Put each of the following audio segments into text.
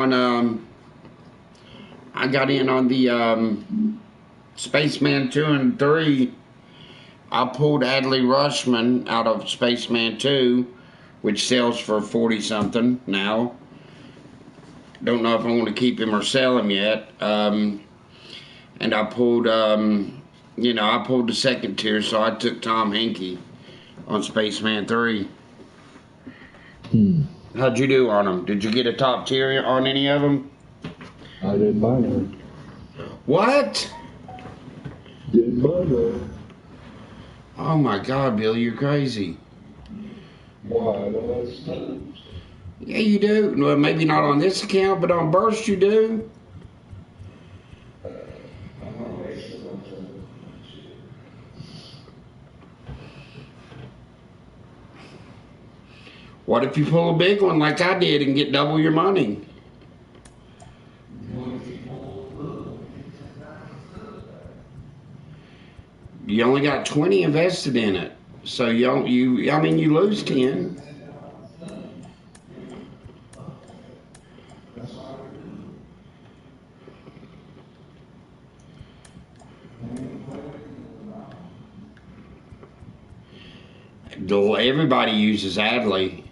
On I got in on the Spaceman 2 and 3. I pulled Adley Rushman out of Spaceman 2, which sells for 40 something now. Don't know if I want to keep him or sell him yet. And I pulled, I pulled the second tier, so I took Tom Henke on Spaceman 3. How'd you do on them? Did you get a top tier on any of them? I didn't buy one. What? Didn't buy one. Oh my God, Bill, you're crazy. Why? I don't understand. Yeah, you do. Well, maybe not on this account, but on Burst you do. What if you pull a big one like I did and get double your money? You only got 20 invested in it, so you lose 10. Everybody uses Adley,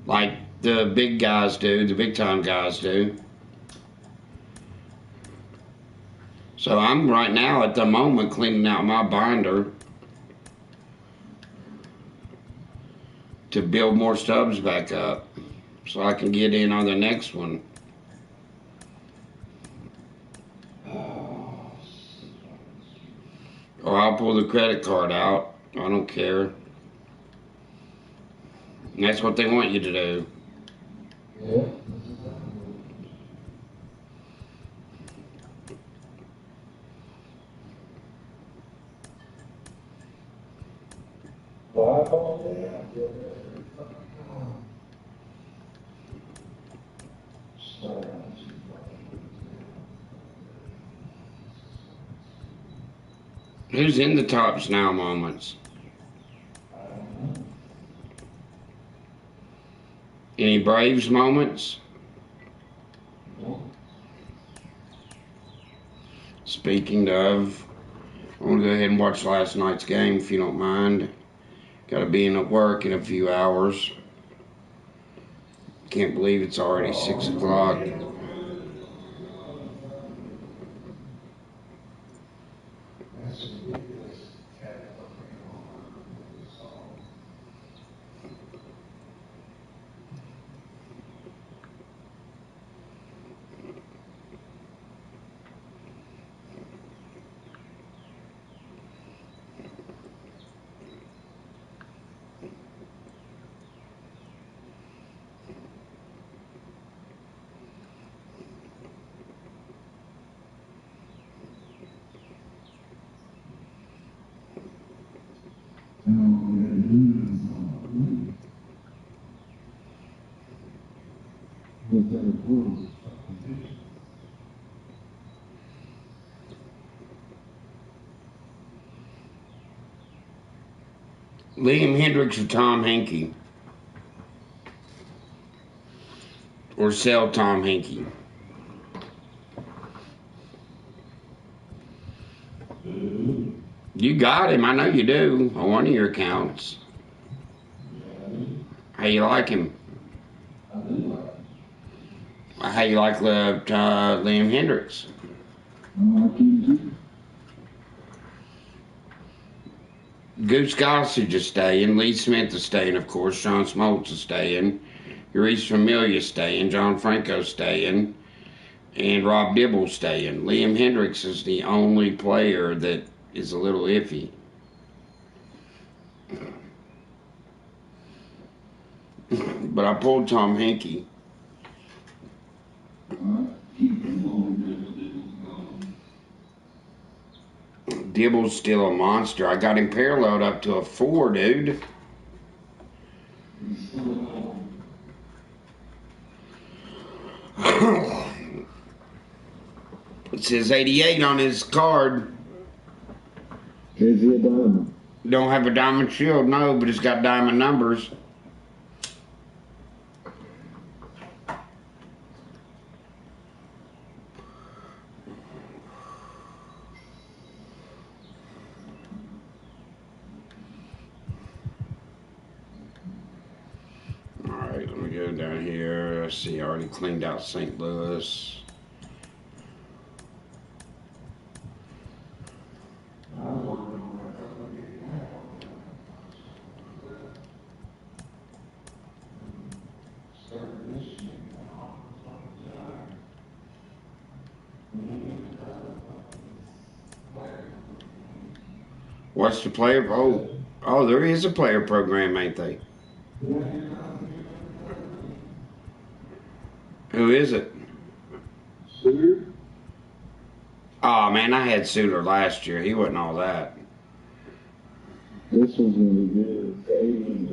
like the big guys do, the big time guys do. So I'm right now at the moment cleaning out my binder to build more stubs back up so I can get in on the next one. Or I'll pull the credit card out. I don't care. And that's what they want you to do. Yeah. Who's in the Tops Now moments? Any Braves moments? Speaking of, I'm going to go ahead and watch last night's game if you don't mind. Got to be in at work in a few hours. Can't believe it's already 6 o'clock. Liam Hendricks or Tom Henke? Or sell Tom Henke? You got him, I know you do, on one of your accounts. How you like him? How you like Liam Hendricks? Goose Gossage is staying. Lee Smith is staying, of course. Sean Smoltz is staying. Urias Familia is staying. John Franco's staying. And Rob Dibble's staying. Liam Hendricks is the only player that is a little iffy. But I pulled Tom Henke. Dibble's still a monster. I got him paralleled up to a 4, dude. It says 88 on his card. Is he a diamond? Don't have a diamond shield, no, but it's got diamond numbers. go down here. Let's see, I already cleaned out St. Louis. What's the player? Oh, there is a player program, ain't they? Who is it? Suitor? Oh man, I had Suter last year. He wasn't all that. This one's gonna be good. The aliens.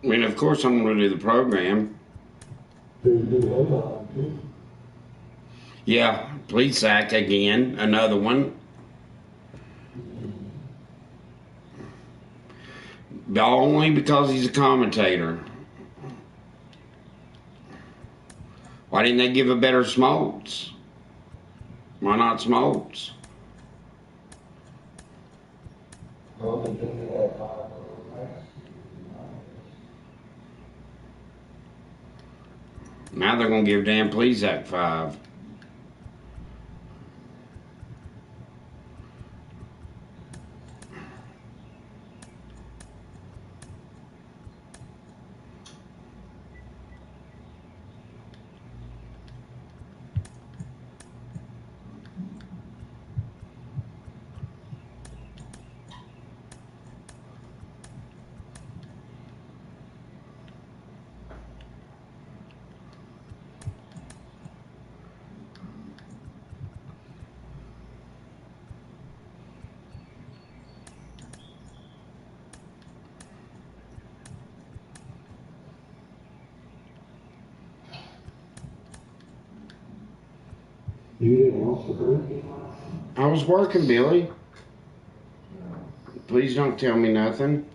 I mean, of course, I'm going to do the program. Yeah, please sack again. Another one. Only because he's a commentator. Why didn't they give a better Smoltz? Why not Smoltz? Now they're going to give Dan Plesac 5. You didn't want to work? I was working, Billy. Please don't tell me nothing.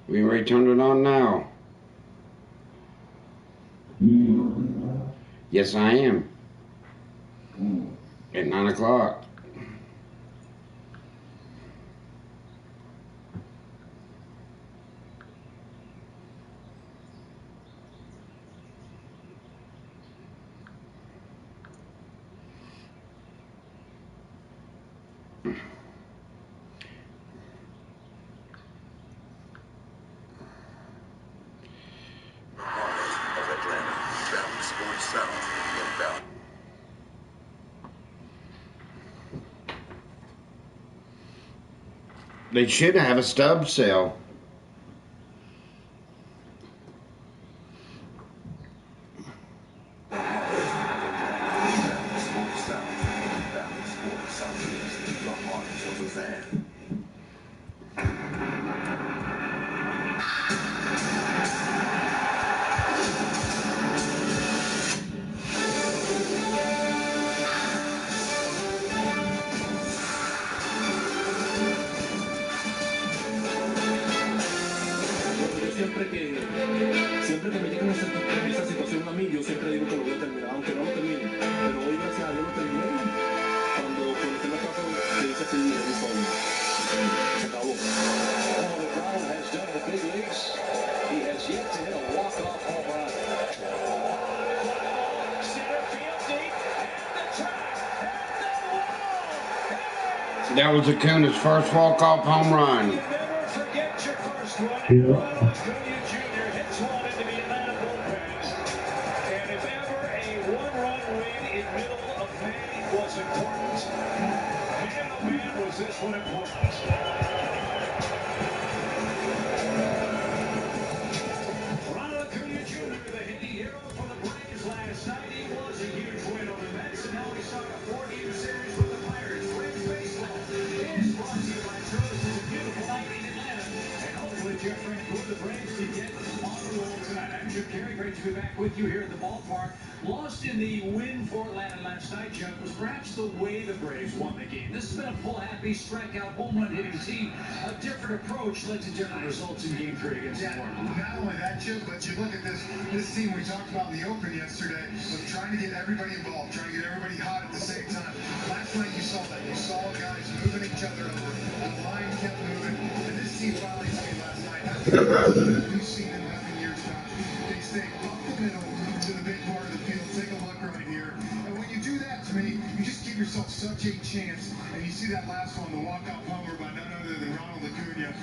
We already turned it on now. Yes, I am. At 9 o'clock. They should have a stub sale. Siempre que me llegan esa situación a mí, yo siempre digo que lo voy a terminar, aunque no lo termine. Pero hoy, gracias a Dios, lo terminé. Cuando esté en la casa, le dice así, mi phone. Se acabó. Brown has done the big leagues. He has yet to hit a walk-off home run. Center field deep, and the track, and the wall. That was Acuna's first walk-off home run. You never forget your first one. And Ron Acuna Jr. hits one into the Atlanta bullpen. And if ever a one-run win in middle of May was important, man, oh man, was this one important. Jeff Frank, who are the Braves to get on the roll tonight? I'm Jim Carey. Great to be back with you here at the ballpark. Lost in the win for Atlanta last night, Jeff, was perhaps the way the Braves won the game. This has been a pull-happy, strikeout, home run hitting team. A different approach led to different results in Game 3 against the Cardinals. Not only that, Chip, but you look at this team we talked about in the open yesterday of trying to get everybody involved, trying to get everybody hot at the same time. Last night you saw that. You saw guys moving each other over. The line kept moving. And this team finally played last night. We've seen in 11 years now. They stay up the middle to the big part of the field. Take a look right here. And when you do that, to me, you just give yourself such a chance. And you see that last one, the walk-off homer by none other than Ronald Acuna.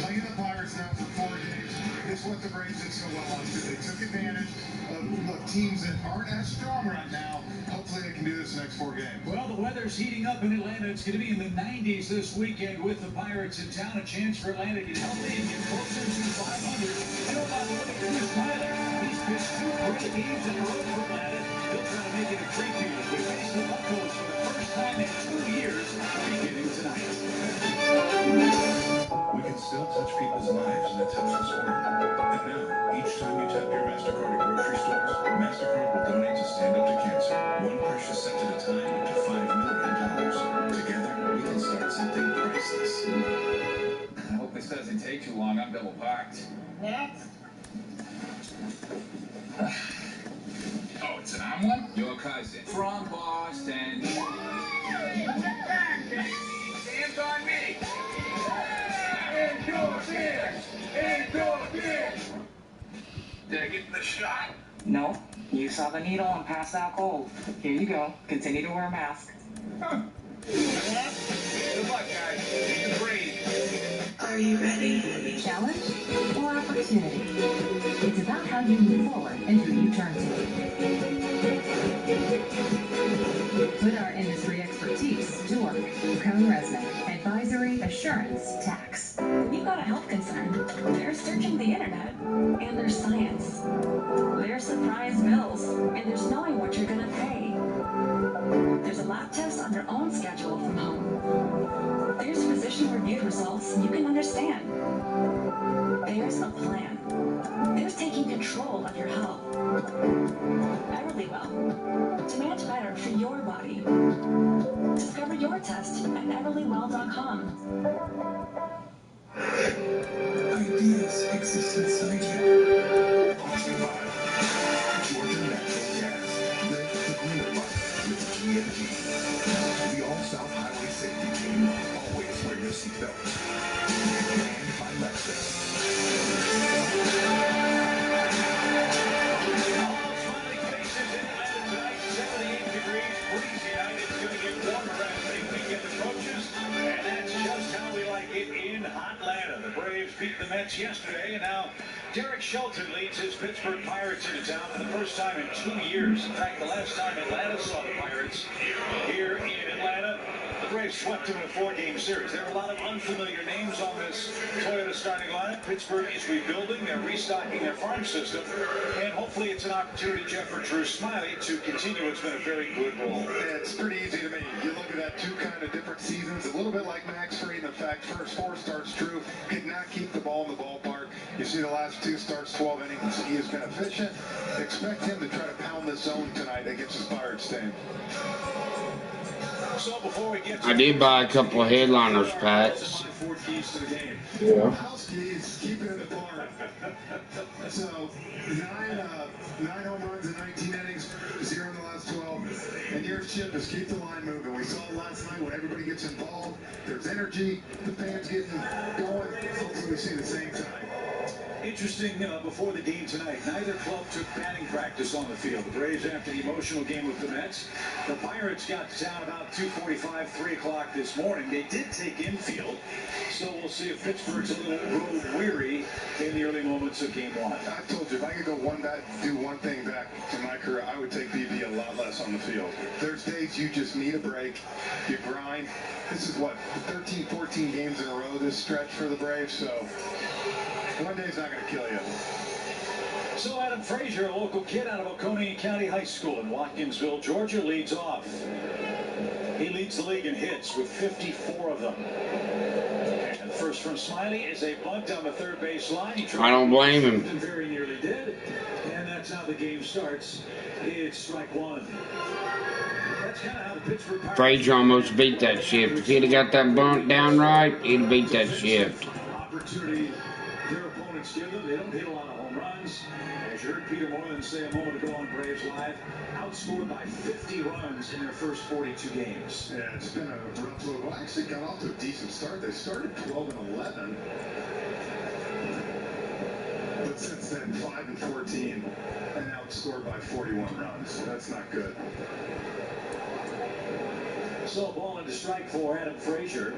Playing the Pirates now for 4 games. This is what the Braves did so well on. They took advantage of teams that aren't as strong right now. Hopefully they can do this next 4 games. Well, the weather's heating up in Atlanta. It's going to be in the 90s this weekend with the Pirates in town. A chance for Atlanta to get healthy and get closer to 500. You know about Drew Smyly? He's pitched 2 great games in a row for Atlanta. He'll try to make it a three-peat as we face the Buccos for the first time in 2 years, beginning tonight. We can still touch people's lives in a touchless world. And now, each time you tap your MasterCard at grocery stores, MasterCard will donate to Stand Up to Cancer. 1 precious cent at a time, up to $5 million. Together, we can start something priceless. I hope this doesn't take too long. I'm double parked. Next. Oh, it's an on one? Your cousin. From Boston. Sam's on me. Indoor beer! Indoor beer! Did I get the shot? No, you saw the needle and passed out cold. Here you go. Continue to wear a mask. Huh. Good luck, guys. Take the breathe. Are you ready? Challenge or opportunity? It's about how you move forward and who you turn to. Put our industry expertise to work. Cone Resnick, advisory, assurance, tax. When you've got a health concern, they're searching the internet. And there's science. There's surprise bills. And there's knowing what you're going to pay. There's a lab test on your own schedule from home. There's physician-reviewed results you can understand. There's a plan. There's taking control of your health. Everlywell. Demand better for your body. Discover your test at everlywell.com. Ideas exist inside you. Georgia Natural Gas. Live the greener life with GNG. The all-South Highway Safety Team. Always wear your seatbelt. And by Lexus. All smiling faces in Atlanta tonight. 78 degrees, breezy night. It's going to get warmer as the weekend approaches. And that's just how we like it in Hotlanta. The Braves beat the Mets yesterday, and now Derek Shelton leads his Pittsburgh Pirates into town for the first time in 2 years. In fact, the last time Atlanta saw the Pirates here in Atlanta, the Braves swept them in a 4-game series. There are a lot of unfamiliar names on this Toyota starting lineup. Pittsburgh is rebuilding. They're restocking their farm system. And hopefully it's an opportunity, Jeff, for Drew Smyly to continue. It's been a very good role. Yeah, it's pretty easy to me. You look at that 2 kind of different seasons, a little bit like Max Fried. In fact, first 4 starts, Drew could not keep the ball in the ballpark. You see the last 2 starts, 12 innings. He has been efficient. Expect him to try to pound the zone tonight against his Pirates team. So before we get to I did buy a couple of headliners packs. 4 keys to the game. Yeah. House keys, keep it in the park. So, 9 home runs in 19 innings, 0 in the last 12. And your chip is keep the line moving. We saw it last night when everybody gets involved. There's energy, the fans getting going. Hopefully we see the same tonight. Interesting, before the game tonight, neither club took batting practice on the field. The Braves after the emotional game with the Mets. The Pirates got to town about 2:45, 3 o'clock this morning. They did take infield, so we'll see if Pittsburgh's a little road weary in the early moments of game 1. I told you, if I could go do one thing back in my career, I would take BB a lot less on the field. There's days you just need a break, you grind. This is what, 13, 14 games in a row this stretch for the Braves, so one day's not going to kill you. So Adam Frazier, a local kid out of Oconee County High School in Watkinsville, Georgia, leads off. He leads the league in hits with 54 of them. And First from Smiley is a bunt on the third base line. I don't blame him. Very nearly did. And that's how the game starts. It's strike one. That's kind of how the Pittsburgh Pirates... Frazier almost beat that shift. If he'd have got that bunt down right, he'd beat that shift. Opportunity their opponents give them. They don't hit a lot of home runs. As you heard Peter Moylan say a moment ago on Braves Live, outscored by 50 runs in their first 42 games. Yeah, it's been a rough little. Well, actually got off to a decent start. They started 12-11. But since then, 5-14, and outscored by 41 runs. So that's not good. So a ball into strike for Adam Frazier.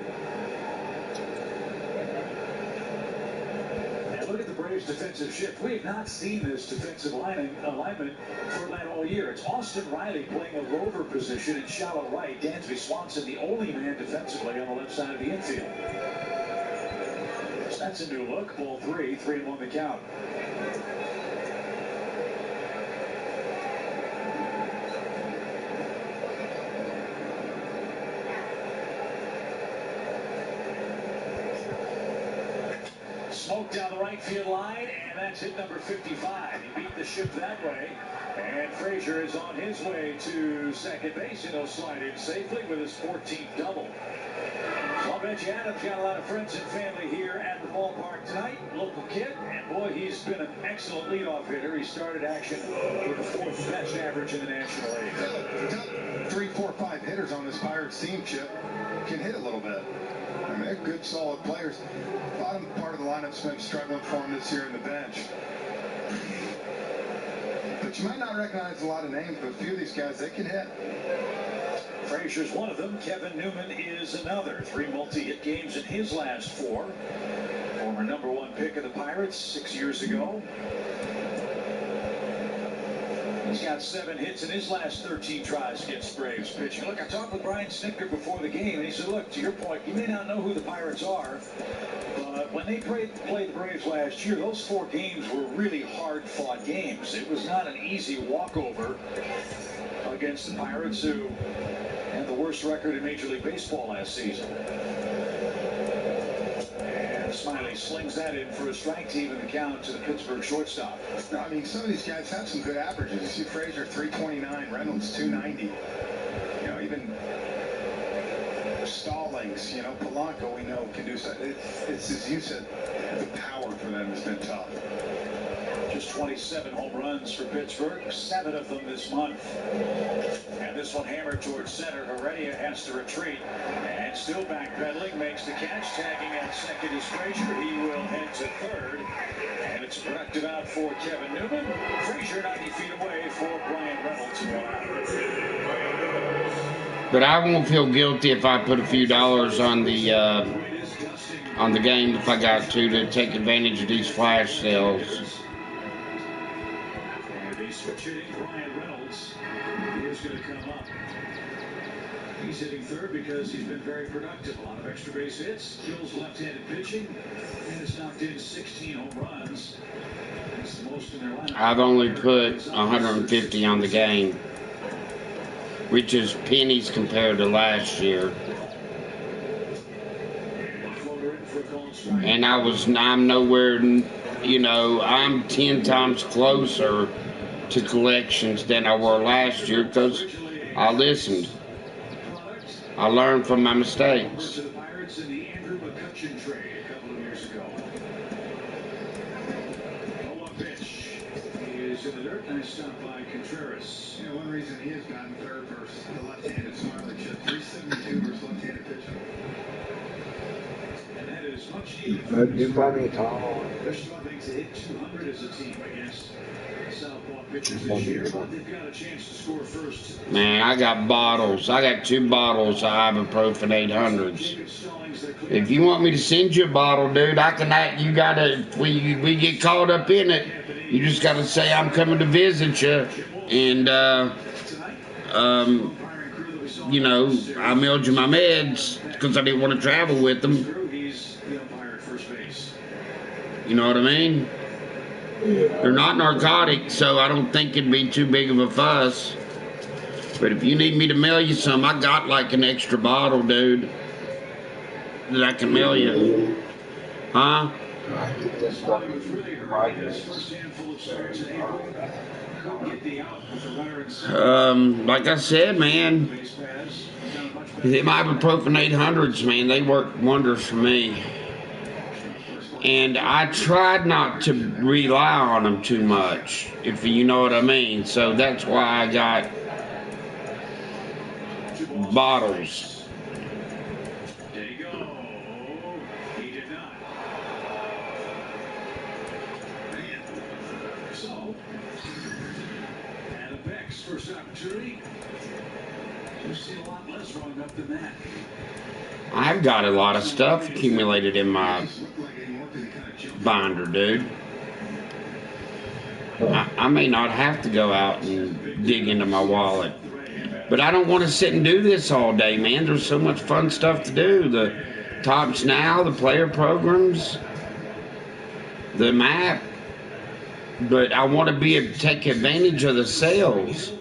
And look at the Braves' defensive shift. We have not seen this defensive alignment for that all year. It's Austin Riley playing a rover position in shallow right. Dansby Swanson, the only man defensively on the left side of the infield. So that's a new look. Ball 3-1 the count. Smoke down the right field line, and that's hit number 55. He beat the ship that way, and Frazier is on his way to second base, and he'll slide in safely with his 14th double. So I'll bet you Adam's got a lot of friends and family here at the ballpark tonight. Local kid, and boy, he's been an excellent leadoff hitter. He started action with the 4th best average in the National League. 3, 4, 5 hitters on this Pirates team, Chip, can hit a little bit. I mean, they're good, solid players. Bottom part of the lineup's been struggling for him this year in the bench. But you might not recognize a lot of names, but a few of these guys, they can hit. Frazier's one of them. Kevin Newman is another. 3 multi-hit games in his last 4. Former #1 pick of the Pirates 6 years ago. He's got 7 hits in his last 13 tries against Braves pitching. Look, I talked with Brian Snitker before the game, and he said, look, to your point, you may not know who the Pirates are, but when they played the Braves last year, those 4 games were really hard-fought games. It was not an easy walkover against the Pirates, who had the worst record in Major League Baseball last season. Smiley slings that in for a strike to even the count to the Pittsburgh shortstop. No, I mean, some of these guys have some good averages. You see Frazier 329, Reynolds 290. You know, even Stallings, you know, Polanco, we know can do something. It's as you said, the power for them has been tough. Just 27 home runs for Pittsburgh, 7 of them this month. And this one hammered towards center. Heredia has to retreat. And still backpedaling, makes the catch. Tagging at second is Frazier. He will head to third. And it's a productive out for Kevin Newman. Frazier 90 feet away for Brian Reynolds. But I won't feel guilty if I put a few dollars on the game if I got to take advantage of these flash sales. Switch hitting Brian Reynolds is going to come up. He's hitting third because he's been very productive. A lot of extra base hits, kills left-handed pitching, and has knocked in 16 home runs. That's the most in their lineup. I've only put 150 on the game, which is pennies compared to last year. And I'm nowhere, you know, I'm 10 times closer to collections than I were last year because I listened. I learned from my mistakes. Yeah, one reason he has gotten third versus the left-handed Smiley chip. 372 versus left-handed pitching. And that is much needed. You find me tall. They're struggling to hit 200 as a team against southpaw pitchers this year, but they've got a chance to score first. Man, I got bottles. I got 2 bottles of ibuprofen 800s. If you want me to send you a bottle, dude, I can. You gotta. We get caught up in it. You just gotta say I'm coming to visit you, and you know, I mailed you my meds because I didn't want to travel with them. You know what I mean? They're not narcotics, so I don't think it'd be too big of a fuss. But if you need me to mail you some, I got like an extra bottle, dude, that I can mail you. Huh? This stuff is migrants. Like I said, man, the ibuprofen 800s, man, they work wonders for me. And I tried not to rely on them too much, if you know what I mean. So that's why I got bottles. There you go. He did not. So, and a Beck's first opportunity. We've seen a lot less wrong up than that. I've got a lot of stuff accumulated in my binder, dude. I may not have to go out and dig into my wallet. But I don't want to sit and do this all day, man. There's so much fun stuff to do. The Tops Now, the player programs, the map. But I want to be able to take advantage of the sales.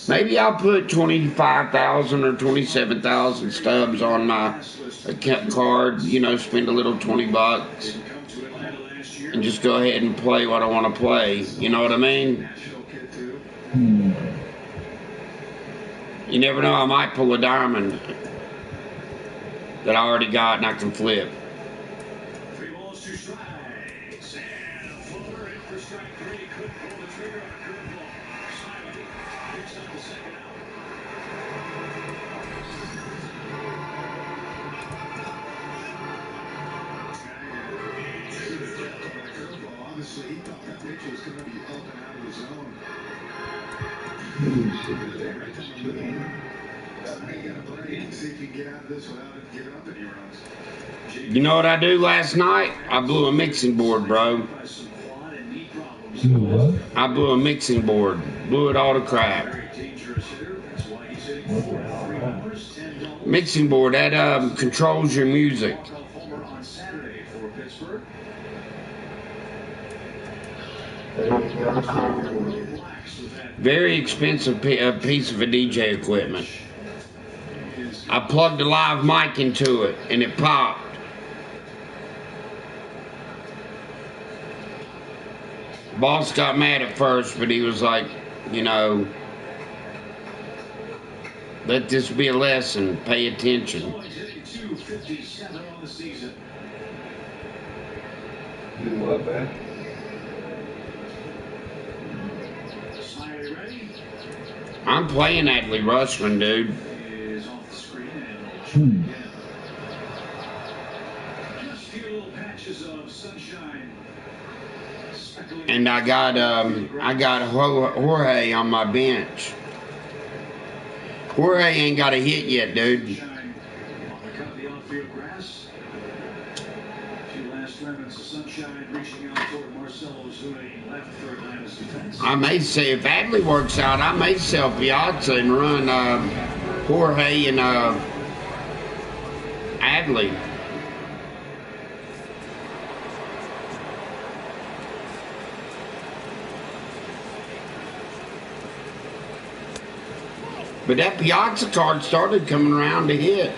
Maybe I'll put 25,000 or 27,000 stubs on my account card, you know, spend a little $20 and just go ahead and play what I want to play. You know what I mean? You never know, I might pull a diamond that I already got and I can flip. 3 balls, 2 strikes, and a floater in for strike 3. Couldn't pull the trigger on a curveball. Smiley picks up the second out. Obviously, he thought that pitch was going to be up and out of the zone. See if you get out of this without it giving up any runs. You know what I do last night? I blew a mixing board, bro. I blew a mixing board. Blew it all to crap. Mixing board, that controls your music. Very expensive piece of DJ equipment. I plugged a live mic into it and it popped. Boss got mad at first, but he was like, you know, let this be a lesson, pay attention. I'm playing Adley Rushman, dude. And I got Jorge on my bench. Jorge ain't got a hit yet, dude. I may say, if Adley works out, I may sell Piazza and run Jorge and Adley. But that Piazza card started coming around to hit.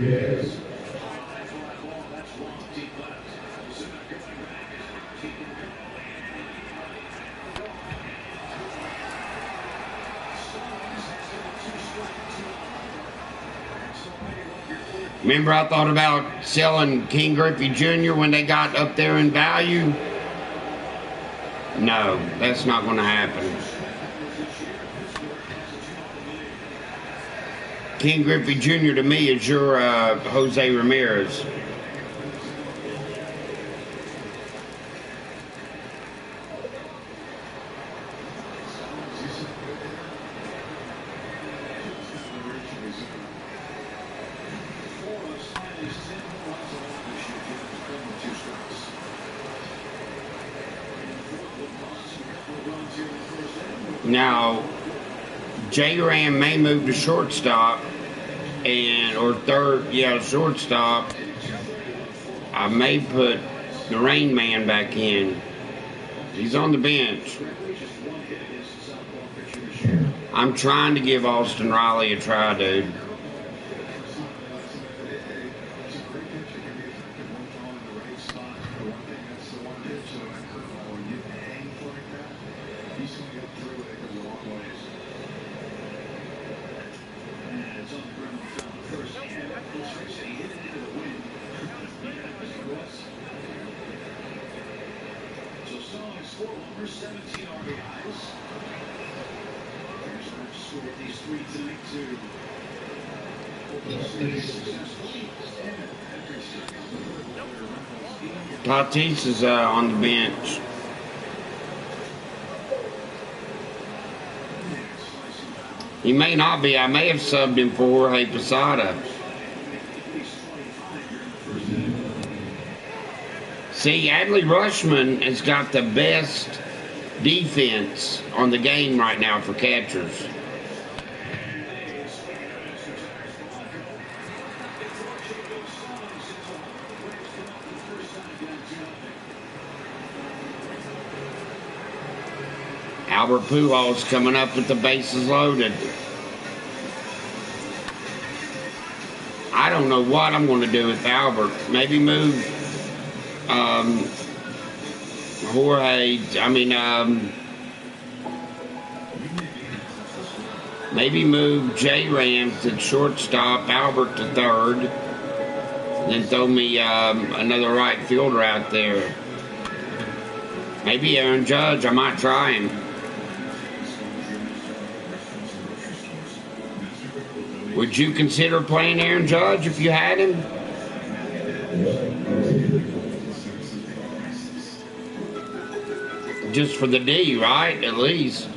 Yes. Remember, I thought about selling King Griffey Jr. when they got up there in value? No, that's not going to happen. King Griffey Jr. to me is your Jose Ramirez. Now, J-Ram may move to shortstop or third, shortstop. I may put the Rain Man back in. He's on the bench. I'm trying to give Austin Riley a try, dude. homers, 17 RBIs. Bears have scored these 3 tonight to open the series successfully. Tatis is on the bench. He may not be. I may have subbed him for Jorge Posada. See, Adley Rutschman has got the best defense on the game right now for catchers. Albert Pujols coming up with the bases loaded. I don't know what I'm going to do with Albert. Maybe move maybe move J. Rams to shortstop, Albert to third, then throw me another right fielder out there. Maybe Aaron Judge. I might try him. Would you consider playing Aaron Judge if you had him? Just for the D, right? At least.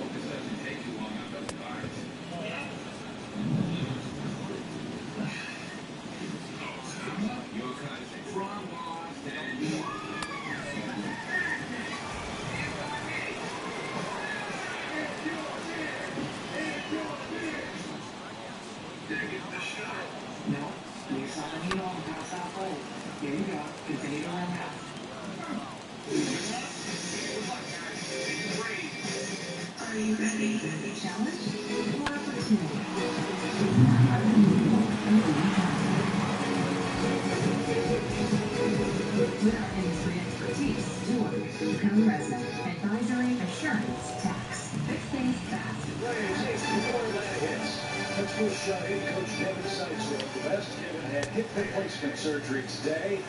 Surgery today,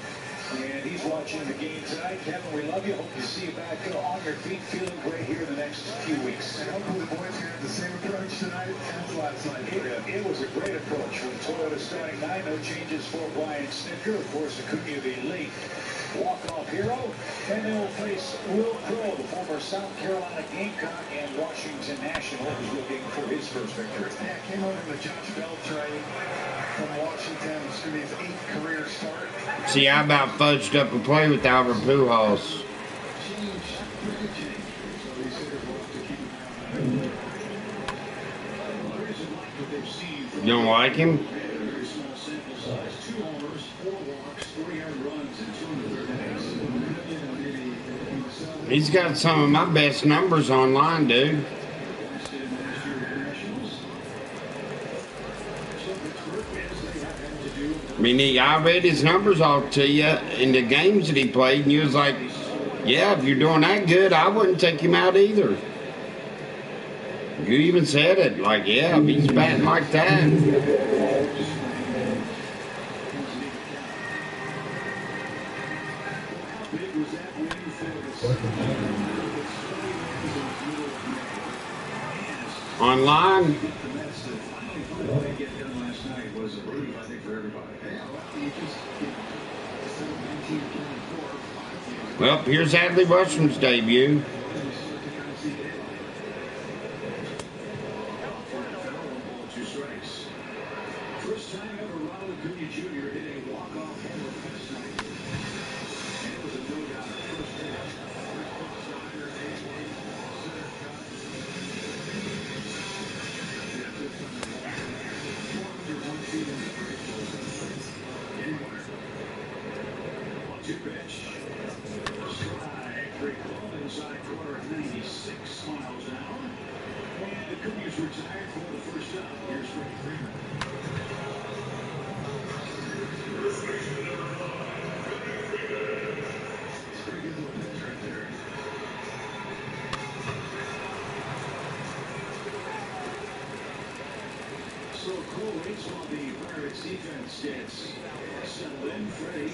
and he's watching the game tonight. Kevin, we love you. Hope to see you back on your feet, feeling great here in the next few weeks. And hopefully the boys can have the same approach tonight as last night. It was a great approach with Toyota starting 9. No changes for Brian Snitker. Of course, it could be the late walk-off hero. And they will face Will Crow, the former South Carolina Gamecock and Washington National, who's looking for his first victory. Yeah, came over in the Josh Bell trade from Washington. It's going to be his 8th career start. See, I about fudged up a play with Albert Pujols. You don't like him? He's got some of my best numbers online, dude. I mean, I read his numbers off to you in the games that he played, and you was like, yeah, if you're doing that good, I wouldn't take him out either. You even said it, like, yeah, if he's batting like that. Online? Well, here's Adley Rutschman's debut. First time ever Ronald Acuna Jr. hit a walk-off homer last night. And it was a no-doubter. First pitch. One-two pitch. Strike. Three ball inside corner at 96 miles an hour. And Acuna's retired for the first time. Here's Freddie Freeman. So Cole waits while the Pirates defense gets settled in. Freddie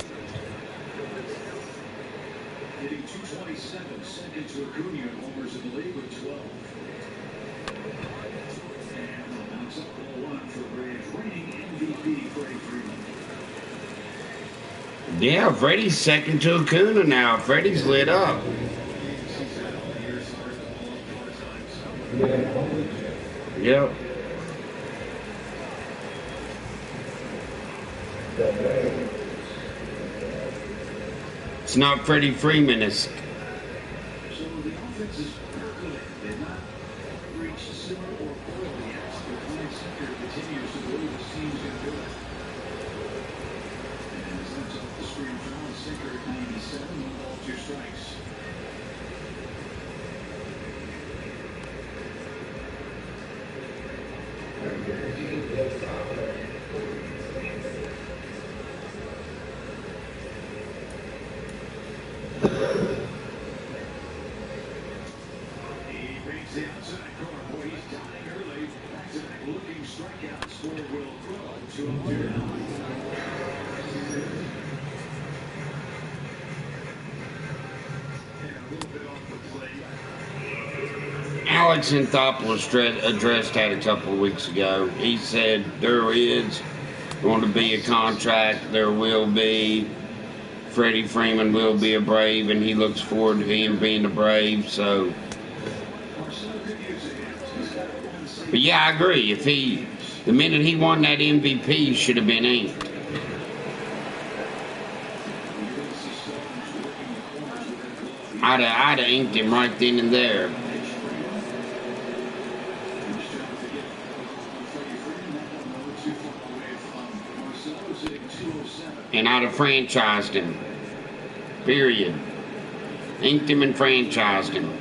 hitting 227, second to Acuna and homers in the league with 12. And the bounce up ball one for Braves reigning MVP Freddie Freeman. Yeah, Freddie's second to Acuna now. Freddie's lit up. Yep. It's not Freddie Freeman-esque. So the offense is percolating. They've not reached similar or below yet. The Clint Center continues to believe this team's going to do it. And as that's off the screen foul, sinker at 97, 1 ball, 2 strikes. He makes the outside corner. Boy, he's dying early. Back-to-back looking strikeouts for Will Crow. 2-0 now. And a little bit off the plate. Alex Anthopoulos addressed that a couple of weeks ago. He said there is going to be a contract. There will be. Freddie Freeman will be a Brave, and he looks forward to him being a Brave. So, but yeah, I agree. If the minute he won that MVP, he should have been inked. I'd have inked him right then and there. And I'd have franchised him. Period. Inked him and franchised him.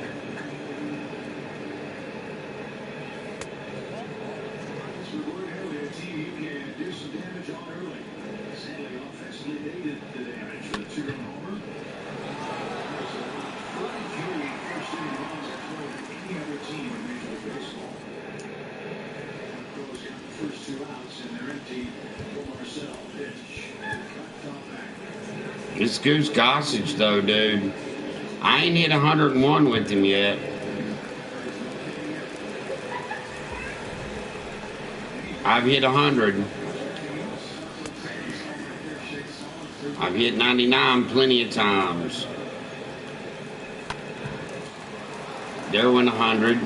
It's Goose Gossage though, dude. I ain't hit 101 with him yet. I've hit 100. I've hit 99 plenty of times. There went 100.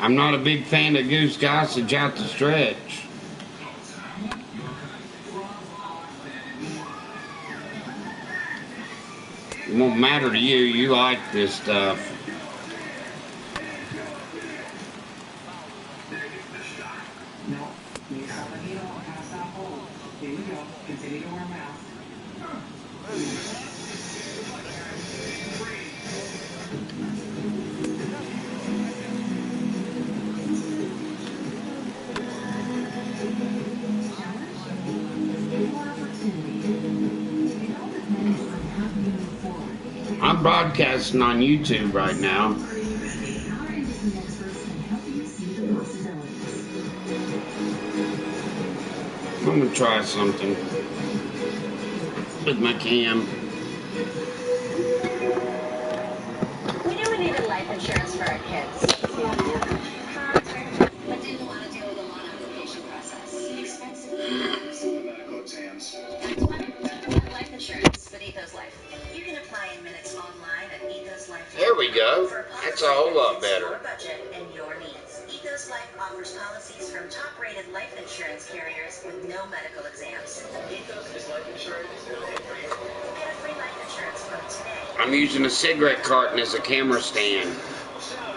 I'm not a big fan of Goose Gossage out the stretch. It won't matter to you. You like this stuff. No, you saw the needle and passed out cold. Here you go. Continue to wear a mask. I'm broadcasting on YouTube right now. I'm gonna try something with my cam. We knew we needed life insurance for our kids. But didn't want to deal with a long application process. Expensive. Medical exams. That's why life insurance with Ethos Life. You can apply in minutes online at Ethos Life. There we go. That's a whole lot better. Your budget and your needs. Ethos Life offers policies from top-rated life insurance carriers with no medical exams. Ethos is life insurance. Get a free life insurance quote today. I'm using a cigarette carton as a camera stand.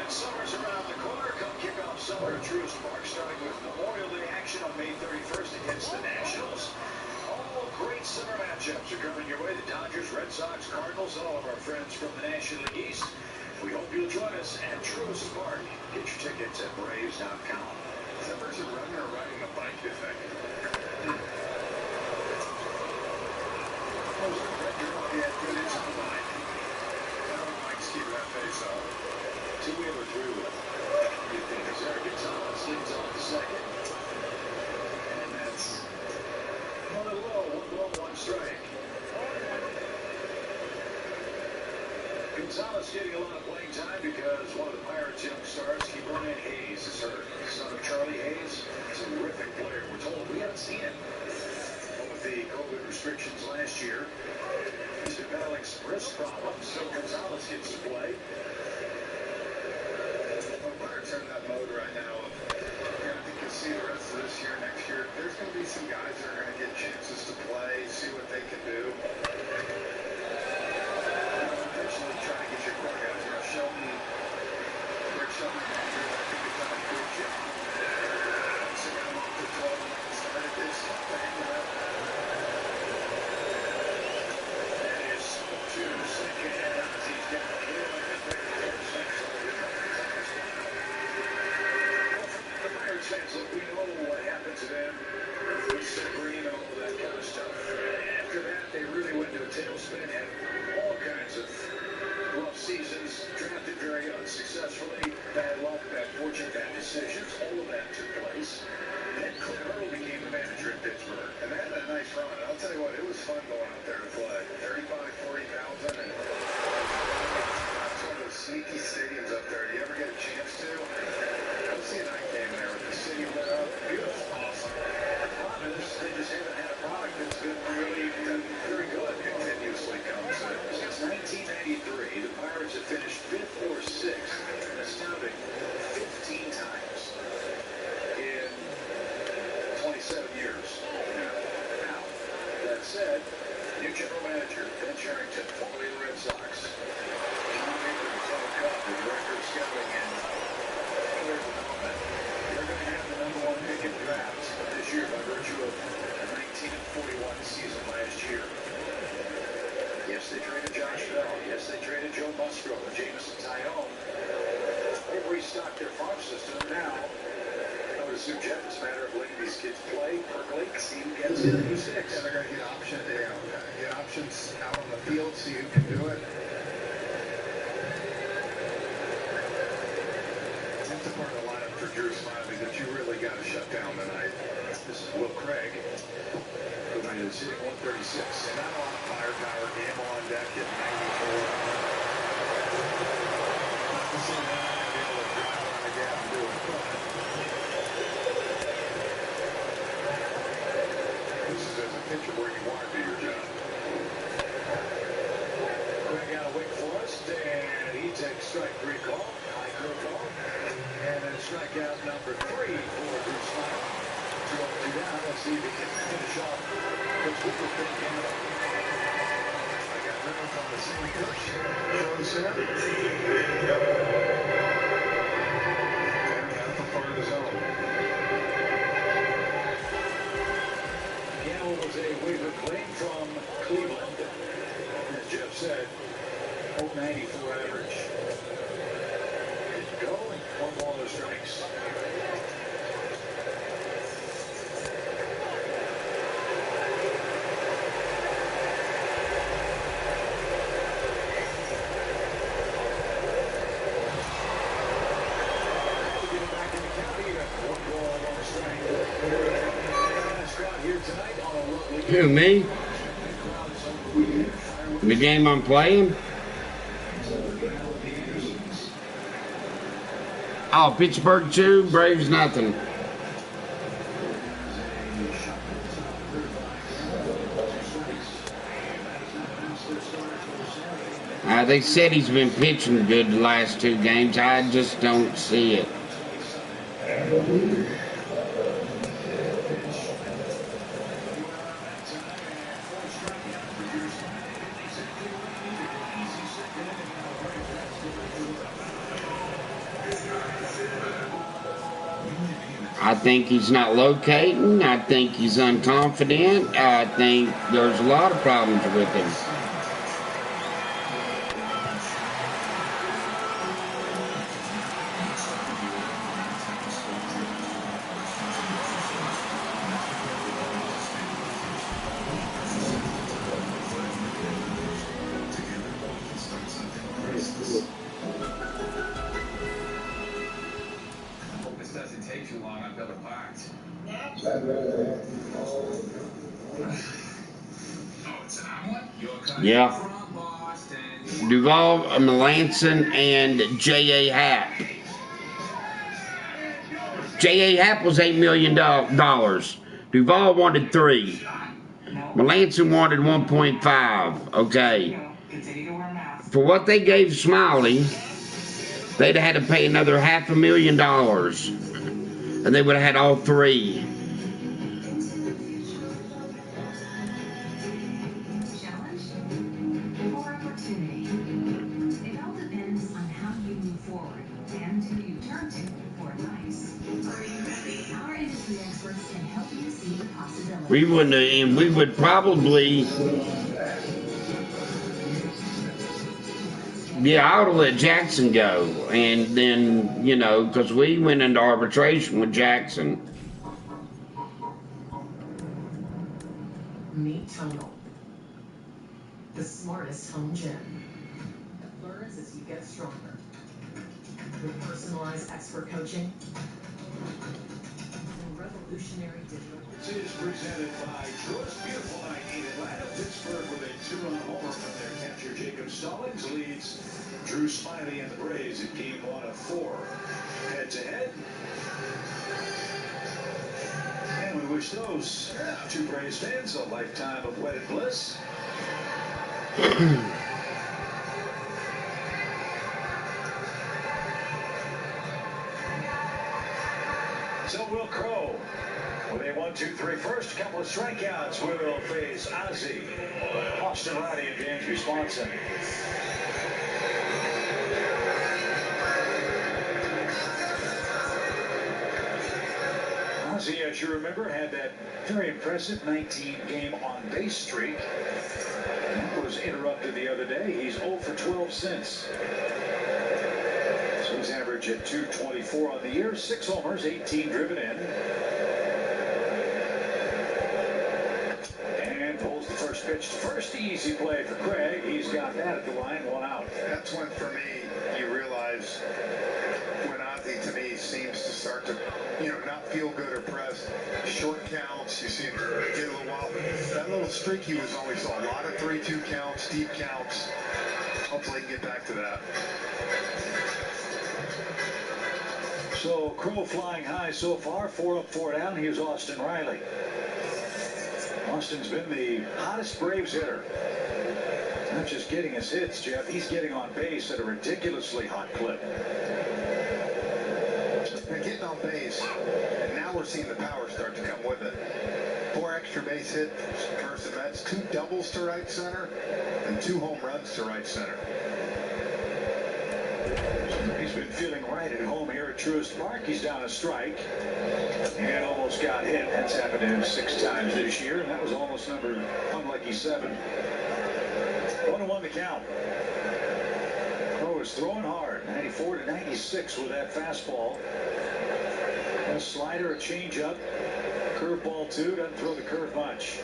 Summer's around the corner. Come kick off summer at Truist Park, starting with Memorial Day action on May 31st against the Nationals. All great summer matchups are coming your way. The Dodgers, Red Sox, Cardinals, all of our friends from the National League East. We hope you'll join us at Truist Park. Get your tickets at Braves.com. Is that person running or riding a bike, you think? Good inch on the line. How do Mike's keep that face up? Two-wheeler, three-wheeler. You think it's Eric Gonzalez leads off the second. And that's on a low, 1-1 strike. Gonzalez getting a lot of playing time because one of the Pirates' young stars, Brian Hayes, is hurt. Son of Charlie Hayes, terrific player. We're told we haven't seen him. But with the COVID restrictions last year, he's been battling some wrist problems, so Gonzalez gets to play. Well, Pirates are in that mode right now. I think you'll see the rest of this year, next year. There's going to be some guys that are going to get chances to play, see what they can do. Eventually try to get your core guys. You know, Rick Shelton, I think they've done a good job. So got him off the 12 and started this stuff to hang it up. That is to second as he's got a hit on the Pirates fans, look, we know what happened to them. Mr. Green, all of that kind of stuff. After that, they really went into a tailspin, had all kinds of rough seasons, drafted very unsuccessfully, bad luck, bad fortune, bad decisions, all of that took place. Then Clint Hurdle became the manager in Pittsburgh. And they had a nice run. And I'll tell you what, it was fun going out there to play. 35,000, 40,000. And some of those sneaky stadiums up there. Do you ever get a chance to? Go see a night game there with the city lit up. Beautiful. Awesome. The problem is they just haven't had a product that's been really very good. Continuously comes in. Since 1993, the Pirates have finished 5th or 6th, an astounding 15 times in 27 years. Now, that said, new general manager, Ben Cherington, formerly of the Red Sox. John Baker, the Club Cup, the director of scouting and player development. They're going to have the #1 pick in drafts this year by virtue of a 19-41 season last year. Yes, they traded Josh Bell. Yes, they traded Joe Musgrove, Jameson Tyone. They've restocked their farm system now. I would assume, Jeff, it's a matter of letting these kids play, percolate, see who gets in and who sticks. Yeah, they're going to get options out on the field, see who can do it. That's the part of the lineup for Drew Smiley that you really got to shut down tonight. This is Will Craig, who is hitting 136. And not a lot of firepower. Gamble on deck at 94. Not to say they're not going to be able to drive on the gap and do it, but this is as a pitcher where you want to do your job. Craig out of Wake Forest, and he takes strike 3 call, high curve ball, and then strikeout number 3 for Drew Smiley. 2-2 down. Let's see if he can finish off this Cooper pick game. I got Reynolds on the same pitch. Shows him. And out the part of the zone. Gamble was a waiver claim from Cleveland. As Jeff said, 094 average. Go, 1 ball, no strikes. Who, me? The game I'm playing? Oh, Pittsburgh 2, Braves nothing. They said he's been pitching good the last 2 games. I just don't see it. I think he's not locating. I think he's unconfident. I think there's a lot of problems with him. Yeah. Duval, Melanson, and J.A. Happ. J.A. Happ was $8 million. Duval wanted 3. Melanson wanted 1.5. Okay. For what they gave Smiley, they'd have had to pay another $500,000. And they would have had all 3. We wouldn't, and we would probably, yeah, I would have let Jackson go, and then, you know, because we went into arbitration with Jackson. Meet Tonal, the smartest home gym. Learns as you get stronger. With personalized expert coaching and revolutionary digital. This is presented by Drew's Beautiful Night in Atlanta, Pittsburgh, with a 2-run homer from their catcher Jacob Stallings leads Drew Smiley and the Braves in game 1 of 4. Head-to-head. And we wish those 2 Braves fans a lifetime of wedded bliss. So Will Crow, with a 1-2-3 first, couple of strikeouts, will face Ozzie, Austin Riley, and James Responson. Ozzie, as you remember, had that very impressive 19-game on-base streak. And that was interrupted the other day. He's 0 for 12 since. So he's averaged at .224 on the year, 6 homers, 18 driven in. And pulls the first pitch to first. Easy play for Craig. He's got that at the line, 1 out. That's when, for me, you realize when Ozzie, to me, seems to start to, not feel good or pressed. Short counts, you see him get a little wild. That little streak he was always saw. A lot of 3-2 counts, deep counts. Hopefully he can get back to that. So Crow flying high so far, 4 up, 4 down. Here's Austin Riley. Austin's been the hottest Braves hitter. Not just getting his hits, Jeff, he's getting on base at a ridiculously hot clip. They're getting on base, and now we're seeing the power start to come with it. 4 extra base hits versus the Mets, 2 doubles to right center, and 2 home runs to right center. He's been feeling right at home here at Truist Park. He's down a strike and almost got hit. That's happened to him 6 times this year, and that was almost number unlucky 7. 1-1 the count. Crow is throwing hard, 94 to 96 with that fastball. A slider, a changeup, curveball too. Doesn't throw the curve much.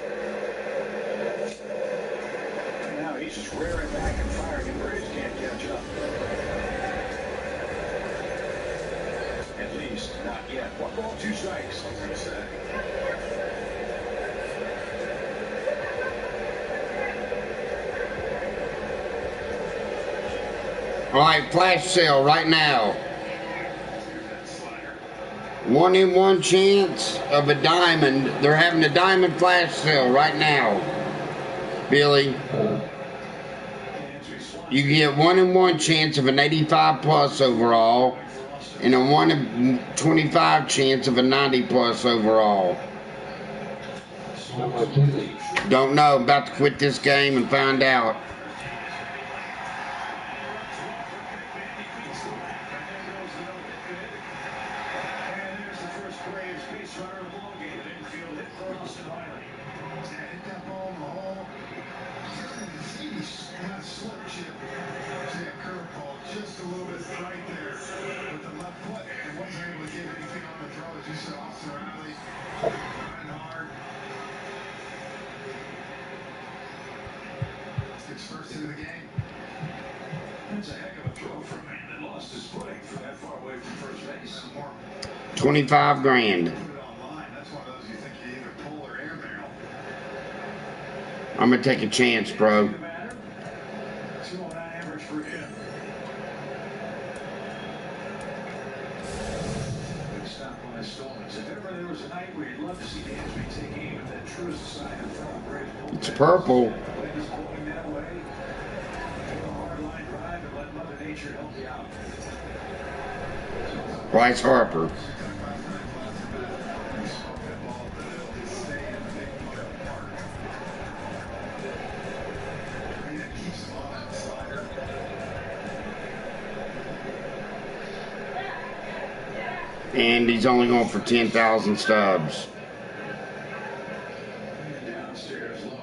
And now he's just rearing back and firing, and Braves can't catch up. At least not yet. 1 ball, 2 strikes. All right, flash sale right now. 1 in 1 chance of a diamond. They're having a diamond flash sale right now, Billy. You get 1 in 1 chance of an 85 plus overall. and a 1 in 25 chance of a 90+ overall. Don't know. About to quit this game and find out. Just a little bit right there with the left foot and wasn't able to get anything on the throw as you saw Austin Riley running hard. His first hit of the game. That's a heck of a throw for a man that lost his footing from that far away from first base. 25 grand. Put it online. That's one of those you think you either pull or air barrel. I'm gonna take a chance, bro. 209 average for him. Stop on his stones. If ever there was a night where you'd love to see Dansby take aim at that truest side of front of Braves bullpen. It's purple. Wind is blowing that way. Take a hard line drive and let Mother Nature help you out. Bryce Harper. And he's only going for 10,000 stubs. Downstairs low.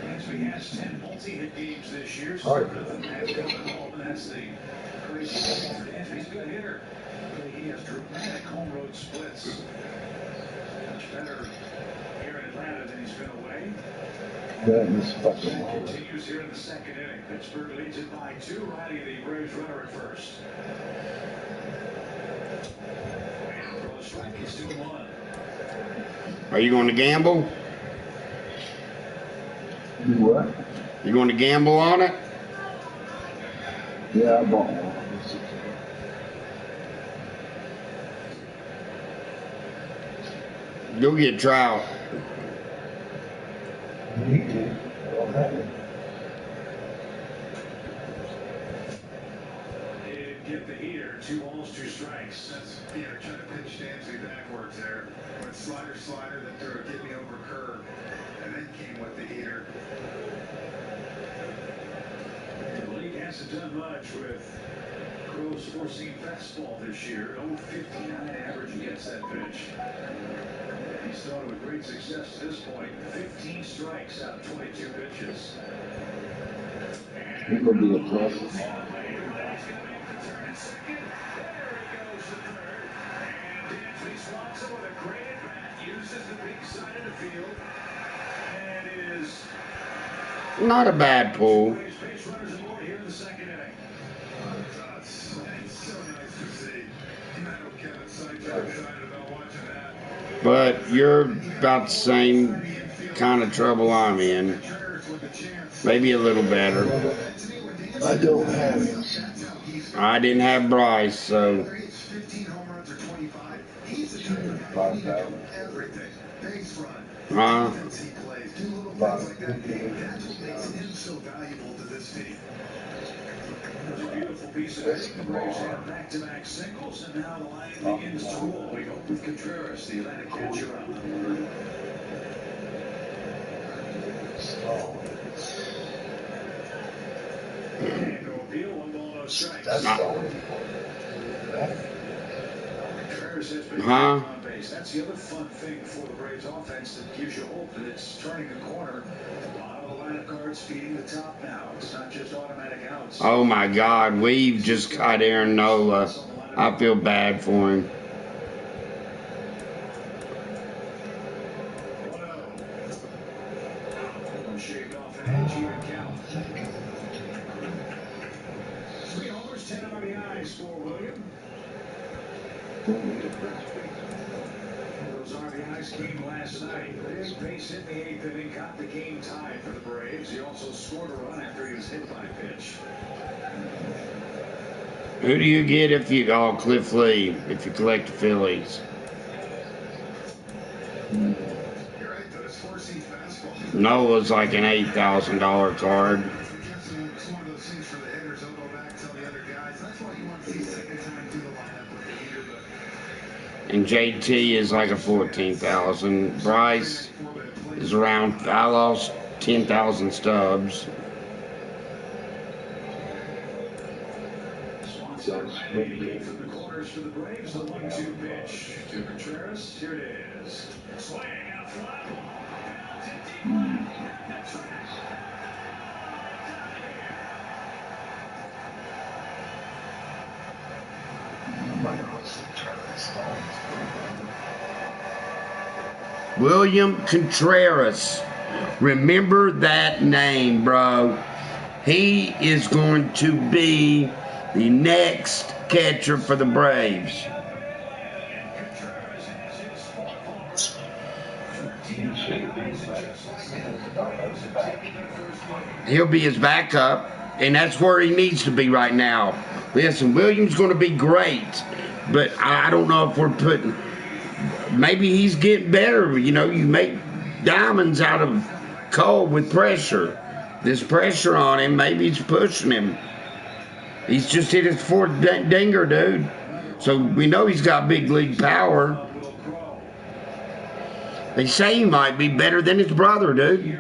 Dansby has 10 multi-hit games this year. All right. That's the crazy thing for Dansby. He's a good hitter. But he has dramatic home road splits. Much better here in Atlanta than he's been away. That is fucking hard. Continues here in the second inning. Pittsburgh leads it by 2. Riley, the Braves runner at first. Strike is 2-1. Are you going to gamble? You what? You going to gamble on it? Yeah, I bought one. Go get Trout. He did. Well, that is. Did get the heater. 2 balls, 2 strikes. That's, you know, trying to pitch Dansby backwards there. Went slider, then threw a get me over curve. And then came with the heater. The league hasn't done much with Crow's four-seam fastball this year. 0.59 average against that pitch. He's started with great success to this point. 15 strikes out of 22 pitches. It could be a plus. Not a bad pull. It's so nice to see. I know Kevin Sykes are excited about watching that. But you're about the same kind of trouble I'm in. Maybe a little better. I don't have it. I didn't have Bryce, so. 15 home runs or 25. He's a 5,000. everything. Base run. Huh? Defense he plays. Do little things like that. That's what makes him so valuable to this team. It was a beautiful piece of hitting. The Braves have back-to-back singles, and now the line begins to roll. We hope with Contreras, the Atlanta catcher, up. And no appeal, 1 ball, no strikes. That's all. Contreras has been Huh? on base. That's the other fun thing for the Braves offense that gives you hope that it's turning a corner. A lot of the lineup cards feeding the top now. It's not just automatic outs. Oh my God, we've just got Aaron Nola. I feel bad for him. 1-0. Shaved off an edge, even count. 3 homers, 10 RBIs for William. Those RBIs came last night. His base hit in the 8th inning, got the game tied for the Braves. He also scored a run after he was hit by a pitch. Who do you get if you Cliff Lee if you collect the Phillies? You're right, though. It's four-seam fastball. Nola's like an $8,000 card. It's one of those things for the hitters. They'll go back, tell the other guys. That's why you want to see And JT is like a 14,000. Bryce is around, I lost 10,000 stubs. Swanson waiting from the corners for the Braves. The 1-2 pitch to Contreras. Here it is. Swing out fly ball. William Contreras. Remember that name, bro. He is going to be the next catcher for the Braves. He'll be his backup, and that's where he needs to be right now. Listen, Williams going to be great, but I don't know if we're putting... Maybe he's getting better. You know, you make diamonds out of coal with pressure. This pressure on him, maybe it's pushing him. He's just hit his fourth dinger, dude. So we know he's got big league power. They say he might be better than his brother, dude.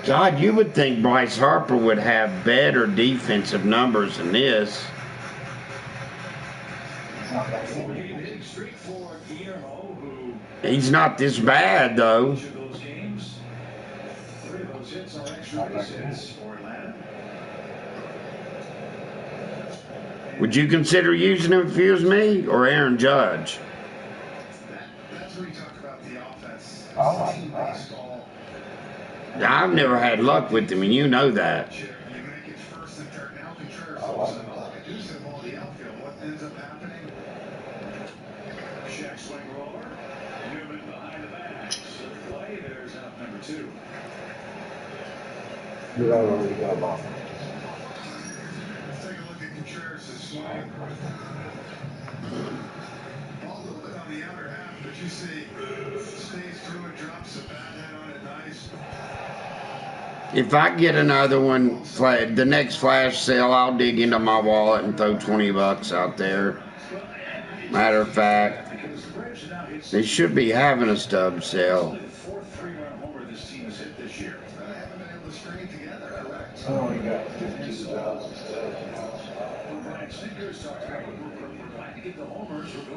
God, you would think Bryce Harper would have better defensive numbers than this. He's not this bad, though. Would you consider using him if he was me or Aaron Judge? That's where you talk about the offense. I've never had luck with him, and you know that. You make it first and third. Now Contreras all of a sudden, like a deuce in the ball in the outfield. What ends up happening? Shack swing roller. Newman behind the back. Slip play. There's out number 2. You already got off. Let's take a look at Contreras' swing. Ball a little bit on the outer half, but you see, stays through it, drops a bad head on it, nice. If I get another one, the next flash sale, I'll dig into my wallet and throw 20 bucks out there. Matter of fact, they should be having a stub sale. Oh, you got 52,000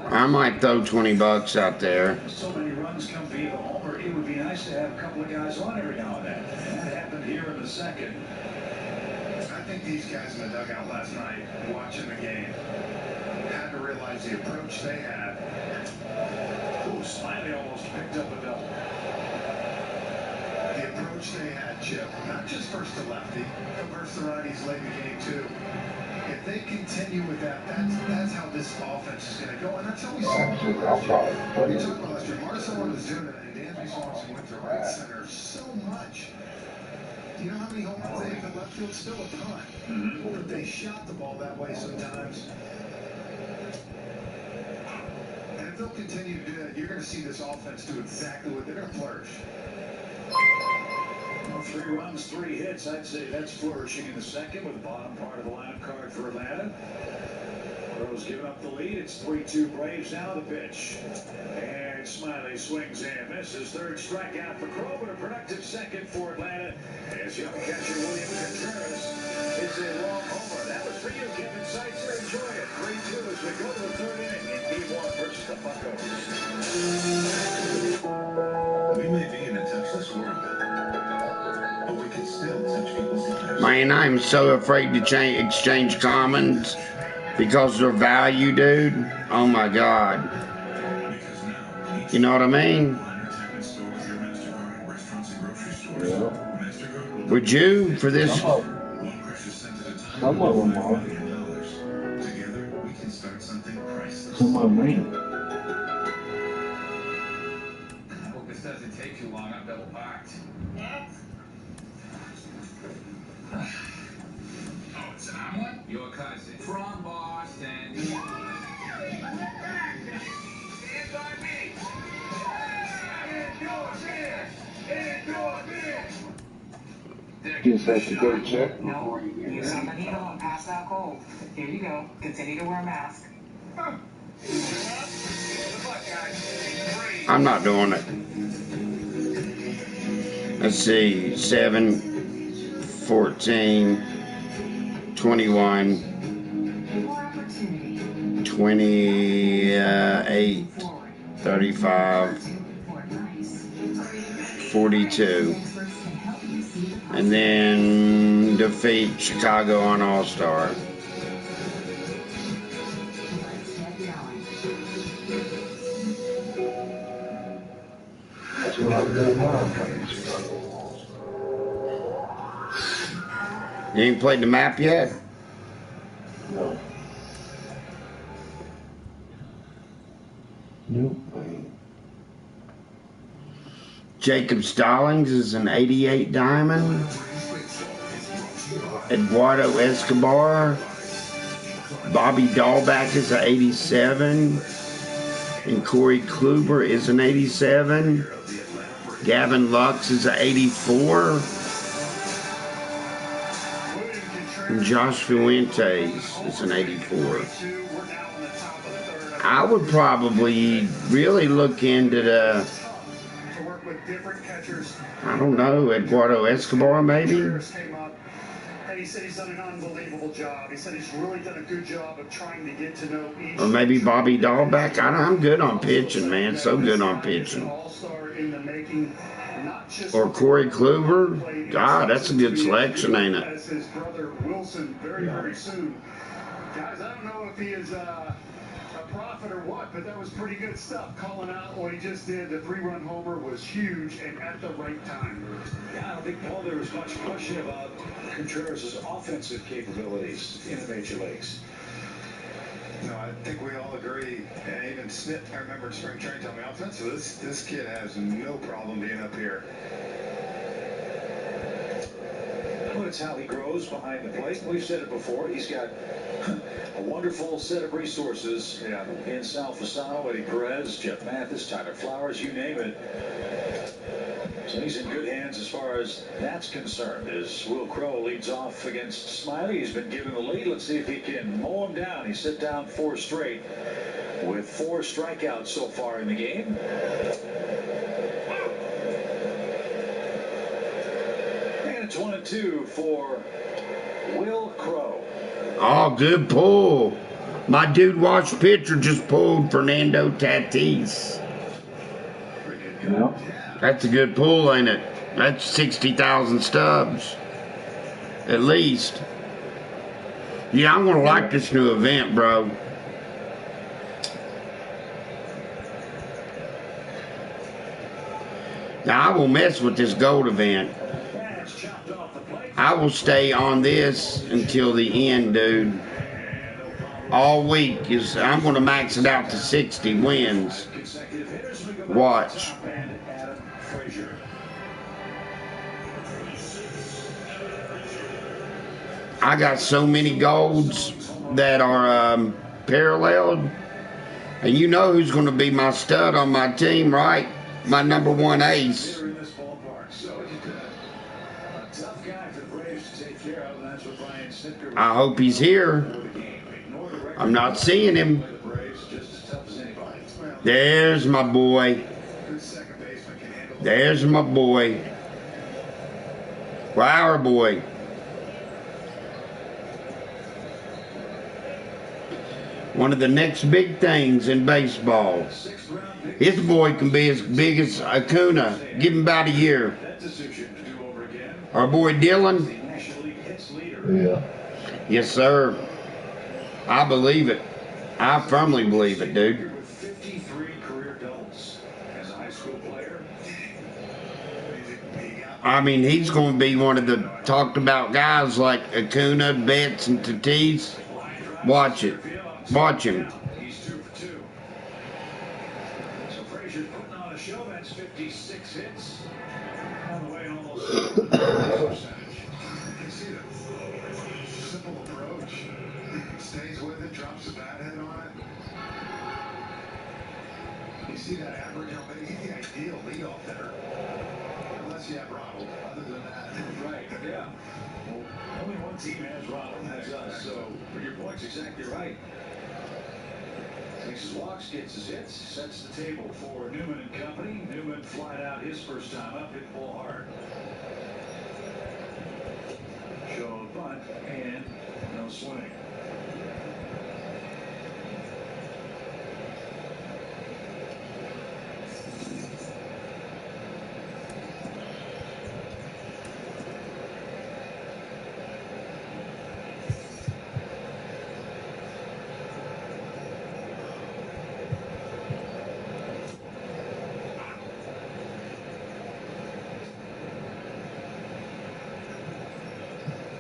I might throw 20 bucks out there. So many runs come via the homer, it would be nice to have a couple of guys on every now and then. And that happened here in the second. I think these guys in the dugout last night, watching the game, had to realize the approach they had. Ooh, Smiley almost picked up a double. The approach they had, Chip, not just versus the lefty, but versus the righties late in the game, too. If they continue with that, that's how this offense is going to go, and that's how we saw it. You're talking about last year. Marcelo was doing it, and Dansby Swanson went to right center so much. Do you know how many home runs they hit in left field? Still a ton. But they shot the ball that way sometimes. And if they'll continue to do that, you're going to see this offense do exactly what they're going to flourish. Well, 3 runs, 3 hits. I'd say that's flourishing in the second with the bottom part of the lineup card for Atlanta. Rose giving up the lead. It's 3-2 Braves now. The pitch. And Smiley swings and misses. Third strikeout for Crow, but a productive second for Atlanta. As young catcher William Contreras hits a long homer. That was for you, Kevin Seitzer. Enjoy it. 3-2 as we go to the third inning in Game 1 versus the Buccos. We may be in a touchless world, but we can still touch people's lives. Man, I'm so afraid to exchange commons because of their value, dude. Oh my God. You know what I mean? Would you for this? Some of them are. Together, we can start something priceless. Some of them ain't. I hope this doesn't take too long. I'm double parked. Oh, it's an omelet? Your cousin. From Boston. Stand by me. Indoor beer. Indoor beer. Guess I should go check. No, you suck a needle and pass out cold. Here you go. Continue to wear a mask. I'm not doing it. Let's see, 7, 14, 21, 28, 35, 42. And then defeat Chicago on All-Star. You ain't played the map yet? No. Nope. Jacob Stallings is an 88 diamond. Eduardo Escobar. Bobby Dahlback is an 87. And Corey Kluber is an 87. Gavin Lux is an 84. And Josh Fuentes is an 84. I would probably really look into the, I don't know, Eduardo Escobar maybe? And he said he's done an unbelievable job. He said he's really done a good job of trying to get to know each. Or maybe Bobby Dahlback. I'm good on pitching, man. So good on pitching. Or Corey Kluber. God, that's a good selection, ain't it? As his brother Wilson very, very soon. Guys, I don't know if he is a prophet or what, but that was pretty good stuff. Calling out what he just did. The 3-run homer was huge and at the right time. Yeah, I don't think, Paul, there was much question about Contreras' offensive capabilities in the major leagues. No, I think we all agree, and even Snit, I remember in spring training telling me, offensively, this kid has no problem being up here. Well, it's how he grows behind the plate. We've said it before. He's got a wonderful set of resources in Sal Fasano, Eddie Perez, Jeff Mathis, Tyler Flowers, you name it. So he's in good hands as far as that's concerned. As Will Crowe leads off against Smiley, he's been given the lead. Let's see if he can mow him down. He's set down 4 straight with 4 strikeouts so far in the game. And it's 1-2 for Will Crowe. Oh, good pull. My dude Watch Pitcher just pulled Fernando Tatis. Yeah. That's a good pull, ain't it? That's 60,000 stubs. At least. Yeah, I'm gonna like this new event, bro. Now, I will mess with this gold event. I will stay on this until the end, dude. All week I'm gonna max it out to 60 wins. Watch. I got so many golds that are paralleled. And you know who's going to be my stud on my team, right? My number 1 ace. I hope he's here. I'm not seeing him. There's my boy. There's my boy. Flower boy. One of the next big things in baseball. His boy can be as big as Acuna. Give him about a year. Our boy Dylan. Yeah. Yes, sir. I believe it. I firmly believe it, dude. I mean, he's going to be one of the talked about guys like Acuna, Betts, and Tatis. Watch it. Watch him. He's 2 for 2. So Frazier's putting on a show. That's 56 hits. On the way almost percentage. You see the simple approach. Stays with it, drops the bat head on it. You see that average? He's the ideal leadoff hitter. unless you have Ronald. Other than that, Right, yeah. Well, only one team has Ronald, and that's us. So, your point's exactly right. Texas walks, gets his hits, sets the table for Newman and company. Newman flying out his first time up, hit the ball hard. Show a bunt and no swing.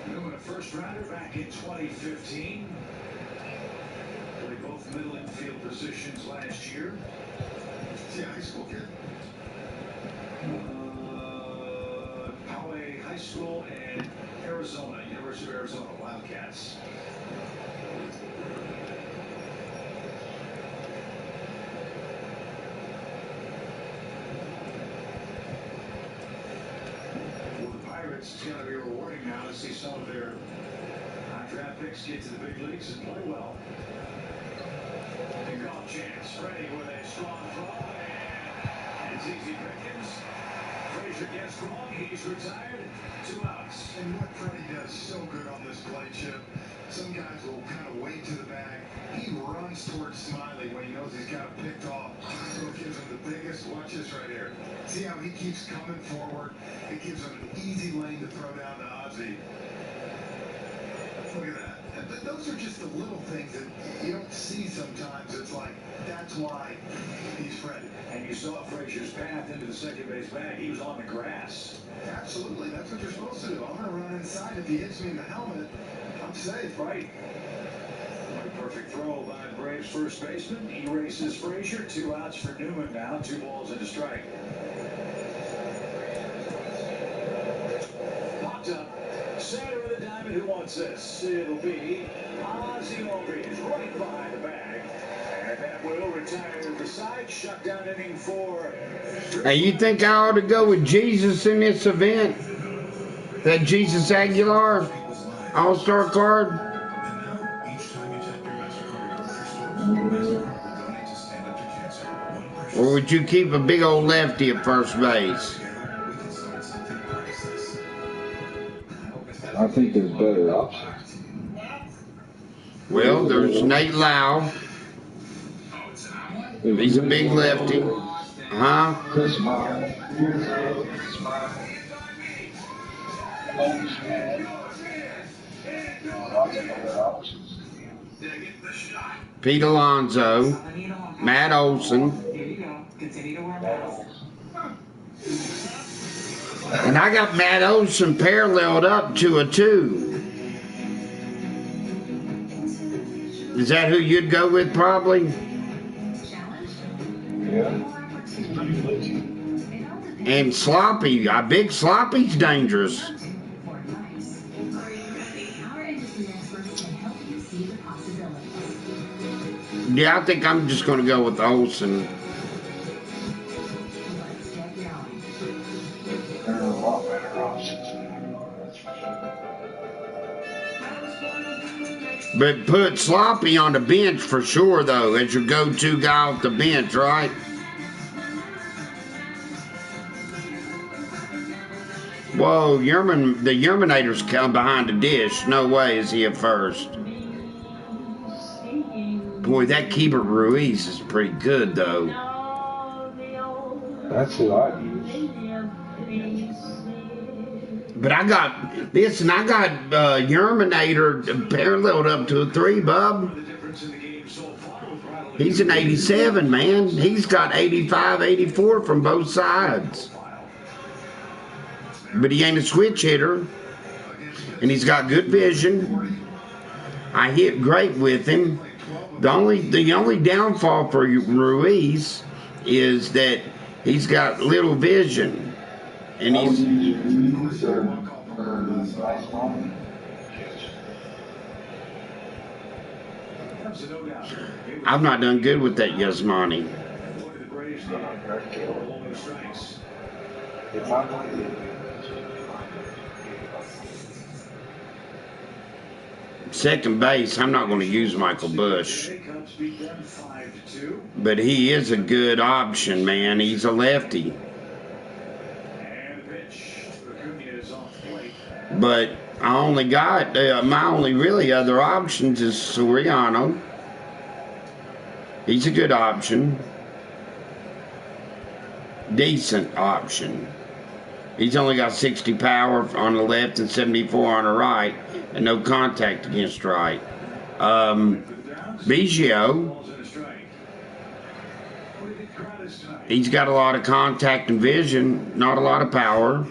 Newman, a first rounder back in 2015. Played both middle infield positions last year. is he a high school kid? Poway High School and Arizona, University of Arizona Wildcats. For the Pirates, it's going to be rewarding now to see some of their draft picks get to the big leagues and play well. Pickoff chance, Freddie with a strong throw, and it's easy pickings. Frazier gets wrong, he's retired, 2 outs. And what Freddie does so good on this play, Chip, some guys will kind of wait to the bag. He runs towards Smiley when he knows he's got it picked off. So it gives him the biggest, watch this right here. See how he keeps coming forward? It gives him an easy lane to throw down to Ozzie. Look at that. Those are just the little things that you don't see sometimes. It's like, that's why he's Freddie. And you saw Frazier's path into the second base bag. He was on the grass. Absolutely. That's what you're supposed to do. I'm going to run inside. If he hits me in the helmet, I'm safe. Right. A perfect throw by the Braves first baseman. He races Frazier. 2 outs for Newman now. 2 balls and a strike. Popped up. Center of the diamond. Who wants this? It'll be Ozzie Albies right behind the bag. And that will retire the side. Shut down inning 4. Hey, you think I ought to go with Jesus in this event? That Jesus Aguilar All-Star card? Or would you keep a big old lefty at first base? I think there's better options. Well, there's Nate Lau. He's a big lefty. Huh? Pete Alonso, Matt Olson, and I got Matt Olson paralleled up to a 2. Is that who you'd go with, probably? Yeah. And Sloppy, a big Sloppy's dangerous. Yeah, I think I'm just going to go with Olsen. There are a lot better options. But put Sloppy on the bench for sure, though, as your go-to guy off the bench, right? Whoa, the Yerminator's come behind the dish. No way is he at first. Boy, that Keeper Ruiz is pretty good, though. That's who I use. But I got Yerminator paralleled up to a 3, bub. He's an 87, man. He's got 85, 84 from both sides. But he ain't a switch hitter. And he's got good vision. I hit great with him. The only downfall for Ruiz is that he's got little vision. And he's... I've not done good with that Yasmani. If I'm going to Second base, I'm not going to use Michael Bush. But he is a good option, man. He's a lefty. But I only got, my only really other options is Soriano. He's a good option. Decent option. He's only got 60 power on the left and 74 on the right, and no contact against right. Biggio, he's got a lot of contact and vision, not a lot of power.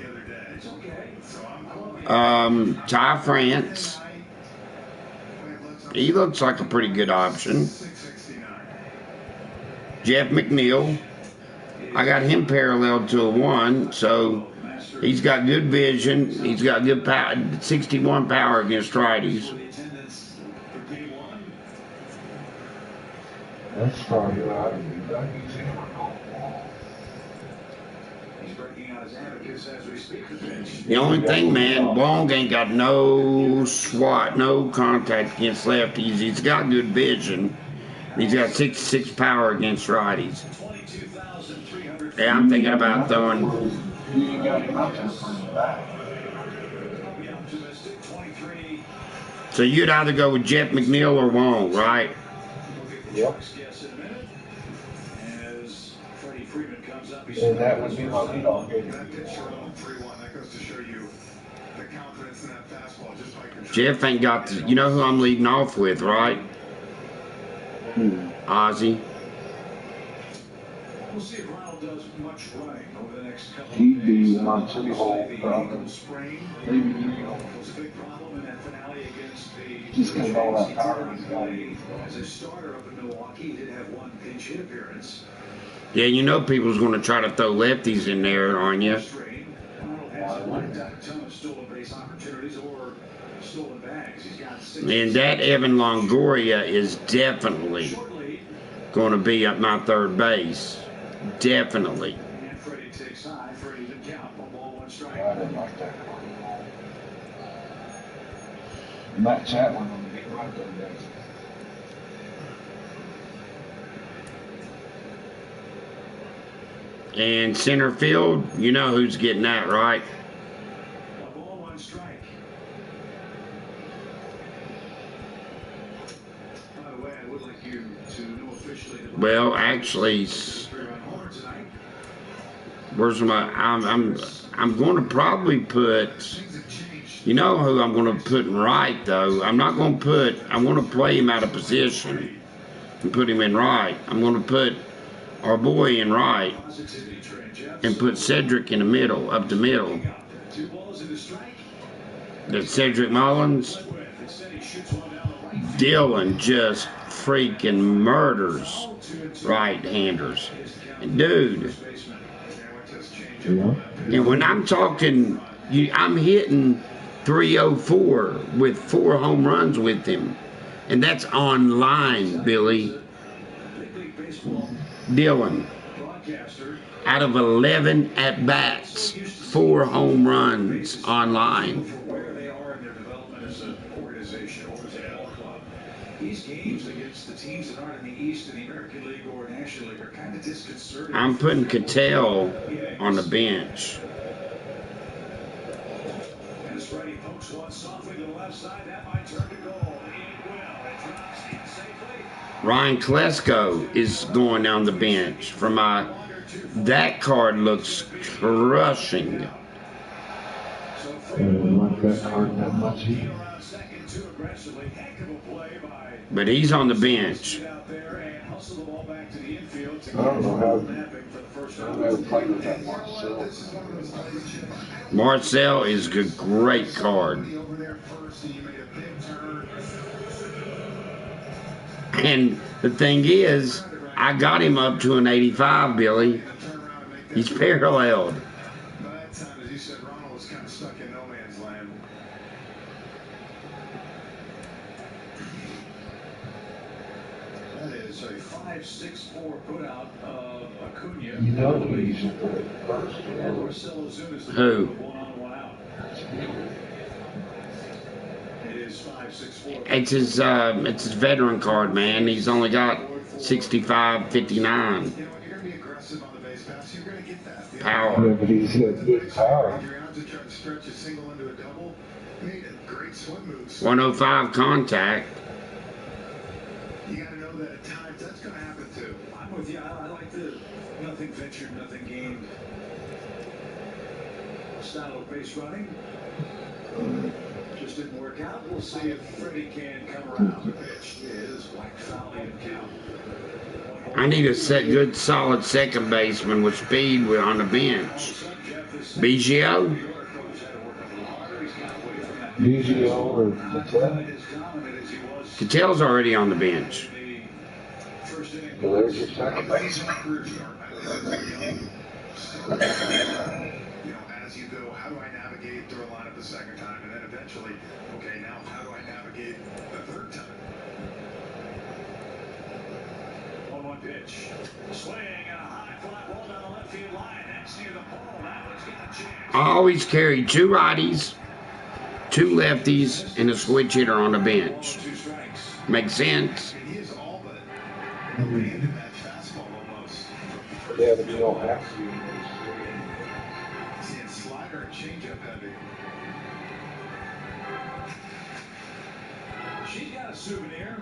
Ty France, he looks like a pretty good option. Jeff McNeil, I got him paralleled to a 1, so he's got good vision. He's got good power, 61 power against righties. That's probably right. The only thing, man, Long ain't got no swat, no contact against lefties. He's got good vision. He's got 66 power against righties. Yeah, I'm thinking about throwing. So you'd either go with Jeff McNeil or Wong, right? Yep. And that would be my leadoff hitter. Jeff ain't got the, you know who I'm leading off with, right? Ozzy. We'll see if Ronald does much running over the next couple of days. He'd be one too whole problem. Maybe Was a big problem in that finale against the just because all that power he's got. As a starter up in Milwaukee, he did have one pinch hit appearance. Yeah, you know people's going to try to throw lefties in there on you. Ronald hasn't a ton of stolen base opportunities or stolen bags. He's got 6. And that Evan Longoria is definitely going to be at my third base. Definitely. And Freddie takes high. Freddie didn't count. 1 ball, 1 strike. I didn't like that. Matt Chapman on the big right there. And center field, you know who's getting that, right? 1 ball, 1 strike. By the way, I would like you to know officially that Well, actually, where's my? I'm going to probably put. You know who I'm going to put in right though. I'm not going to put. I'm going to play him out of position and put him in right. I'm going to put our boy in right and put Cedric in the middle, up the middle. That's Cedric Mullins. Dylan just freaking murders right-handers. And dude, and when I'm talking, I'm hitting 304 with 4 home runs with him. And that's online, Billy. Dylan, out of 11 at-bats, 4 home runs online. where they are in their development as an organization or as a ball club. These games against the teams that aren't in the East in the American League or National League are kind of disconcerting. I'm putting Cattell on the bench. And as Freddie pokes one softly to the left side, that might turn to goal. It will. It drops in safely. Ryan Klesko is going down the bench for my. That card looks crushing. I don't like that card that much either. But he's on the bench. I don't know how. I've never played with that Marcel. Marcel is a great card. And the thing is, I got him up to an 85, Billy. He's paralleled. By that time, as you said, Ronald was kind of stuck in no man's land. That is It's a 5-6-4 put out of Acuna. You know he's first. And Marcelo Zuna's the Who? one on, one out. It is 5-6-4. It's his veteran card, man. He's only got 65, 59 You know, when you're going to be aggressive on the base pass, you're going to get that. Yeah, power. but he's got good power. Adrian to try to stretch a single into a double. Made a great swing moves. 105 contact. You got to know that at times that's going to happen too. I'm with you. I like the nothing ventured, nothing gained style of base running. Just didn't work out. We'll see if Freddie can come around. The pitch is White Fowley and count. I need a good, solid second baseman with speed on the bench. Biggio? Biggio or Patel? Catel's already on the bench. Well, there's your second baseman. You know, as you go, how do I navigate through a lineup the second time, and then eventually, okay, now how do I navigate the third time? 1-1 pitch. Swing and a high fly ball down the left field line. That's near the pole. That one's got a chance. I always carry 2 righties, 2 lefties, and a switch hitter on the bench. 2 strikes. Make sense? And he is all but abandoned that fastball almost. Yeah, but you don't have to. Seeing slider and changeup heavy. She's got a souvenir.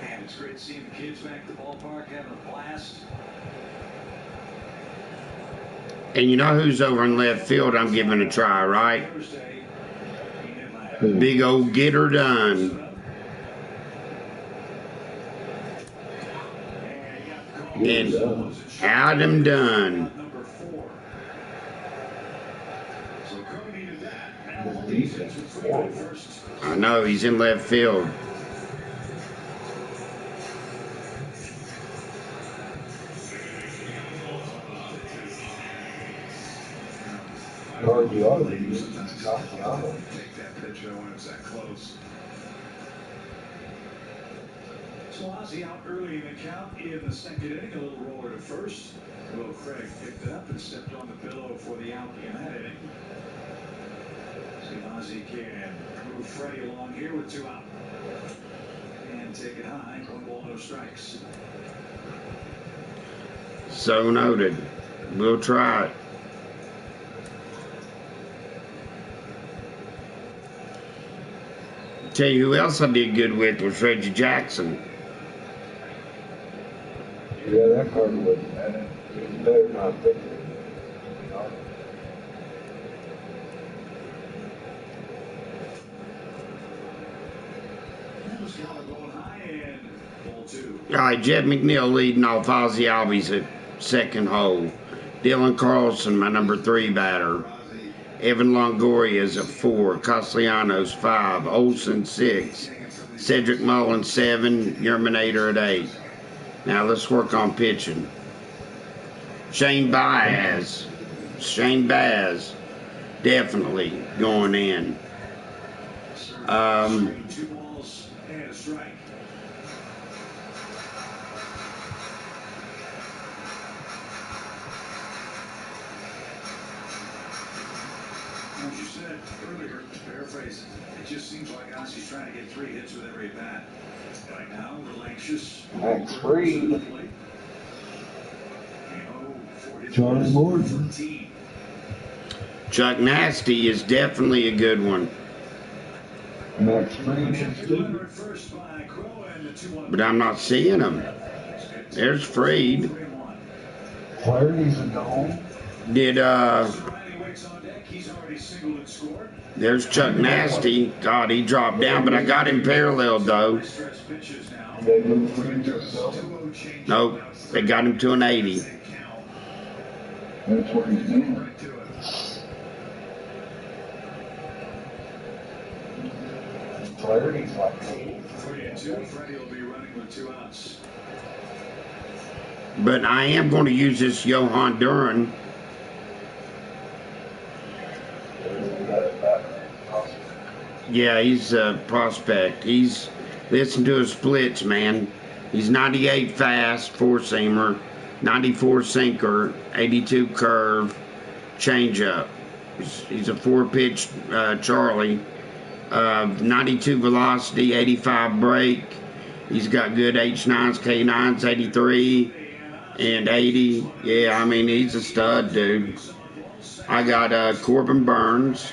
And it's great seeing the kids back at the ballpark having a blast. And you know who's over in left field I'm giving a try, right? Thursday, he did last. Big old get her done. And Adam Dunn. Number 4. So Crow needed that. Now The defense is horrible. first. I know, he's in left field. Or you ought to be using Castellanos. Take that pitch when it's that close. So Ozzy out early in the count in the second inning. A little roller to first. Will Craig picked it up and stepped on the pillow for the out in that inning. See if Ozzy can move Freddie along here with 2 out. And take it high. 1 ball, no strikes. So noted. We'll try it. Tell you who else I did good with was Reggie Jackson. Yeah, that card wasn't bad. It was better not thinking. That was Gallup going high and ball 2. All right, Jeff McNeil leading off. Ozzy Albies at second hole. Dylan Carlson, my number 3 batter. Evan Longoria is at 4. Castellanos 5. Olsen 6. Cedric Mullins 7. Yerminator at 8. Now let's work on pitching. Shane Baez. Definitely going in. 2 balls and a strike. As you said earlier, paraphrasing, it just seems like Ozzy's trying to get 3 hits with every at bat. Right now, a little anxious. Max Fried. Johnny Johnny Morton. Chuck Nasty is definitely a good one. Max Fried is good. But I'm not seeing him. There's Freed. Flaherty's a dome. There's Chuck Nasty. God, he dropped down, but I got him paralleled though. They moved Fried to a self. Nope, they got him to an 80. That's what he's doing. Flaherty's like 3-2. Freddie will be running with 2 outs. But I am going to use this Johan Duran. Yeah, he's a prospect. He's, listen to his splits, man. He's 98 fast, four-seamer, 94 sinker, 82 curve, changeup. He's a four-pitch Charlie. 92 velocity, 85 break. He's got good H9s, K9s, 83 and 80. Yeah, I mean, he's a stud, dude. I got Corbin Burns.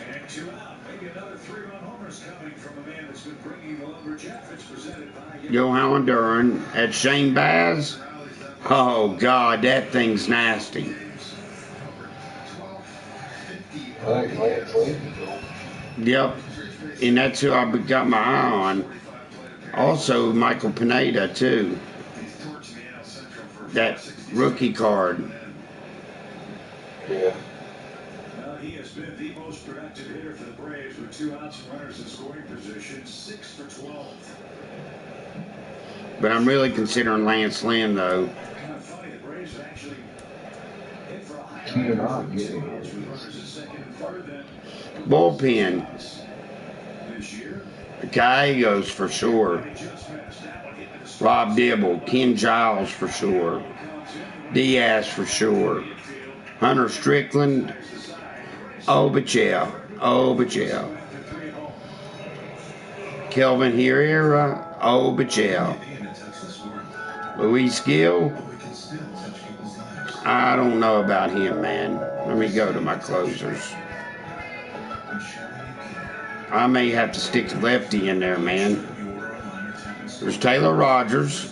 Johan Duran at Shane Baz. Oh, God, that thing's nasty. Yep, and that's who I got my eye on. Also, Michael Pineda, too. That rookie card. Yeah. He has been the most productive hitter for the Braves with 2 outs and runners in scoring position, 6 for 12. But I'm really considering Lance Lynn, though. Kind of funny, the Braves actually hit for a higher Bullpen. Gallegos for sure. Rob Dibble, Ken Giles for sure. Diaz for sure. Hunter Strickland. Obichel. Kelvin Herrera. Obichel. Luis Gill. I don't know about him, man. Let me go to my closers. I may have to stick lefty in there, man. There's Taylor Rogers.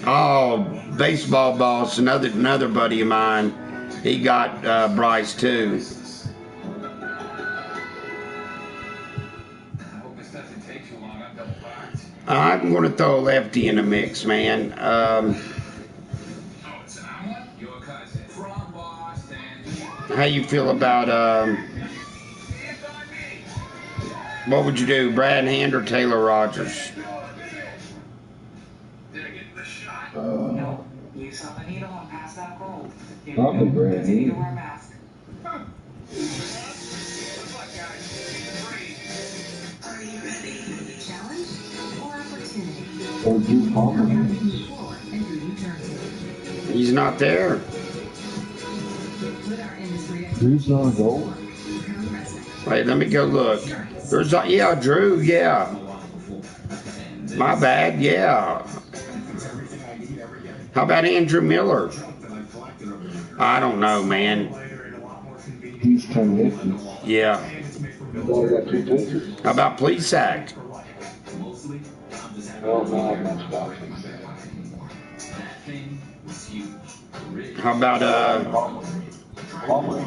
Oh, baseball boss, another buddy of mine. He got Bryce too. I'm going to throw a lefty in the mix, man. How you feel about what would you do, Brad Hand or Taylor Rogers? No, you saw the needle and pass that gold. Probably Brad Continue to Hand. wear a mask. Are you ready? Challenge or opportunity? Or Drew Palmer. Floor and who you turn to. He's not there. With our industry Drew's on goal. Wait, let me go look. There's yeah, Drew, yeah. My bad, yeah. How about Andrew Miller? I don't know, man. He's 1050. Yeah. Well, I got 2 pitchers. How about Plesac? Oh, no, I'm not stopping. How about Palmer.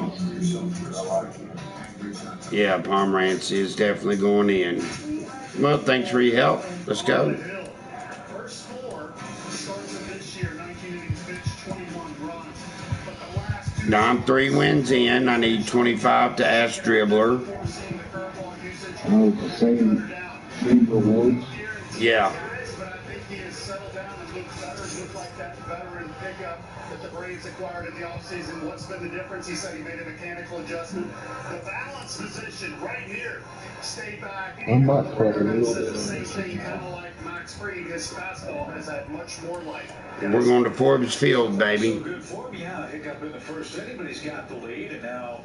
yeah, Pomerantz is definitely going in. Well, thanks for your help. Let's go. First 4 starts of this year, 19 innings pitched, 21 runs. But the last 2 Now I'm 3 wins in. I need 25 to Ash Dribbler. Oh, the same rewards. Yeah. But I think he has settled down and looked better. Looked like that veteran pickup that the Braves acquired in the offseason. What's been the difference? He said he made a mechanical adjustment. The balance position right here. Stay back. I'm not quite a little Says bit. the same thing, kind of like Max Fried. His fastball has had much more life. And we're going to Forbes Field, baby. Good form, yeah. Hiccup in the first inning, but he's got the lead, and now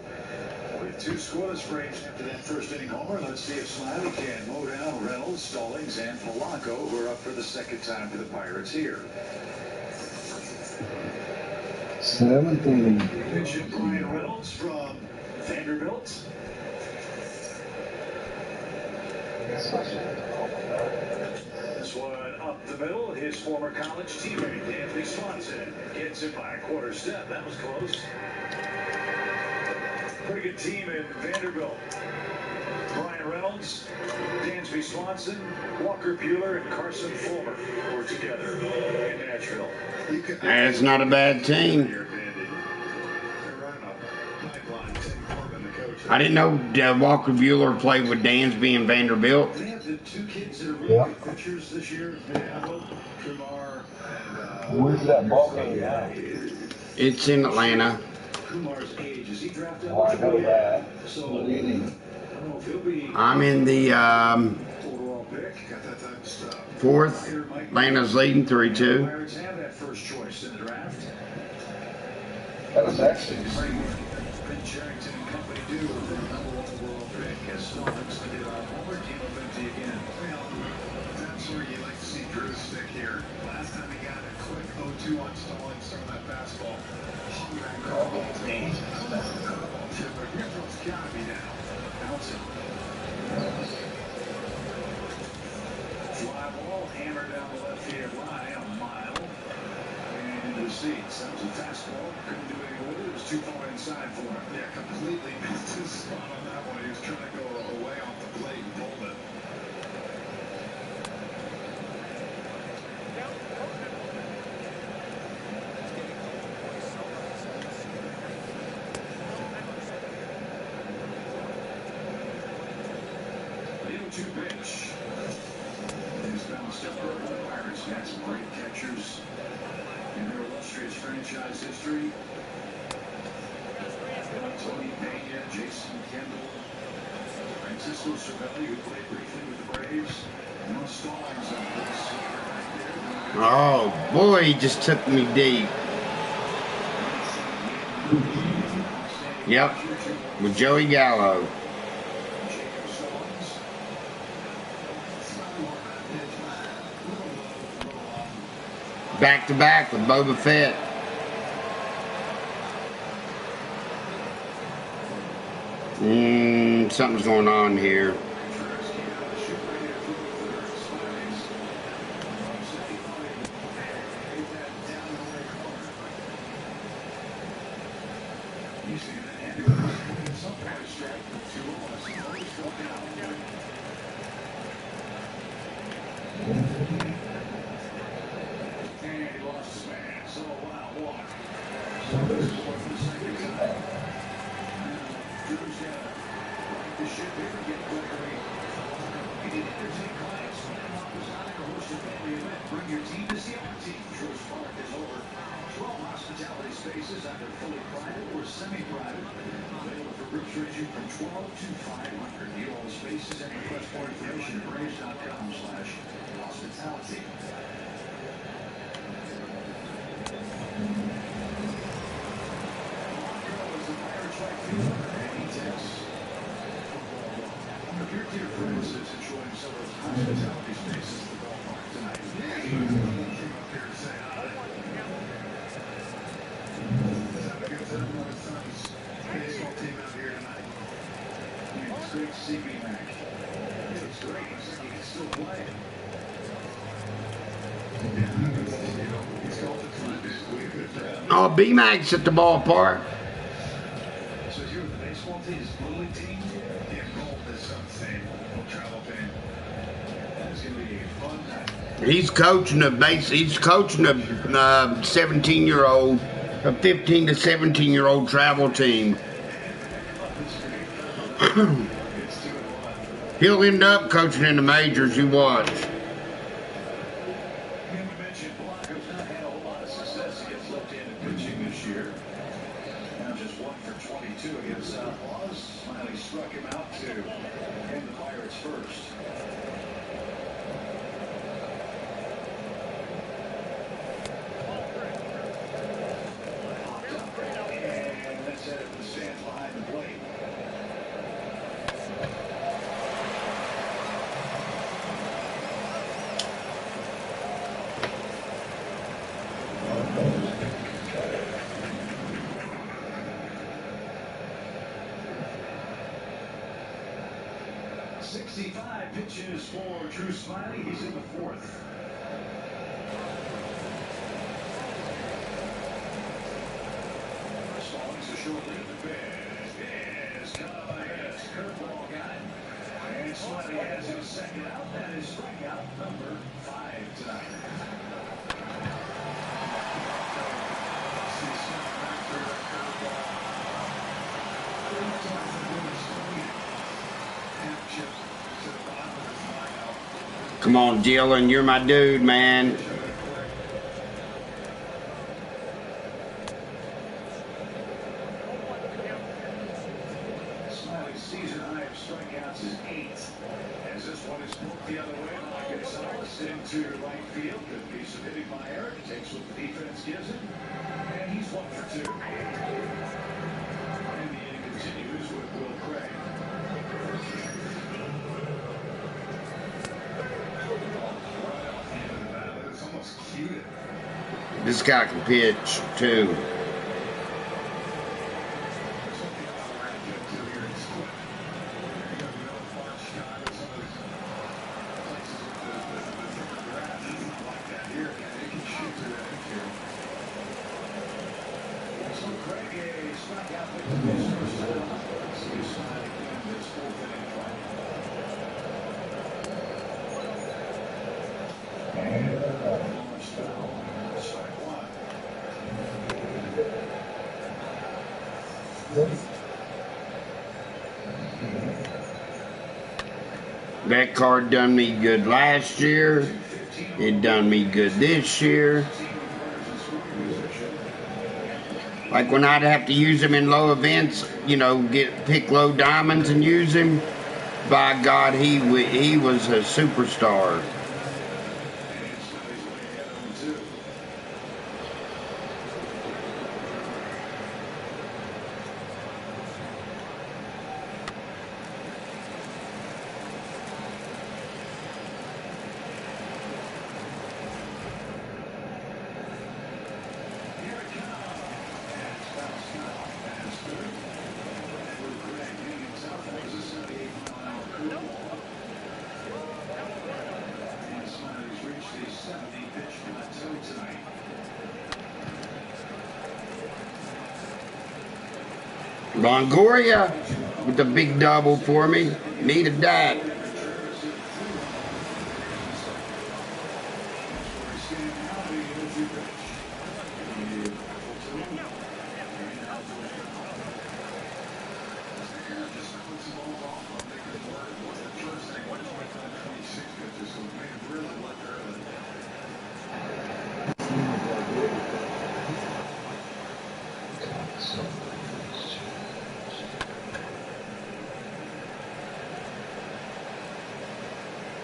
with 2 scoreless frames after that first inning homer, let's see if Smiley can mow down Reynolds, Stallings, and Polanco, who are up for the second time for the Pirates here. 7th inning. Pitch Brian Reynolds from Vanderbilt. This one up the middle, his former college teammate, Dansby Swanson, gets it by a quarter step. That was close. Pretty good team in Vanderbilt. Brian Reynolds, Dansby Swanson, Walker Buehler, and Carson Fulmer were together in Nashville. That's not a bad team. I didn't know Walker Buehler played with Dansby and Vanderbilt. They have the 2 kids that are really Yeah. good pitchers this year. Where's that ball game at? It's in Atlanta. Kumar's age. Is he drafted? Oh, I know that. So, I don't know if he'll be I'm in the overall pick. Got that type of stuff. fourth. Atlanta's leading 3-2. Pirates have that first choice in the draft. That's sexy. Ben Cherington and company do with their number 1 overall pick. As Sonics did on Homer, team of empty again. Well, that's where you like to see Drew stick here. Last time he got a quick 0-2 on Stallings throwing that fastball. Hung that curveball to him. Curveball tip, but here's what's got to be now. Bouncing. Fly ball hammered down the left field line a mile. And into the seats. That was a fastball. Couldn't do anything with it. It was too far inside for him. Yeah, completely missed his spot on that one. He was trying to go away off the plate and pulled it. The 0-2 pitch. It's bounced up over the Pirates. Had some great catchers in their illustrious franchise history. Tony Pena, Jason Kendall, Francisco Cervelli, who played briefly with the Braves. No Stallings on this. Oh boy, he just took me deep. Yep, with Joey Gallo. Back to back with Boba Fett. Something's going on here. Bring your team to see our team. Truist Park is over 12 hospitality spaces, either fully private or semi-private. Available for groups ranging from 12 to 500. View all the spaces and request more information at braves.com/hospitality. Your dear friends is enjoying some of those hospitality spaces at the ballpark tonight. Came up here to say hi. Let's have a good time with my son's baseball team out here tonight. It's great to see B-Mac. It's great. He can still play. He's called the time. Oh, B-Mac's at the ballpark. So you're the baseball team, his little league team? He involved his son's team. He'll travel team. That's going to be a fun night. He's coaching a 17-year-old, a 15 to 17-year-old travel team. He'll end up coaching in the majors. You watch. We mentioned Blanco's not had a whole lot of success against left-handed pitching this year. Now just 1 for 22 against Southpaws. Smiley struck him out to end the Pirates first. And that's headed to the stands behind the plate. Pitches for Drew Smiley. He's in the fourth. Stallings is shortly at the bench. Is caught by his curveball guy. And Smiley has his second out. That is strikeout number 5 tonight. Come on, Dylan, you're my dude, man. strikeouts is 8. As this one is moved the other way by Gonzalez into right field. Good piece of hitting by Eric. Takes what the defense gives him. And he's 1 for 2. And the inning continues with Will Craig. It's almost cute. This guy can pitch too. That card done me good last year. It done me good this year. Like when I'd have to use him in low events, you know, pick low diamonds and use him. By God, he was a superstar. Longoria with the big double for me. Needed that.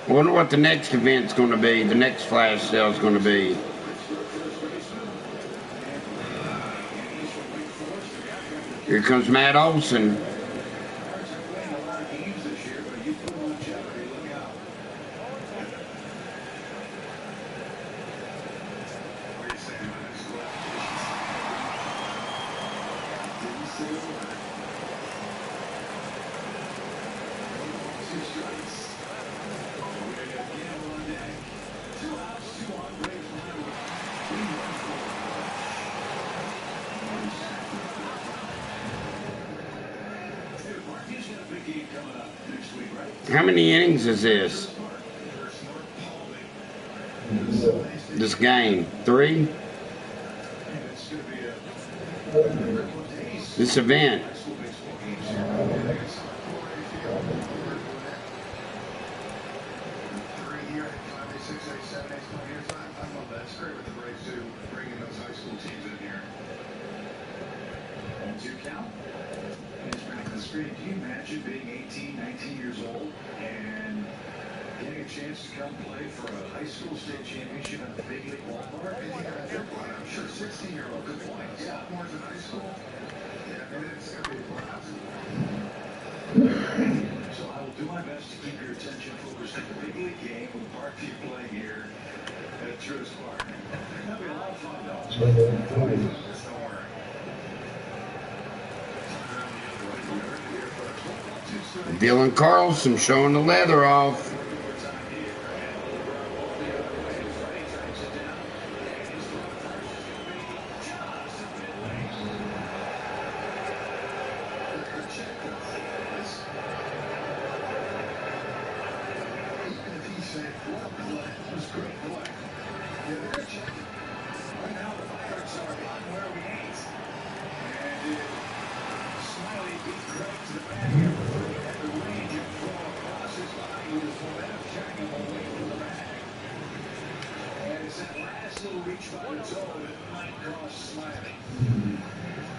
I wonder what the next event's going to be, the next flash sale's going to be. Here comes Matt Olson. How many innings is this? This game? 3? This event? Can you imagine being 18, 19 years old and getting a chance to come play for a high school state championship at the big league ballpark? I'm sure 16-year-old could play. Yeah, more than high school. Yeah, and it's going to be a blast. So I will do my best to keep your attention focused on the big league game with Parkview play here at Truist Park. That'll be a lot of fun, though. Dylan Carlson showing the leather off.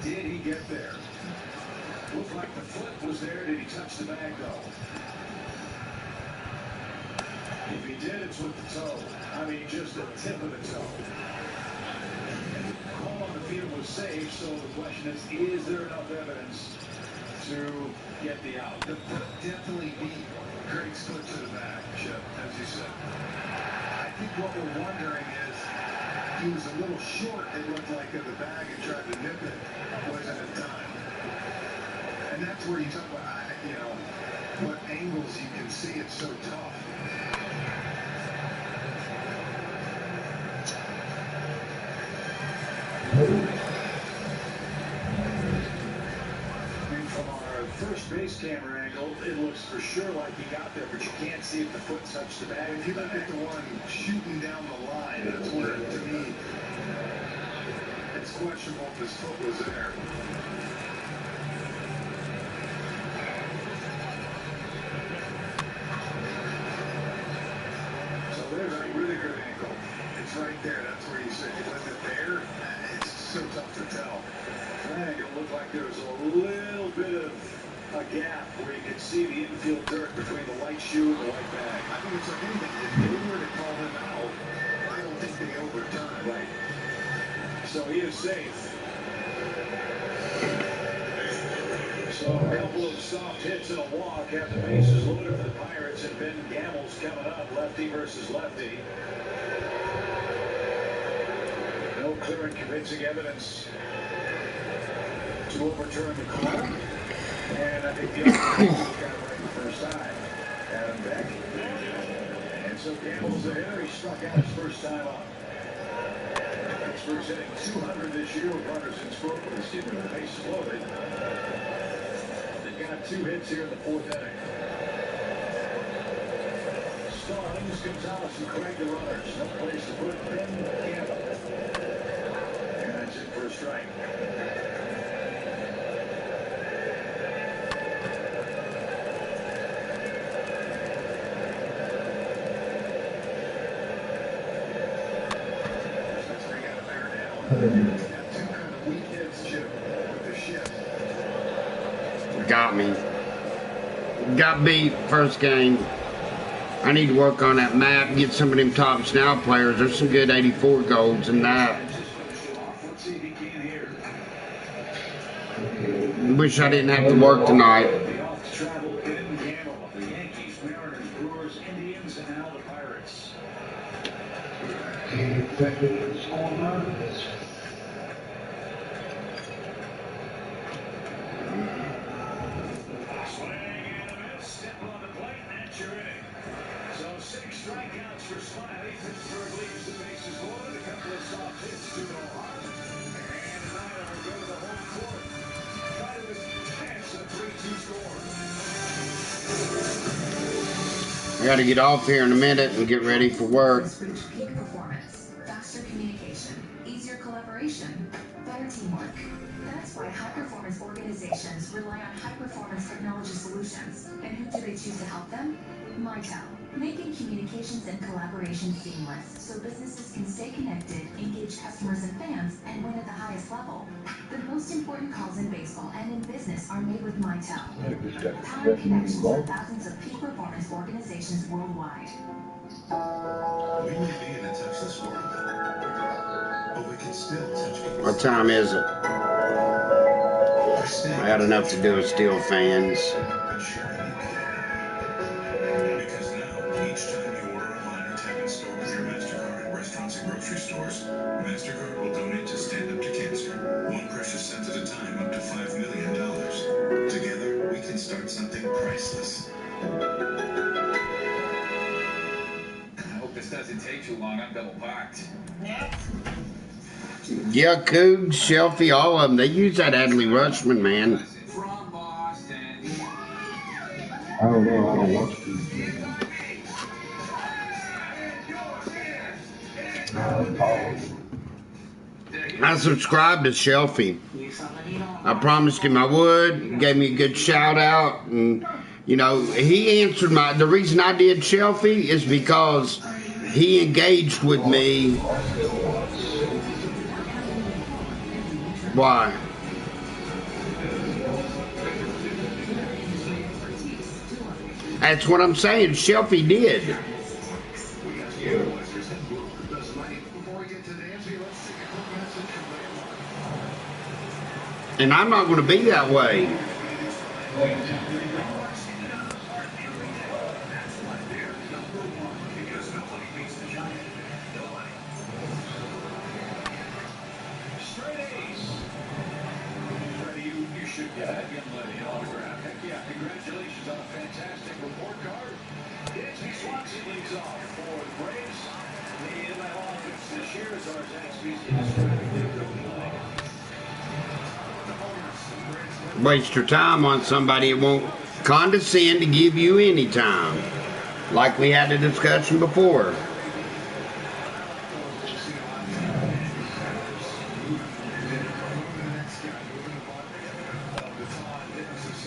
Did he get there? Looked like the foot was there. Did he touch the bag, though? If he did, it's with the toe. I mean, just the tip of the toe. And the call on the field was safe, so the question is there enough evidence to get the out? The foot definitely beat Craig's foot to the back, Chip, as you said. I think what we're wondering is he was a little short, it looked like, of the bag and tried to nip it. Wasn't in time. And that's where you talk about, you know, what angles you can see. It's so tough. From our first base camera angle, it looks for sure like he got there, but you can't see if the foot touched the bag. If you look at the one shooting down the line, that's where, to me, it's questionable if his foot was there. So there's a really good angle. It's right there. That's where you say, was it there? It's so tough to tell. Flag, it looked like there was a little bit of a gap where you could see the infield dirt between the white shoe and the white bag. I think it's like anything. If they were to call him out, I don't think they overturn. Right. So he is safe. So a couple of soft hits and a walk have the bases loaded for the Pirates, and Ben Gamble's coming up, lefty versus lefty. No clear and convincing evidence to overturn the call. And I think the other got it right the first time. Adam Beck. And so Gamble's the hitter. He struck out his first time up. Pittsburgh's hitting 200 this year with runners in scoring, with the bases loaded. They've got 2 hits here in the 4th inning. Starlings, Gonzalez, and Craig the runners. No place to put Ben Gamble. And that's it for a strike. Got me. Got beat first game. I need to work on that map, get some of them top snout players. There's some good 84 golds in that. Wish I didn't have to work tonight. I gotta get off here in a minute and get ready for work. Peak performance, faster communication, easier collaboration, better teamwork. That's why high-performance organizations rely on high-performance technology solutions. And who do they choose to help them? Mitel, making communications and collaboration seamless so businesses can stay connected, engage customers and fans, and win at the highest level. The most important calls in baseball and in business are made with Mitel. Power connections for thousands of peak performance organizations worldwide. We may be in a touchless world, but we can still touch people. What time is it? I got enough to do with steel fans. Because now, each time you order online or tap in store with your MasterCard at restaurants and grocery stores, MasterCard will donate to Stand Up to Cancer. One precious cent at a time, up to $5 million. Together, we can start something priceless. I hope this doesn't take too long. I'm double parked. Yeah, Cougs, Shelfie, all of them. They use that Adley Rushman, man. From Boston. I don't know. I don't watch these. I subscribed to Shelfie. I promised him I would. Gave me a good shout out, and you know he answered my. The reason I did Shelfie is because he engaged with me. Why? That's what I'm saying. Shelfie did. We got you. Before we get to Nancy, let's take a quick message from Landmark. And I'm not going to be that way. Straight A's. Freddie, you should get that young lady an autograph. Heck yeah, congratulations on a fantastic report card. Dansby Swanson leads off for the Braves. The Atlanta offense this year is our Zaxby's indescribably good line. Waste your time on somebody that won't condescend to give you any time. Like we had a discussion before.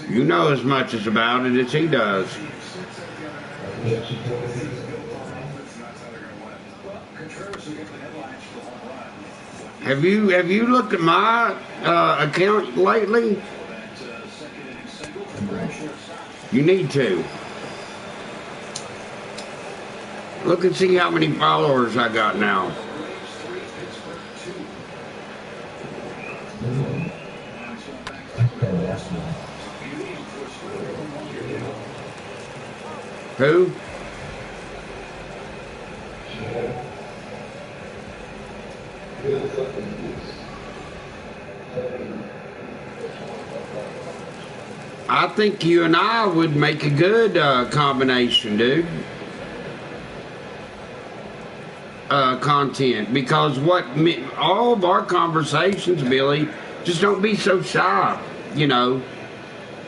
You know as much as about it as he does. Have you looked at my account lately? You need to. Look and see how many followers I got now. Who? I think you and I would make a good combination, dude. Content, because all of our conversations, Billy, just don't be so shy, you know.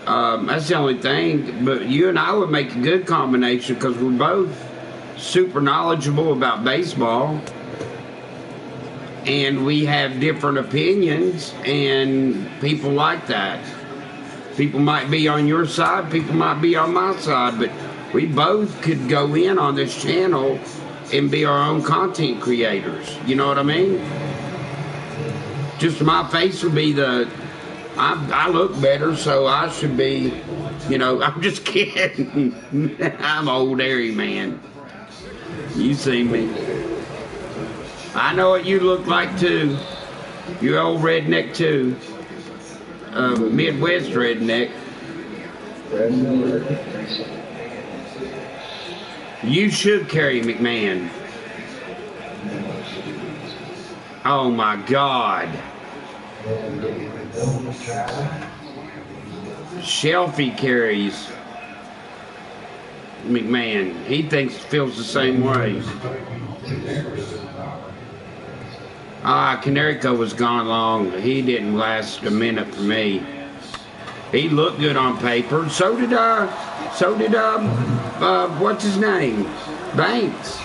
That's the only thing. But you and I would make a good combination because we're both super knowledgeable about baseball, and we have different opinions, and people like that. People might be on your side, people might be on my side, but we both could go in on this channel and be our own content creators. You know what I mean? Just my face would be I look better, so I should be, you know, I'm just kidding. I'm an old hairy man. You see me. I know what you look like too. You're old redneck too. Midwest redneck. You should carry McMahon. Oh my God. Shelfie carries McMahon. He feels the same way. Canerico was gone long. He didn't last a minute for me. He looked good on paper. So did what's his name? Banks.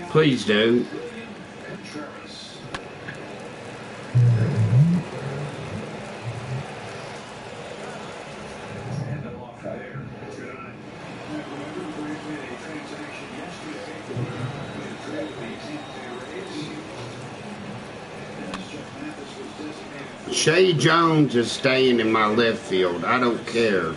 Please do. Shay Jones is staying in my left field. I don't care.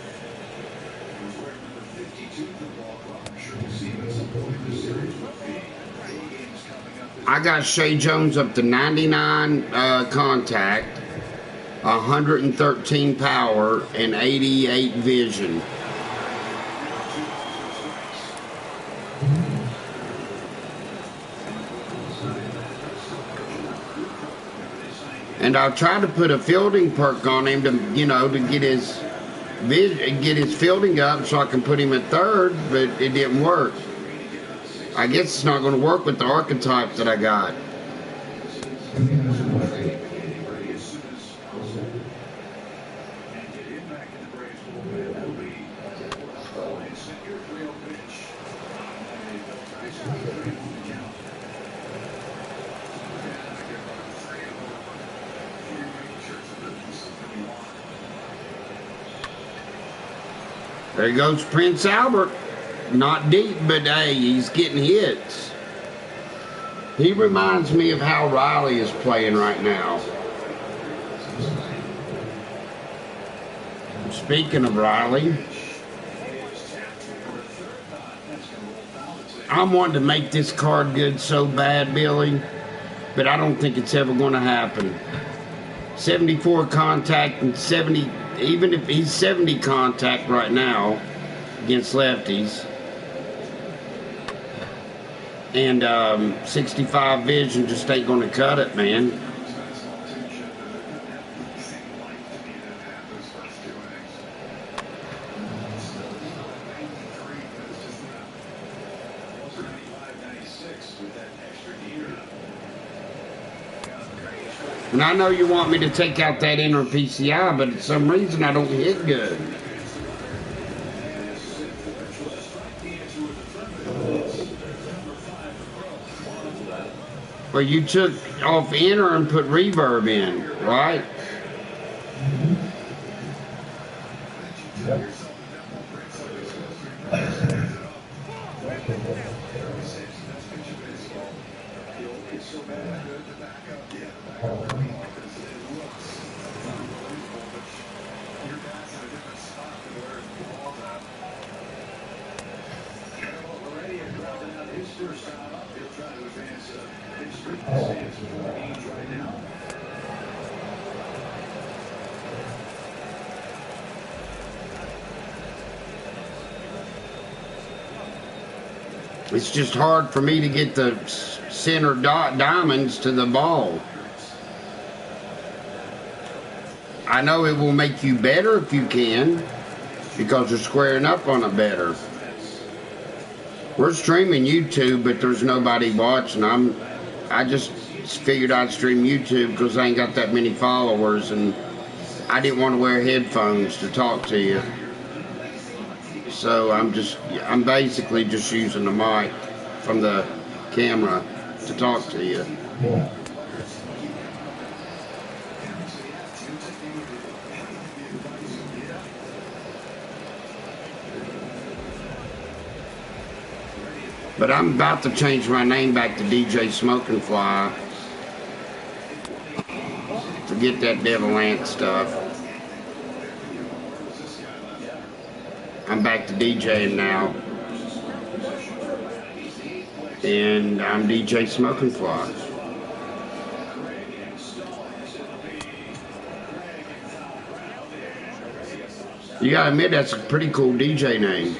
I got Shay Jones up to 99 contact, 113 power, and 88 vision. And I'll try to put a fielding perk on him to, you know, to get his fielding up so I can put him at third, but it didn't work. I guess it's not going to work with the archetype that I got. There goes Prince Albert. Not deep, but hey, he's getting hits. He reminds me of how Riley is playing right now. Speaking of Riley, I'm wanting to make this card good so bad, Billy, but I don't think it's ever going to happen. 74 contact and 70, even if he's 70 contact right now against lefties, and 65 vision just ain't going to cut it, man. And I know you want me to take out that inner PCI, but for some reason I don't hit good. Well, you took off inner and put reverb in, right? It's just hard for me to get the center diamonds to the ball. I know it will make you better if you can, because you're squaring up on it better. We're streaming YouTube, but there's nobody watching. I just figured I'd stream YouTube because I ain't got that many followers, and I didn't want to wear headphones to talk to you. So I'm basically just using the mic from the camera to talk to you. But I'm about to change my name back to DJ Smoking Fly. Forget that Devil Ant stuff. I'm back to DJing now. And I'm DJ Smoking Fly. You gotta admit, that's a pretty cool DJ name.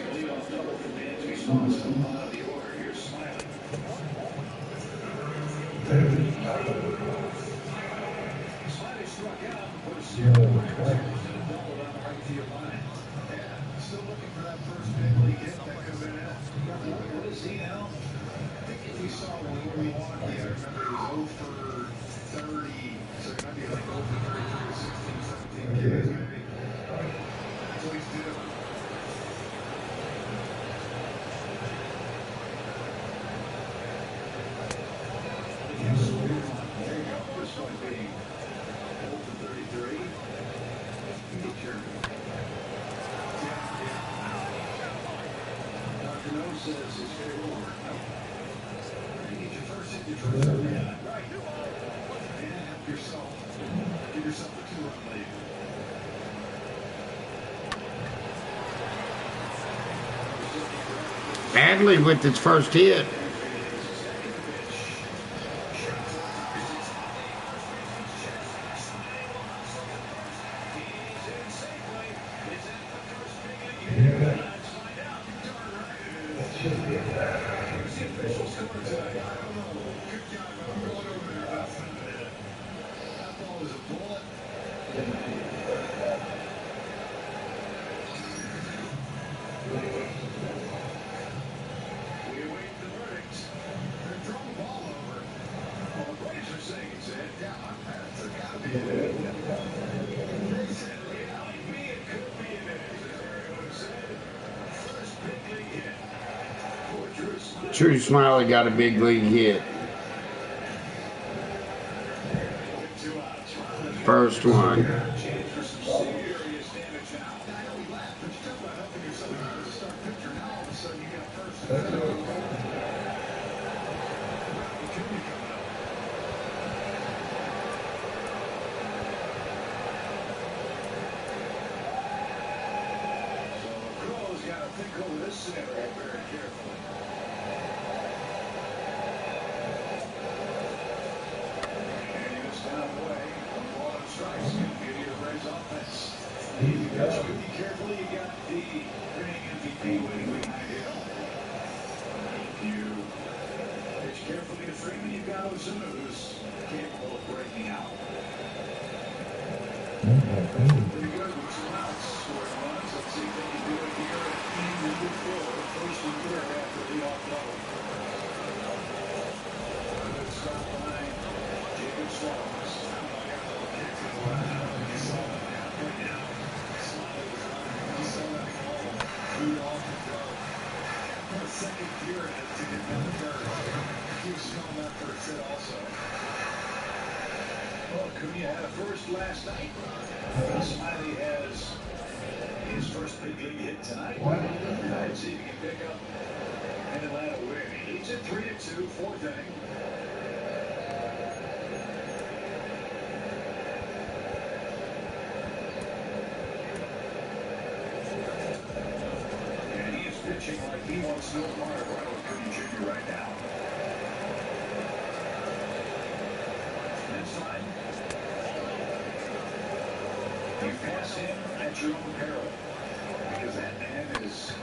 Adley with its first hit. True Smiley got a big league hit. First one. Osuna, who's capable of breaking out. Pretty good with 2 outs. Scoring runs. Let's see if they can do it here at inning number 4. First and third after the off double. Good stop by Jacob Swallows. You saw that right now. You saw that ball. Lead off and go. A second period to get down the third. He was smelling that first hit also. Well, Acuna had a first last night. Smiley has his first big league hit tonight. Let's see if he can pick up an Atlanta win. He's at 3-2, 4th inning. And he is pitching like he wants no part of Ronald Acuna Jr. right now. That's fine. You pass him at your own peril, because that man is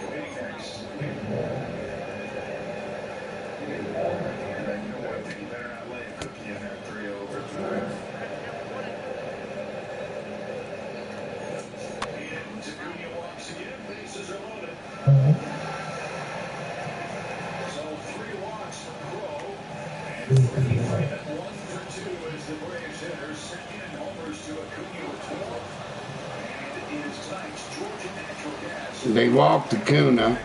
waiting next. And you know what? I think you better not lay a cookie in there 3-0. And Acuna walks again. Bases are loaded. So 3 walks for Crow. And Freddie Freeman 1 for 2 as the Braves hitters. Second homers to Acuna with 12. And it is tonight's Georgia Natural Gas. They walked Acuna.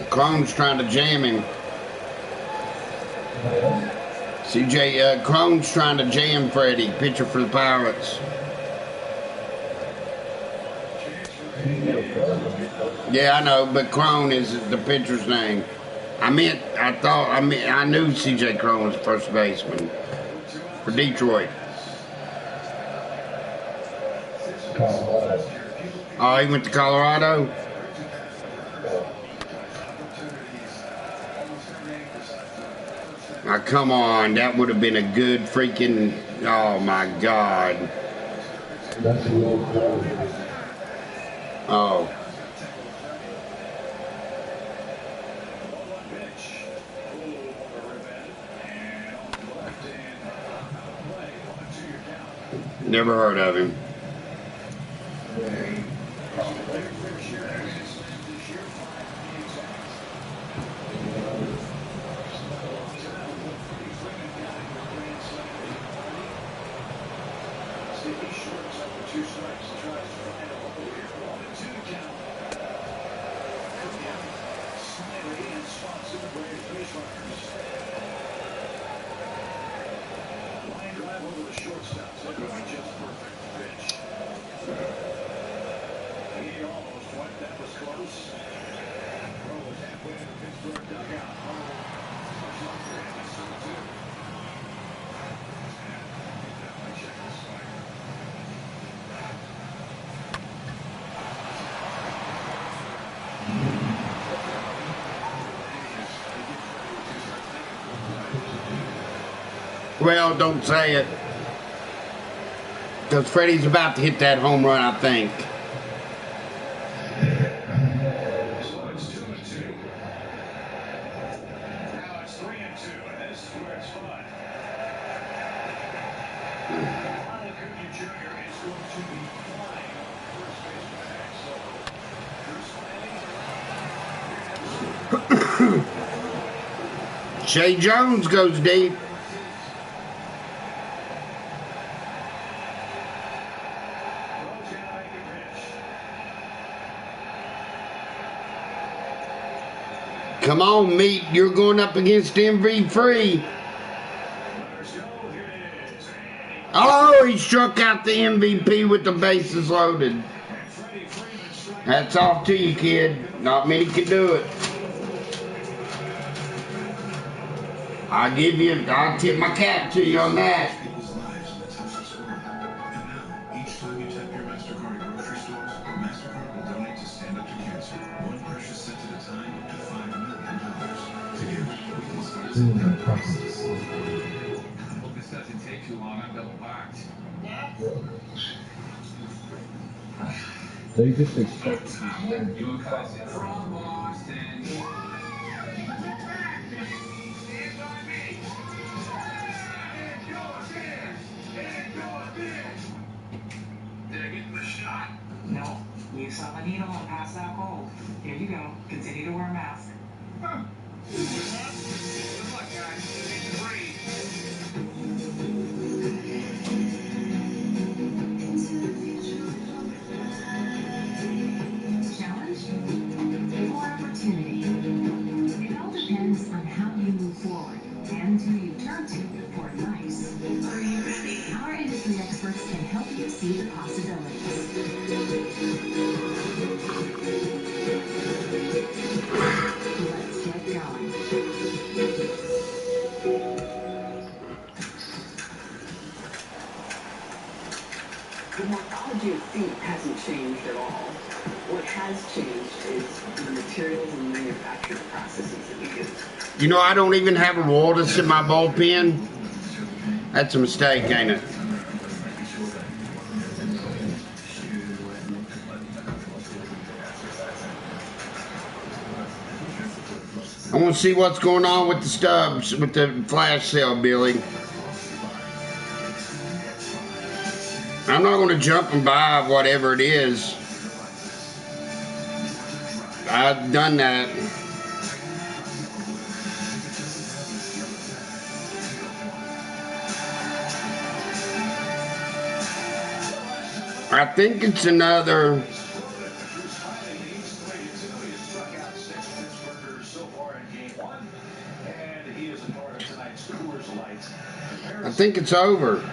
Crone's trying to jam him. Crone's trying to jam Freddie, pitcher for the Pirates. Yeah, I know, but Crone is the pitcher's name. I knew CJ Crone was first baseman for Detroit. Oh, he went to Colorado? Now, come on, that would have been a good freaking, oh my God. Oh. Never heard of him. Well, don't say it. Because Freddie's about to hit that home run, I think. So it's 2-2. Now it's 3-2, and this is where it's fun. Ronald Acuna Jr. is going to be flying on the first base bag. So Bruce Smiley Shay Jones goes deep. Come on, Meat. You're going up against MVP. Oh, he struck out the MVP with the bases loaded. Hats off to you, kid. Not many can do it. I'll tip my cap to you on that. People's lives in the touch of scoring. And now, each time you tap your MasterCard at grocery stores, MasterCard will donate to Stand Up to Cancer. One precious cent at a time, up to $5 million. Together, we can start something priceless. I hope this doesn't take too long. I'm double parked. They just expect Your cousin from Boston. Did I get the shot? No, you saw the needle and passed out cold. Here you go. Continue to wear a mask. Huh. Good luck, guys. Three. Challenge or opportunity? It all depends on how you move forward and who you turn to for advice. Are you ready? Our industry experts can help you see the possibilities. Let's get going. The morphology of feet hasn't changed at all. What has changed is the materials and manufacturing processes that we use. You know, I don't even have a Walrus in my bullpen. That's a mistake, ain't it? I want to see what's going on with the stubs, with the flash sale, Billy. I'm not going to jump and buy whatever it is. I've done that. I think it's another. I think it's over.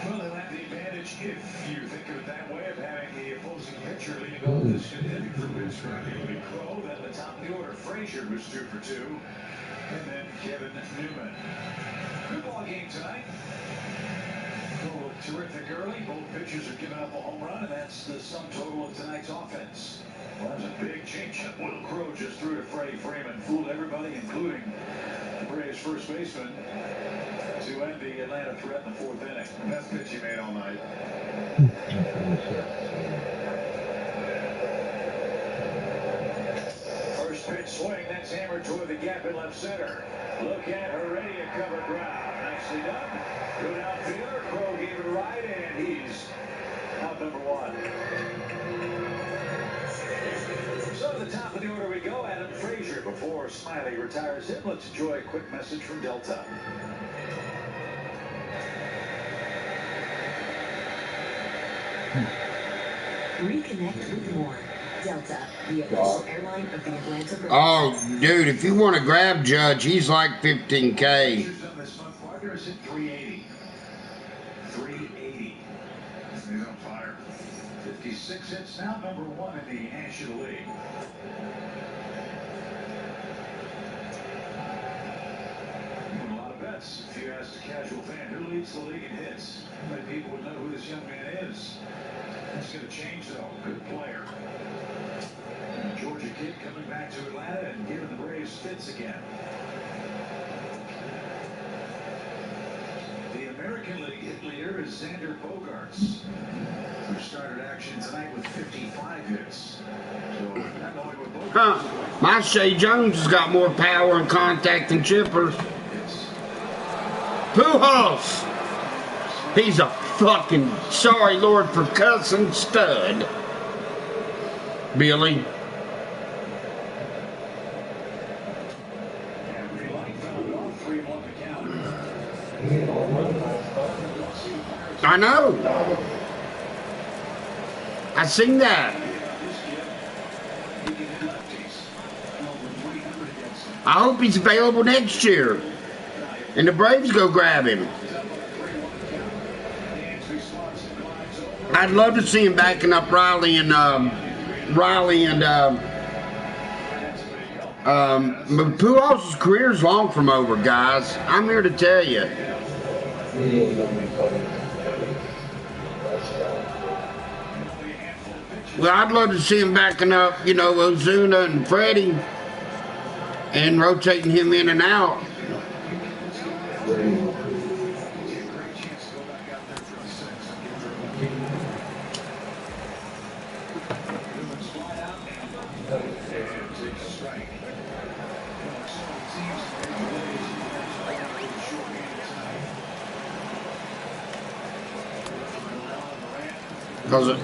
Well, they have the advantage, if you think of it that way, of having the opposing pitcher leading off this inning for Pittsburgh. David Crow, then the top of the order, Frazier was 2 for 2, and then Kevin Newman. Good ball game tonight. Crow looked terrific early. Both pitchers are giving up a home run, and that's the sum total of tonight's offense. Well, that's a big changeup. Will Crow just threw to Freddie Freeman, fooled everybody, including the Braves' first baseman, to end the Atlanta threat in the 4th inning. The best pitch he made all night. First pitch swing, that's hammered toward the gap in left center. Look at Heredia cover ground. Nicely done. Good outfielder. Crow gave it right, and he's out number 1. So to the top of the order we go. Adam Frazier before Smiley retires him. Let's enjoy a quick message from Delta. Reconnect with more. Delta, the official airline of the Atlanta Braves. Oh, dude, if you want to grab Judge, he's like 15K. This month, Wagner is at 380. 380. He's on fire. 56 hits now, number 1 in the National League. A lot of bets. If you ask a casual fan who leads the league in hits, how many people would know who this young man is? That's going to change, though. Good player. kid coming back to Atlanta and giving the Braves fits again. The American League hit leader is Xander Bogaerts, who started action tonight with 55 hits. So, not knowing what Bogaerts My Shea Jones has got more power and contact than Chipper. Pujols! He's a fucking, sorry Lord for cussing, stud. Billy. I know. I seen that. I hope he's available next year. And the Braves go grab him. I'd love to see him backing up Riley and Pujols' career's long from over, guys. I'm here to tell you. Well, I'd love to see him backing up, you know, Ozuna and Freddie and rotating him in and out. Because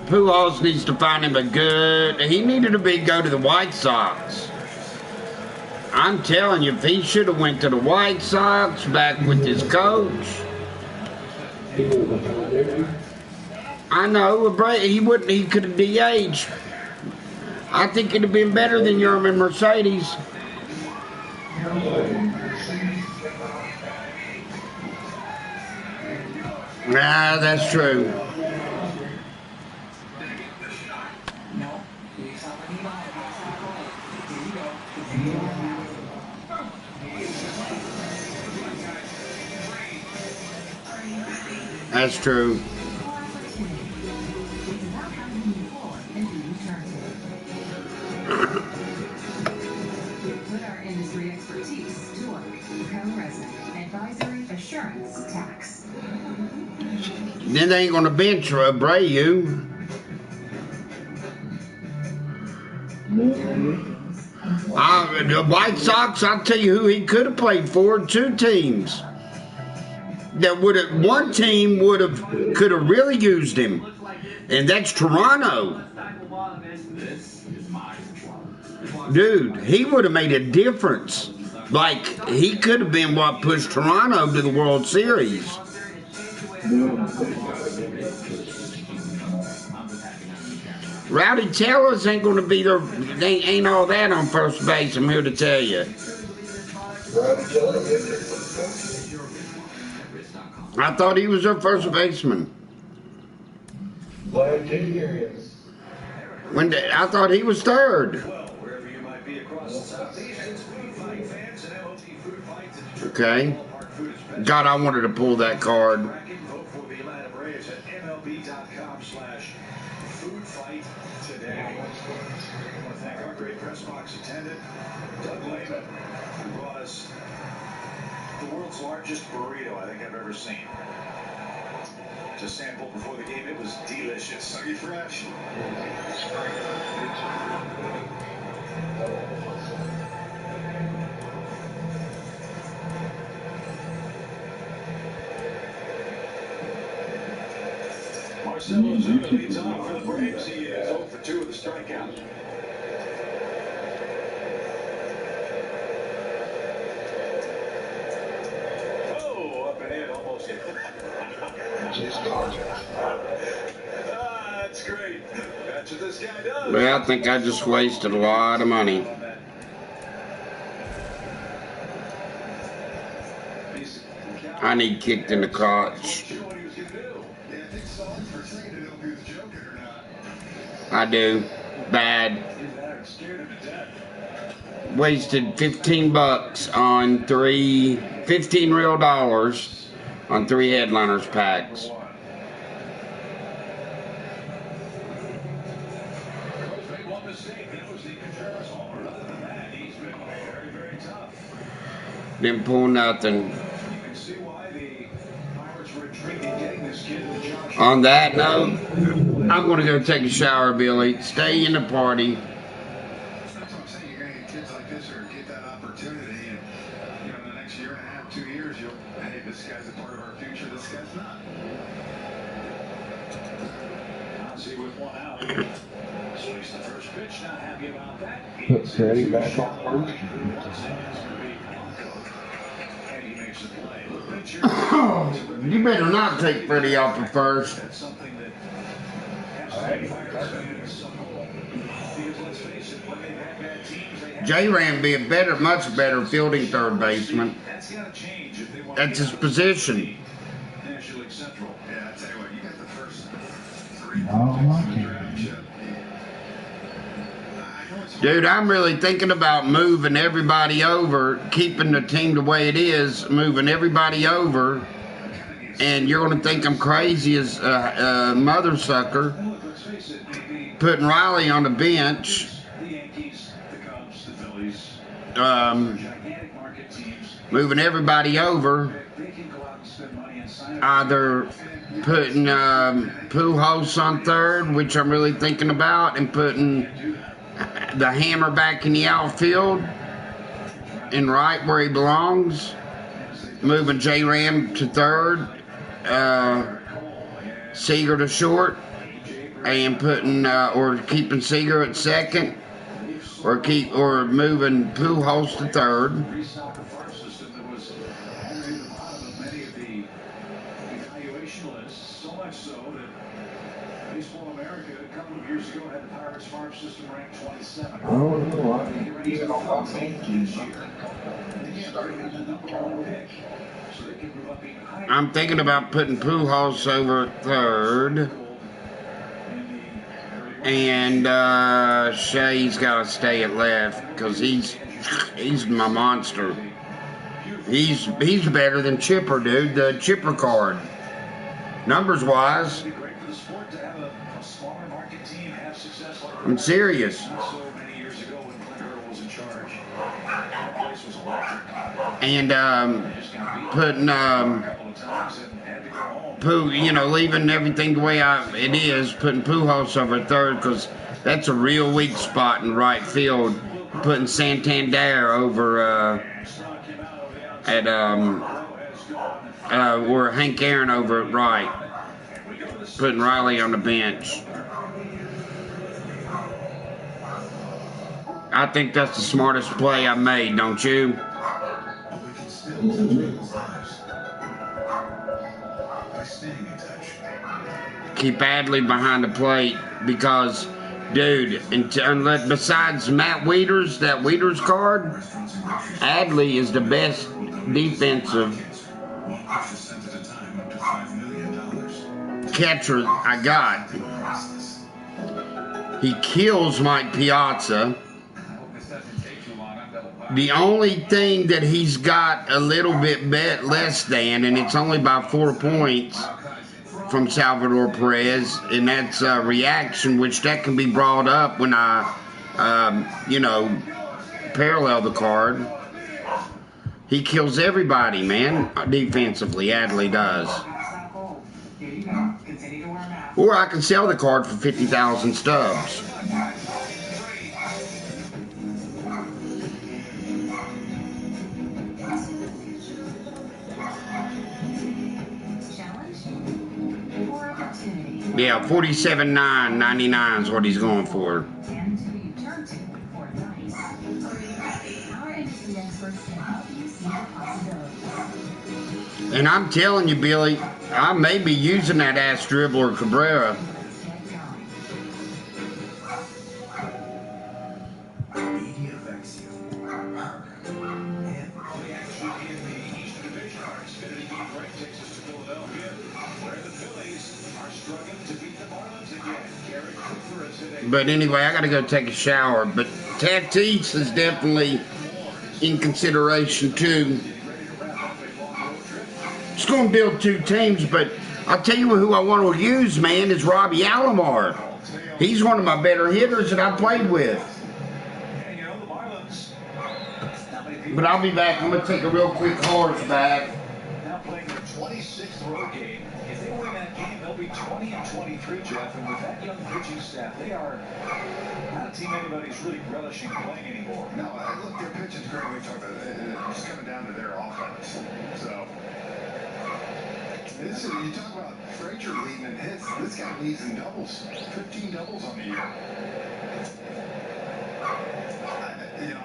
Pujols needs to find him a good. He needed to go to the White Sox. I'm telling you, if he should have went to the White Sox back with his coach. I know, he wouldn't. He could have DH'd. I think it'd have been better than Yerman Mercedes. Nah, that's true. That's true. Put our industry expertise to work. Co-resident advisory assurance tax. Then they ain't gonna bench Abreu. The White Sox, I'll tell you who he could have played for. 2 teams. That would have, one team could have really used him, and that's Toronto. Dude, he would have made a difference. Like, he could have been what pushed Toronto to the World Series. Rowdy Tellers ain't going to be there. They ain't all that on first base, I'm here to tell you. I thought he was their first baseman. I thought he was third. Okay. God, I wanted to pull that card. Vote for the Atlanta Braves at MLB.com/foodfight today. I want to thank our great press box attendant, Doug Lehman, who brought us the world's largest burrito I think I've ever seen. To sample before the game, it was delicious. Are you fresh? Marcelo Ozuna leads off for the Braves. He is 0 for 2 with a strikeout. Oh, up and in, almost hit. That's great. That's what this guy does. Well, I think I just wasted a lot of money. I need kicked in the crotch. I do. Bad. Wasted $15 on 15 real dollars on 3 headliners packs. Didn't pull nothing. On that note, I'm gonna go take a shower, Billy. Stay in the party. That's what I'm saying. You're going to get kids like this or get that opportunity, and you know, in the next year and a half, 2 years, you'll, hey, this guy's a part of our future, this guy's not. See with one out. Swings the first pitch, not happy about that. Put Freddie back on first. And he makes the play. You better not take Freddie off at first. That's something that has to be fans. Because let's face it, when they've had bad teams, they have J-Ram be a better, much better fielding third baseman. that's got to change if they want That's his position. National League Central. Yeah, I tell you what, you got the first 3 Oh, picks in the okay. draft. I know it's hard. Dude, I'm really thinking about moving everybody over, keeping the team the way it is, moving everybody over, and you're going to think I'm crazy as a mother sucker, Look, let's face it, putting Riley on the bench, the Yankees, the Cubs, the Phillies, gigantic market teams, moving everybody over, they can go out and spend money and sign up. either putting Pujols on third, which I'm really thinking about, and putting the hammer back in the outfield and right where he belongs, moving J-Ram to third, Seager to short, and putting or keeping Seager at second, or moving Pujols to third. Reset the farm system that was already at the bottom of many of the evaluation lists, so much so that Baseball America a couple of years ago had the Pirates farm system ranked 27. I don't know. I think even on my main This year, they started with the #1 pick, so they can move up even higher. I'm thinking about putting Pujols over at third, and Shea's got to stay at left because he's my monster. He's better than Chipper, dude. The Chipper card, numbers wise. It'd be great for the sport to have a smaller market team have success like I'm serious. not so many years ago when Clint Hurdle was in charge. That place was electric. And putting Couple of times and had to go home. leaving everything the way it is, putting Pujols over third because that's a real weak spot in right field. Putting Santander over at or Hank Aaron over at right. Putting Riley on the bench. I think that's the smartest play I made, don't you? We can still touch people's lives by staying in touch. Keep Adley behind the plate because, dude, unless besides Matt Wieters, that Wieters card, Adley is the best defensive One precious cent at a time, up to $5 million. catcher I got. He kills Mike Piazza. The only thing that he's got a little bit less than, and it's only by 4 points from Salvador Perez, and that's reaction, which that can be brought up when I, parallel the card. He kills everybody, man, defensively. Adley does. Or I can sell the card for 50,000 stubs. Yeah, $47,999 is what he's going for. And I'm telling you, Billy, I may be using that ass dribbler Cabrera. Media affects you. Where the Phillies are struggling to beat the Marlins again. Garrett Cooper has hit But anyway, I got to go take a shower. But Tatis is definitely in consideration too. Just going to build 2 teams, but I'll tell you who I want to use, man, is Robbie Alomar. He's one of my better hitters that I played with. But I'll be back. I'm going to take a real quick horse back. Now playing their 26th road game. If they win that game, they'll be 20-23, Jeff. And with that young pitching staff, they are not a team anybody's really relishing playing anymore. No, look, their pitching's great. We talked about it. It's coming down to their offense. So, you talk about Frazier leading in hits. This guy leads in doubles. 15 doubles on the year.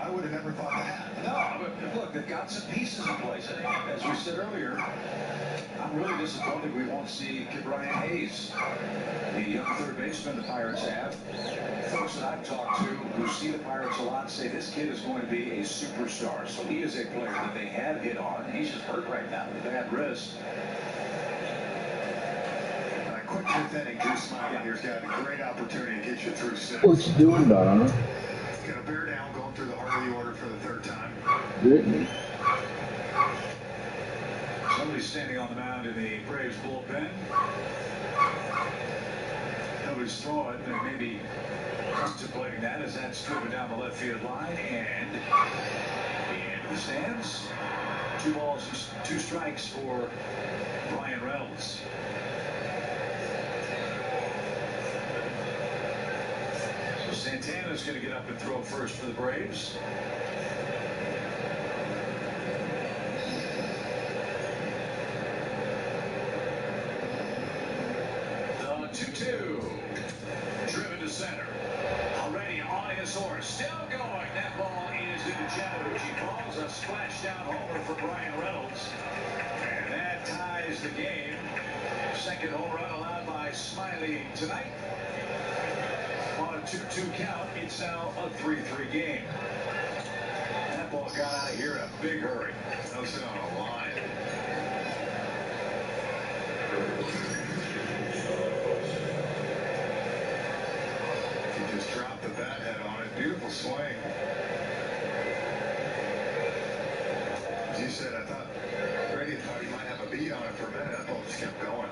I would have never thought that. No, but look, they've got some pieces in place. And as we said earlier, I'm really disappointed we won't see Brian Hayes, the young third baseman the Pirates have. Folks that I've talked to who see the Pirates a lot say this kid is going to be a superstar. So he is a player that they have hit on. He's just hurt right now with a bad wrist. Quick 5th inning, Drew Smiley here's got a great opportunity to get you through 6. What's he doing, Donna? Got a bear down, going through the Harley order for the 3rd time. Good. Somebody's standing on the mound in the Braves bullpen. Nobody's throwing. They may be contemplating that as that's driven down the left field line and into the stands. 2 balls, 2 strikes for Brian Reynolds. Santana's going to get up and throw first for the Braves. The 2-2. Driven to center. Already on his horse. Still going. That ball is into Genovich. He calls a splash-down homer for Brian Reynolds. And that ties the game. Second home run allowed by Smiley tonight. On a 2-2 count, it's now a 3-3 game. That ball got out of here in a big hurry. That was on a line. He just dropped the bat head on it. Beautiful swing. As you said, I thought Brady thought he might have a beat on it for a minute. That ball just kept going.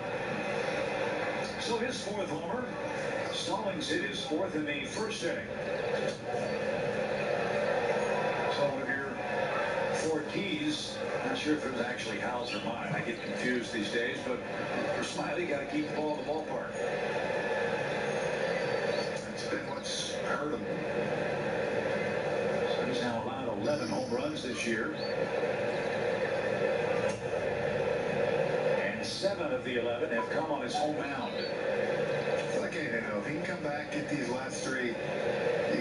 So his 4th homer. Stallings hit his 4th in the 1st inning. So one of your 4 keys. Not sure if it was actually Hal's or mine. I get confused these days, but for Smiley, got to keep the ball in the ballpark. It's been what's hurt him. So he's now allowed 11 home runs this year. And 7 of the 11 have come on his home mound. If he can come back, get these last 3, you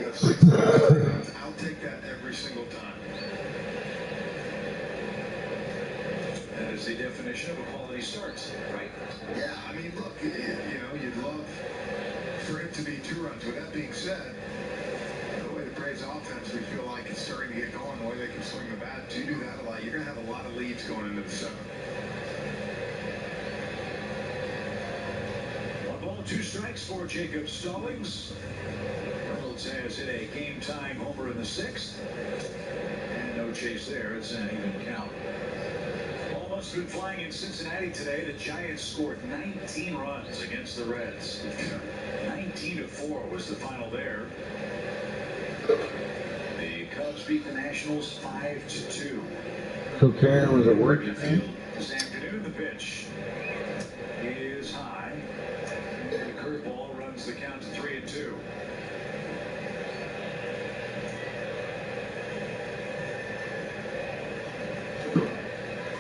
go 6 runs, I'll take that every single time. That is the definition of a quality start, right? Yeah, I mean, look, you'd love for it to be 2 runs. With that being said, the way the Braves offense, we feel like it's starting to get going, the way they can swing the bat, you do that a lot, you're going to have a lot of leads going into the 7th. 2 strikes for Jacob Stallings. Reynolds has hit a game-time homer in the 6th. And no chase there. It's an even count. Ball must have been flying in Cincinnati today. The Giants scored 19 runs against the Reds. 19-4 was the final there. The Cubs beat the Nationals 5-2. So Karen was at work today? This afternoon, the pitch is high. The curveball runs the count to 3-2.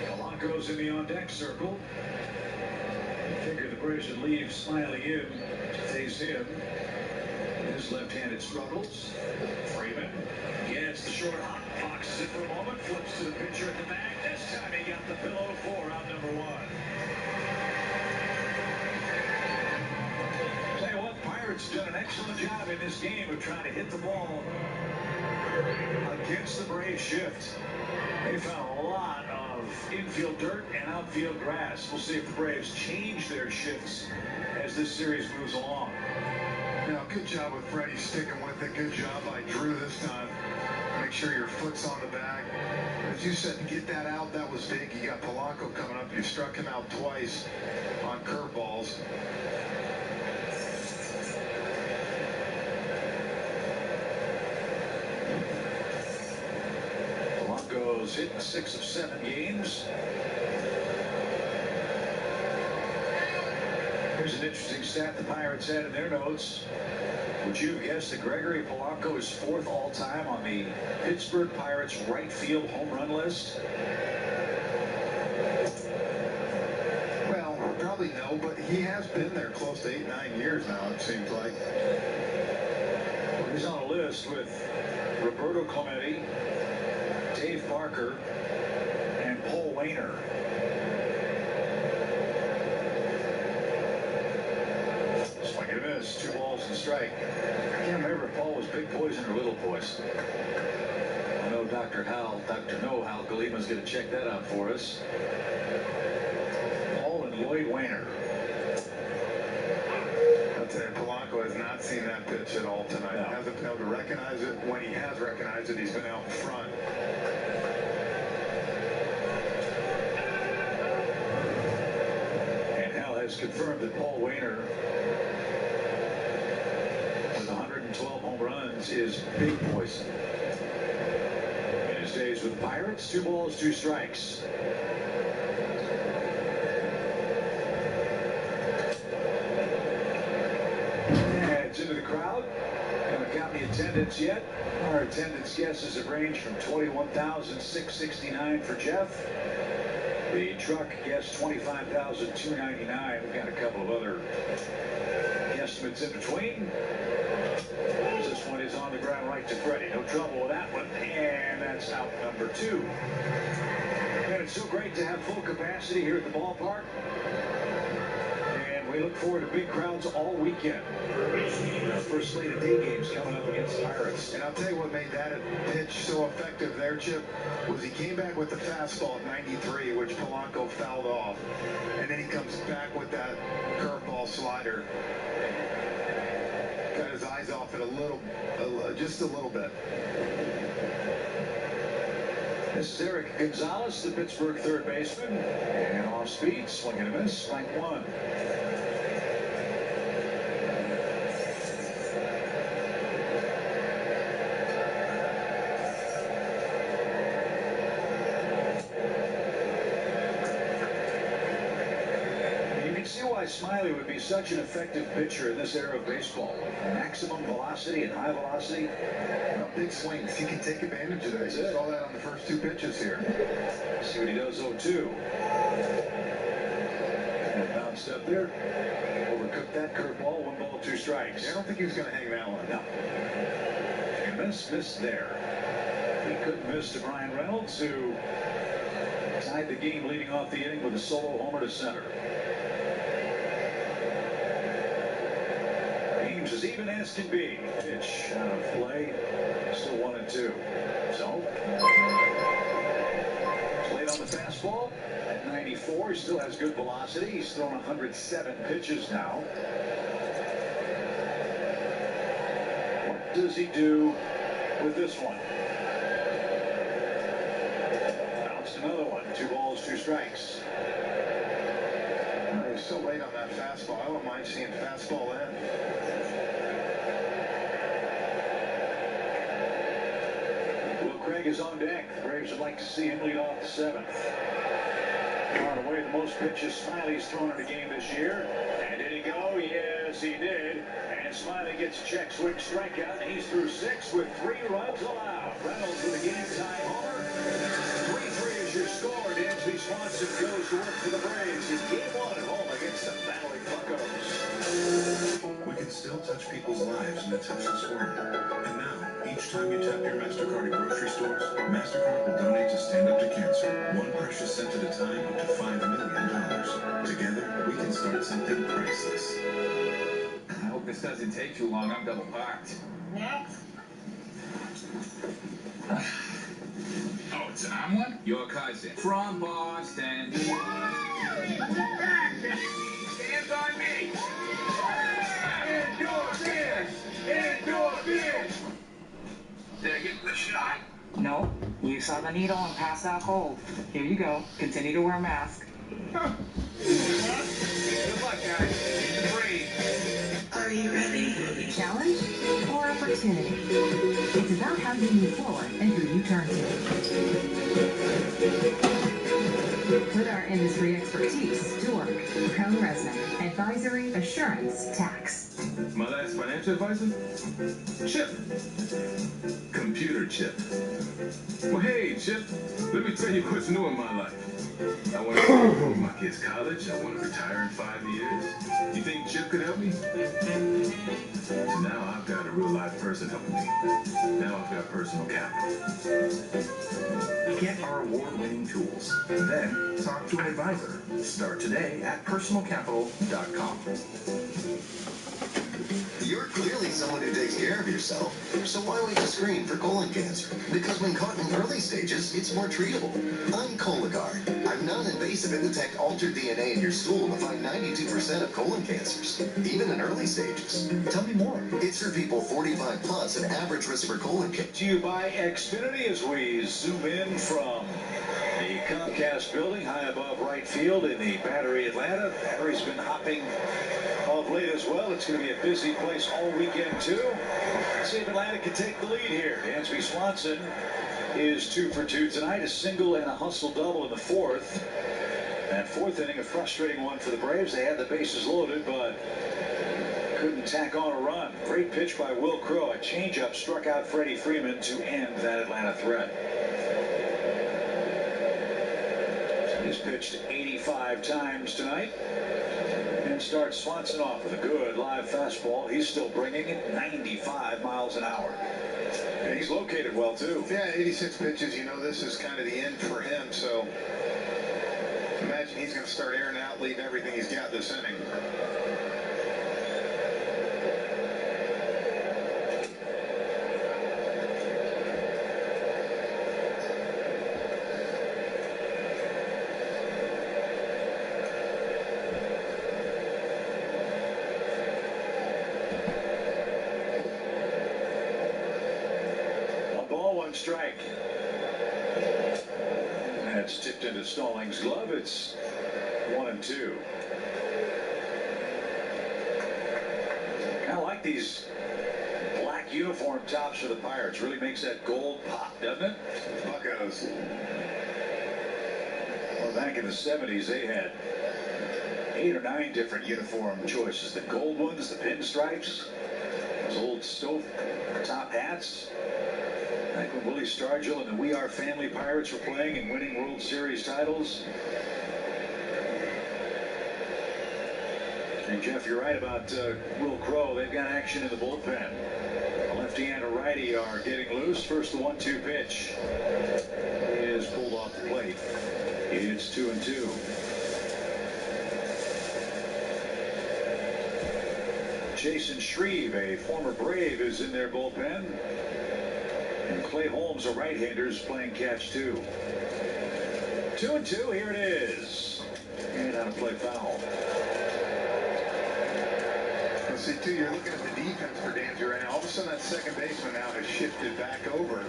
Polanco's in the on-deck circle. Figure the Braves should leave Smiley in to face him. His left-handed struggles. Freeman gets the short hop, boxes it for a moment, flips to the pitcher at the back. This time he got the pillow for out number 1. Pirates have done an excellent job in this game of trying to hit the ball against the Braves shift. They found a lot of infield dirt and outfield grass. We'll see if the Braves change their shifts as this series moves along. Now, good job with Freddie sticking with it. Good job by Drew this time. Make sure your foot's on the bag. As you said, get that out. That was big. You got Polanco coming up. You struck him out twice on curveballs. Polanco's hit 6 of 7 games. Here's an interesting stat the Pirates had in their notes. Would you have guessed that Gregory Polanco is 4th all-time on the Pittsburgh Pirates right field home run list? Well, probably no, but he has been there close to 8-9 years now, it seems like. He's on a list with Roberto Clemente, Dave Parker, and Paul Wainer. Swing and a miss, 2 balls and strike. I can't remember if Paul was Big Poison or Little Poison. I know Dr. Hal Galima's going to check that out for us. Paul and Lloyd Wainer. I'll tell you, Polanco has not seen that pitch at all tonight. No. Hasn't been able to recognize it. When he has recognized it, he's been out in front. And Hal has confirmed that Paul Wainer, with 112 home runs, is Big Poison. In his days with the Pirates, 2 balls, 2 strikes. It's into the crowd. Haven't got the attendance yet. Our attendance guesses have ranged from 21,669 for Jeff. The truck guessed 25,299. We've got a couple of other guesstimates in between. This one is on the ground right to Freddie. No trouble with that one. And that's out number 2. And it's so great to have full capacity here at the ballpark. We look forward to big crowds all weekend. Our first slate of day games coming up against the Pirates. And I'll tell you what made that pitch so effective there, Chip, was he came back with the fastball at 93, which Polanco fouled off. And then he comes back with that curveball slider. Got his eyes off it just a little bit. This is Eric Gonzalez, the Pittsburgh third baseman. And off speed, swing and a miss, strike 1. Smiley would be such an effective pitcher in this era of baseball. Maximum velocity and high velocity. Well, big swings. He can take advantage of that. You saw that on the first 2 pitches here. See what he does 0-2. And bounced up there. Overcooked that curveball. 1 ball, 2 strikes. I don't think he was going to hang that one. No. And missed there. He couldn't miss to Brian Reynolds, who tied the game leading off the inning with a solo homer to center. As even as can be. Pitch out of play. Still 1-2. So, played on the fastball at 94. He still has good velocity. He's thrown 107 pitches now. What does he do with this one? Bounced another one. 2 balls, 2 strikes. He's so late on that fastball. I don't mind seeing fastball in. Craig is on deck. The Braves would like to see him lead off the 7th. Far and away the most pitches Smiley's thrown in a game this year. And did he go? Yes, he did. And Smiley gets a check swing strikeout, and he's through 6 with 3 runs allowed. Reynolds with a game-time homer. 3-3 is your score. Dansby Swanson goes to work for the Braves in Game 1 at home against the battling Buccos. We can still touch people's lives in the touchless world. And now, each time you tap your MasterCard at grocery stores, MasterCard will donate to Stand Up to Cancer. 1 precious cent at a time, up to $5 million. Together, we can start something priceless. I hope this doesn't take too long. I'm double parked. Next. Oh, it's an omelet? Your cousin. From Boston. Stands on me. And your beer. shot. No, you saw the needle and passed out cold. Here you go. Continue to wear a mask. Good luck, guys. 3. Are you ready? Challenge or opportunity? It's about how you move forward and who you turn to. Put our industry expertise to work. Co-resident, advisory, assurance, tax. My last financial advisor? Chip. Computer Chip. Well, hey, Chip, let me tell you what's new in my life. I want to go to my kids' college. I want to retire in 5 years. You think Chip could help me? So now I've got a real live person helping me. Now I've got personal capital. Get our award-winning tools. Then talk to an advisor. Start today at personalcapital.com. You're clearly someone who takes care of yourself, so why wait to screen for colon cancer? Because when caught in early stages, it's more treatable. I'm Cologuard. I'm non-invasive and detect altered DNA in your stool to find 92% of colon cancers, even in early stages. Tell me more. It's for people 45 plus and average risk for colon cancer. To you by Xfinity as we zoom in from the Comcast building high above right field in the Battery, Atlanta. Battery's been hopping of late as well. It's going to be a busy place all weekend too. Let's see if Atlanta can take the lead here. Dansby Swanson is 2 for 2 tonight, a single and a hustle double in the 4th. That 4th inning, a frustrating one for the Braves. They had the bases loaded, but couldn't tack on a run. Great pitch by Will Crowe. A changeup struck out Freddie Freeman to end that Atlanta threat. He's pitched 85 times tonight. And starts Swanson off with a good live fastball. He's still bringing it 95 miles an hour. And he's located well, too. Yeah, 86 pitches. You know, this is kind of the end for him, so imagine he's going to start airing out, leaving everything he's got this inning. Strike. That's tipped into Stallings' glove. It's 1-2. I like these black uniform tops for the Pirates. Really makes that gold pop, doesn't it? Buccos. Well, back in the 70s, they had 8 or 9 different uniform choices. The gold ones, the pinstripes, those old stove top hats. Back when Willie Stargell and the We Are Family Pirates were playing and winning World Series titles. And Jeff, you're right about Will Crowe. They've got action in the bullpen. A lefty and a righty are getting loose. First, the 1-2 pitch is pulled off the plate. It's 2-2. Jason Shreve, a former Brave, is in their bullpen. And Clay Holmes, a right-hander, is playing catch too. 2-2, here it is. And out of play foul. Well, see, too, you're looking at the defense for Dansby right now. All of a sudden, that second baseman now has shifted back over.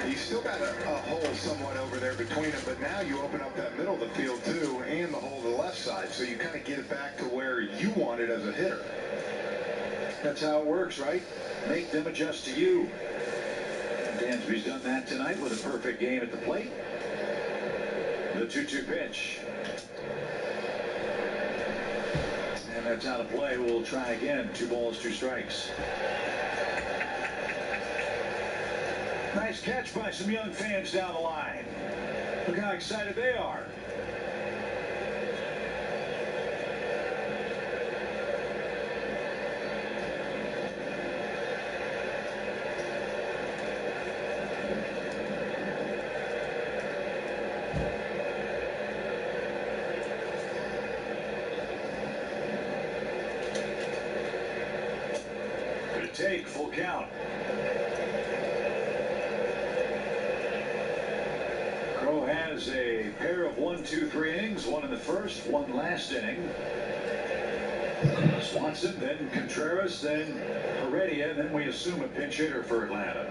You still got a hole somewhat over there between them, but now you open up that middle of the field, too, and the hole to the left side, so you kind of get it back to where you want it as a hitter. That's how it works, right? Make them adjust to you. Dansby's done that tonight with a perfect game at the plate. The 2-2 pitch. And that's out of play. We'll try again. 2 balls, 2 strikes. Nice catch by some young fans down the line. Look how excited they are. Take full count. Crowe has a pair of 1, 2, 3 innings, one in the first, one last inning. Swanson, then Contreras, then Heredia, then we assume a pinch hitter for Atlanta.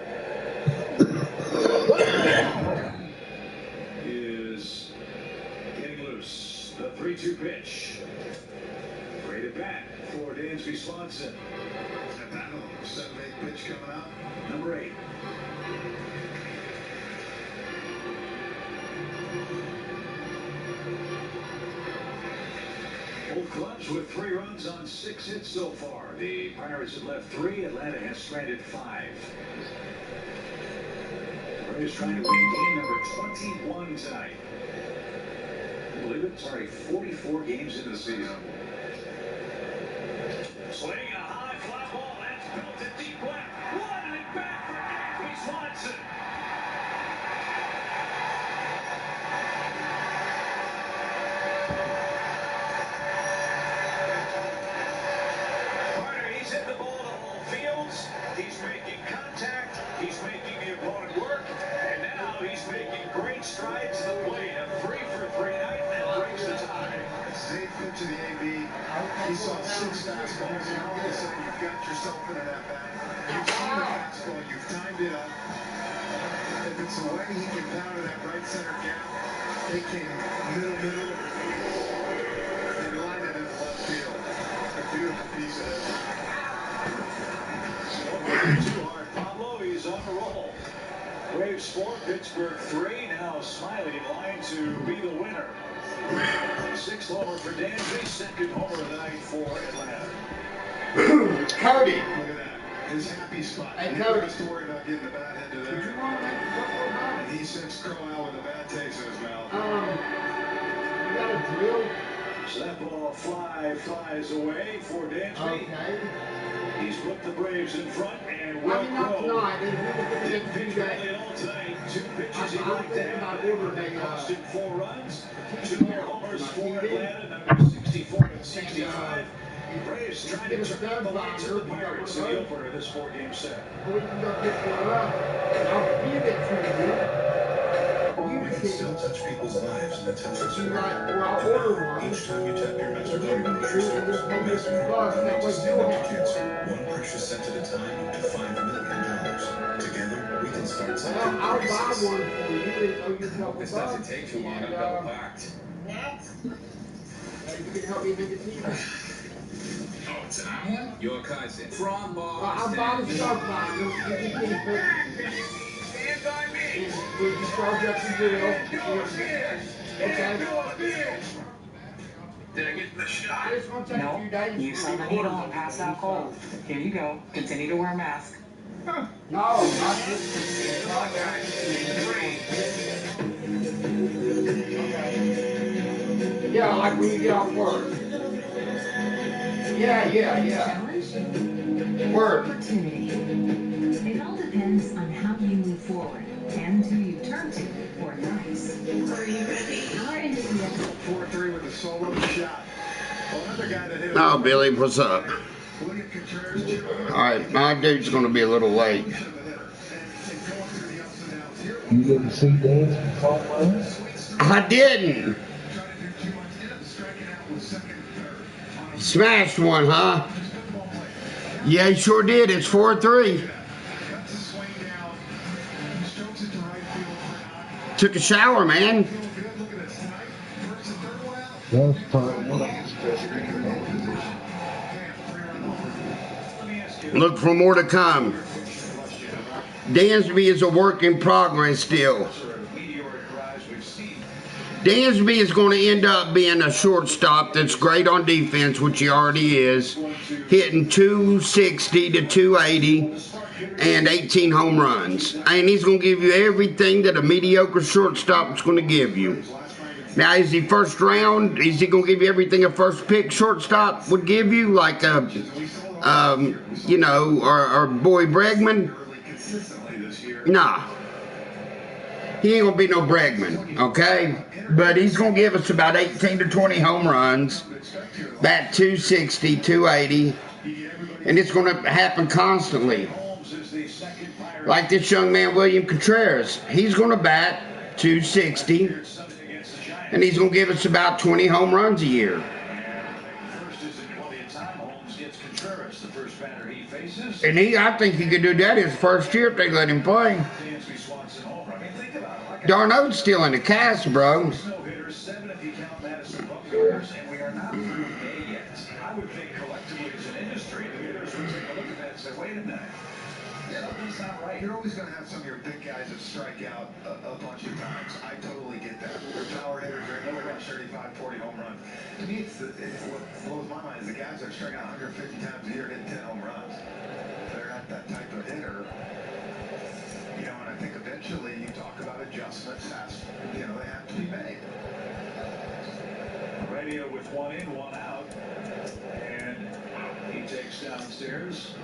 Is getting loose. The 3-2 pitch. Great at bat for Dansby Swanson. At battle, 7-8 pitch coming up. Number 8. Both clubs with 3 runs on 6 hits so far. The Pirates have left 3. Atlanta has stranded 5. Braves trying to win game number 21 tonight. Believe it? It's already 44 games into the season. Swinging a high fly ball. That's built to deep left. One and back for Dansby Swanson. He's hit the ball to all fields. He's making contact. He's making the opponent work. And now he's making great strides to the plate. A 3-for-3 night, and that breaks the tie. Safe pitch to the AB. He saw 6 fastballs, and all of a sudden you've got yourself in an at-bat. You've seen the fastball. You've timed it up. If it's the way he can pound to that right center gap, they came middle, and lined it in the left field. A beautiful piece of it. Too hard. Pablo, he's on a roll. Braves 4, Pittsburgh 3. Now Smiley in line to be the winner. 6th homer for Dansby, 2nd homer of the night for Atlanta. Cody. Look at that. His happy spot. Hey, He Cody. has to worry about getting the bat head to there. And he sends Crow out with a bad taste in his mouth. You got a drill? So that ball flies away for Dansby. Okay. He's put the Braves in front, and I Will mean, not Crow tonight. didn't pitch badly at all tonight. 2 pitches he liked to have. Cost him 4 runs. 2 more homers for Atlanta, number 64 and 65. Braves trying to turn the lights of the Pirates in the opener of this 4-game set. We can go pick one up, and I'll give it to you. We can still touch people's lives in the touch of You like, well, I'll order one. Each time you tap your And MasterCard give in me grocery two, and stores, just pay me MasterCard $2. will That donate to way stand you'll up to have cancer. one. One precious cent at a time, up to $5 million. Together, we can start Well, something. I'll buy one for you, and owe you a couple This bucks. doesn't take too long. I'm And, double packed. you can help me make it easier. Oh, it's an omelet? Your cousin. From Well, I'll buy the stuff now. You can keep it. Stand by me. And we can charge up the grill. Okay. Did I get the shot? It's gonna take a few days. You saw the needle and passed out cold. Here you go. Continue to wear a mask. No, not this. Okay. Yeah, like when you get off work. Yeah. Challenge? Work. Opportunity. It all depends on how you move forward and who you turn to for advice. Are you ready? Our industry expert 4-3 with a solo shot. Well, another guy that hit a Oh, Billy, what's up? William Contreras Jr. All right, my dude's gonna be a little late. And going through the ups and downs here. You didn't see Dance before runs? I didn't. Trying to do too much. Ended up striking out with 2nd and 3rd. Smashed one, huh? Just football play. Yeah, he sure did. It's 4-3. Cuts a swing down. Strokes it to right field for a knock. Took a shower, man. Feeling good. Look at this tonight. First and 3rd one out. That's part one. Look for more to come. Dansby is a work in progress still. Dansby is going to end up being a shortstop that's great on defense, which he already is, hitting 260 to 280 and 18 home runs. And he's going to give you everything that a mediocre shortstop is going to give you. Now, is he first round? Is he going to give you everything a first pick shortstop would give you, like a, you know, or Boy Bregman? Nah. He ain't gonna be no Bregman, okay? But he's gonna give us about 18 to 20 home runs, bat 260, 280, and it's gonna happen constantly. Like this young man, William Contreras, he's gonna bat 260, and he's gonna give us about 20 home runs a year. bases. And I think he could do that his first year if they let him play. Dansby Swanson homer. I mean, think about it. Like Darno's still in the cast, bro. no hitters, 7 if you count Madison Bumgarner's, and we are not through May yet. I would think collectively as an industry, the hitters would take a look at that and say, wait a minute. Yeah, that's not right. You're always going to have some of your big guys that strike out a bunch of times. I totally get that. They're power hitters. They're nowhere around 35, 40 home runs. To me, what blows my mind is the guys that are striking out 150 times a year hitting 10 home runs. They're not that type of hitter. You know, and I think eventually you talk about adjustments. They have to be made. Radio with 1 in, 1 out. And he takes downstairs.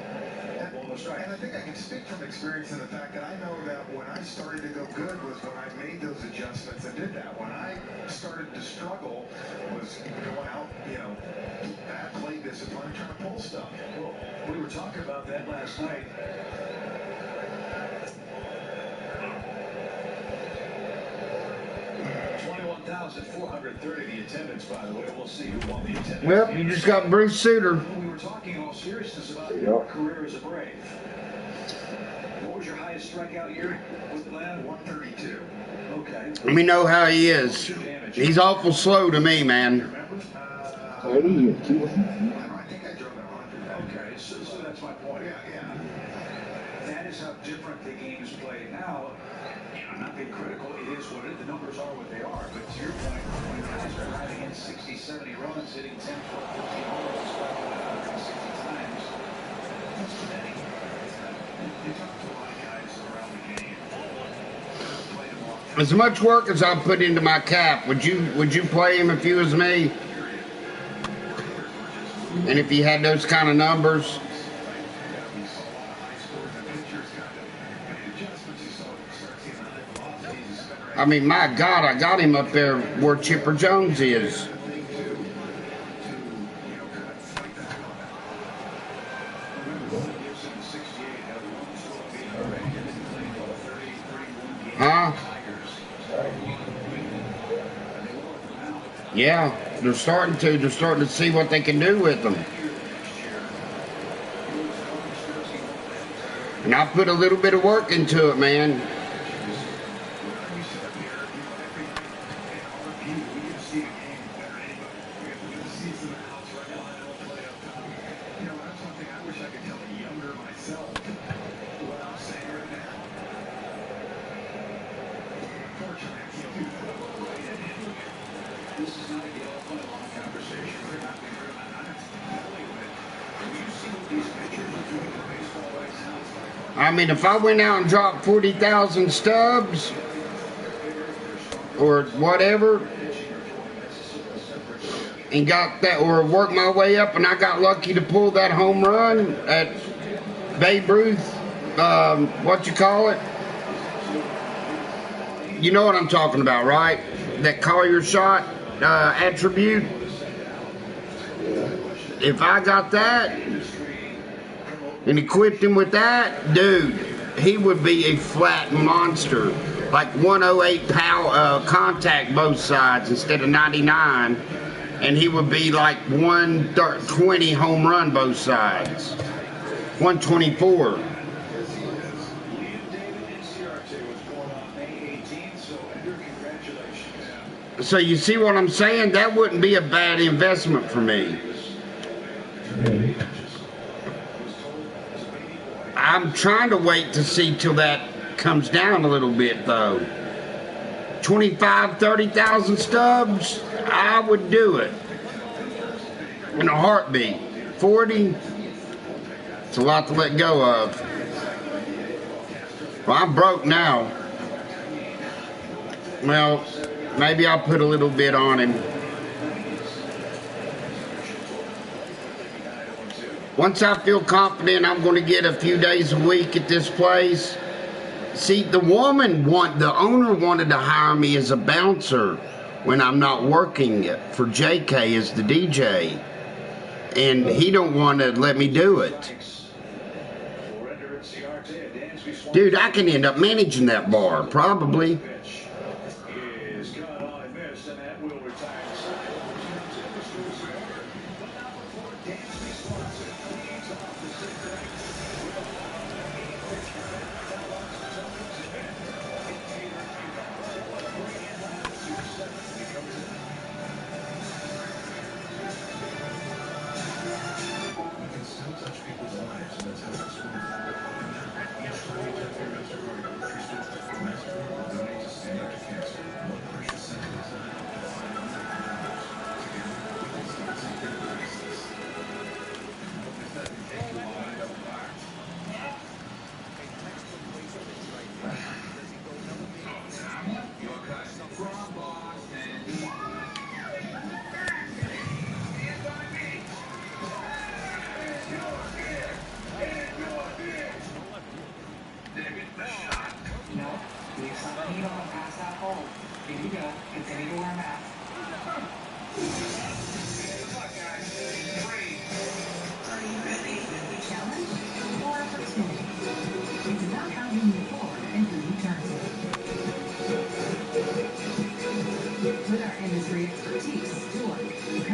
And I think I can speak from experience in the fact that I know that when I started to go good was when I made those adjustments and did that. When I started to struggle was going out, bad play discipline, trying to pull stuff. Well, we were talking about that last night. 21,430 the attendance, by the way. We'll see who won the attendance. Well, you just got Bruce Sutter. We were talking in all seriousness about your career as a Brave. What was your highest strikeout year with Atlanta? 132. Okay. Let me know how he is. He's awful slow to me, man. I think I drove it 100. Okay, so that's my point. Yeah. That is how different the game is played now. I'm not being critical. It is what it is. The numbers are what they are. But to your point, when guys are driving in 60, 70 runs, hitting 10, 12, 15 homers, and striking out 160 times, that's too many. You talk to a lot of guys around the game. Play them off. As much work as I put into my cap, would you play him if you was me? And if he had those kind of numbers? I mean, my God, I got him up there where Chipper Jones is. Huh? Yeah, they're starting to. They're starting to see what they can do with them. And I put a little bit of work into it, man. I mean, if I went out and dropped 40,000 stubs or whatever and got that, or worked my way up and I got lucky to pull that home run at Babe Ruth, what you call it? You know what I'm talking about, right? That Collier shot attribute. If I got that and equipped him with that, dude, he would be a flat monster. Like 108 contact both sides instead of 99. And he would be like 120 home run both sides. 124. So you see what I'm saying? That wouldn't be a bad investment for me. I'm trying to wait to see till that comes down a little bit, though. 25, 30,000 stubs, I would do it in a heartbeat. 40, it's a lot to let go of. Well, I'm broke now. Well, maybe I'll put a little bit on him. Once I feel confident I'm going to get a few days a week at this place. See, the owner wanted to hire me as a bouncer when I'm not working for JK as the DJ. And he don't want to let me do it. Dude, I can end up managing that bar, probably.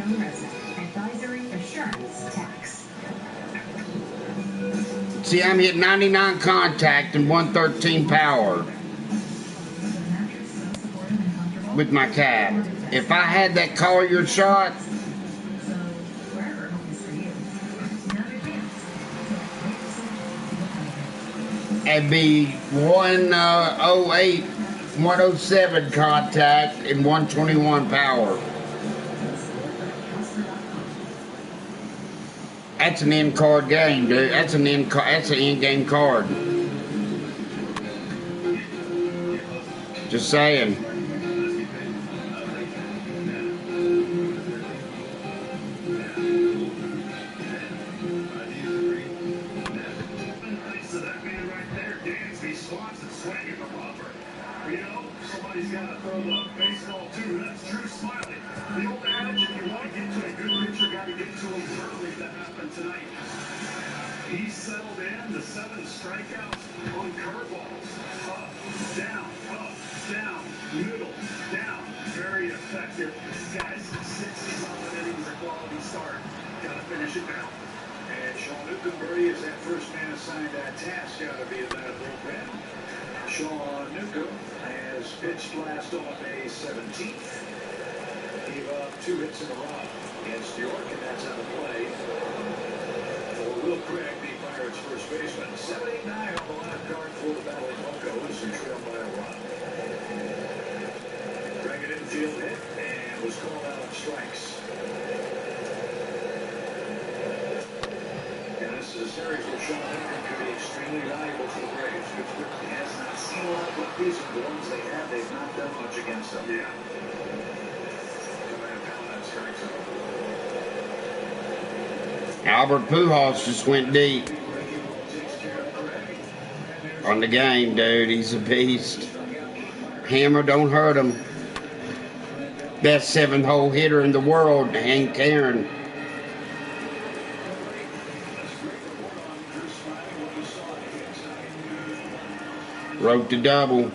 non-resident. Advisory assurance tax. See, I'm hitting 99 contact and 113 power with my cab. If I had that Collier shot, it'd be 108, 107 contact and 121 power. That's an in-card game, dude. That's an in-game card. Just saying. Somebody's got to throw the baseball too. That's true smiling. The old adage, if you want to get to a good pitcher, got to get to him early. That happened tonight. He settled in the 7 strikeouts on curveballs. Up, down, middle, down. Very effective. Guys, 60-something innings, a quality start. Got to finish it down. And Sean Newcomb is that first man assigned that task. Got to be in that bullpen. Sean Newcomb has pitched last on May 17th. Gave up 2 hits in a row against New York, and that's out of play for Will Craig, the Pirates' first baseman. 7-8-9 on the lineup card for the Valley Buccos, who trailed by a run. Craig an infield hit and was called out on strikes. And this is a series where Sean Newcomb could be extremely valuable for the Braves. He has not seen a lot of lefties, and the ones they have, they've not done much against them. Yeah. Albert Pujols just went deep on the game, dude. He's a beast. Hammer don't hurt him. Best 7-hole hitter in the world, Hank Aaron. Wrote the double.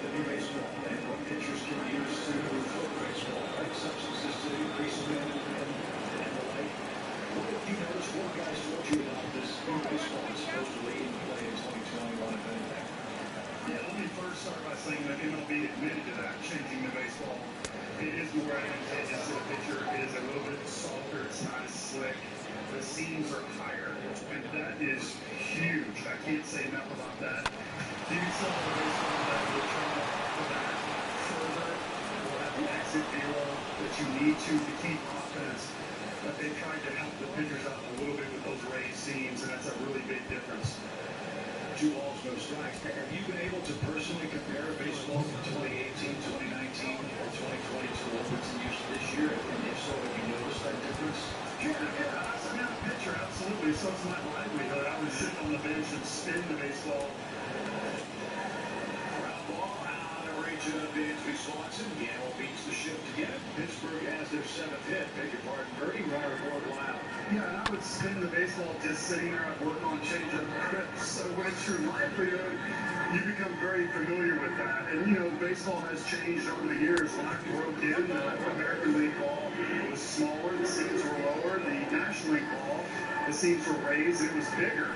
Baseball has changed over the years. When I broke in, American League ball was smaller, the seams were lower. The National League ball, the seams were raised, it was bigger.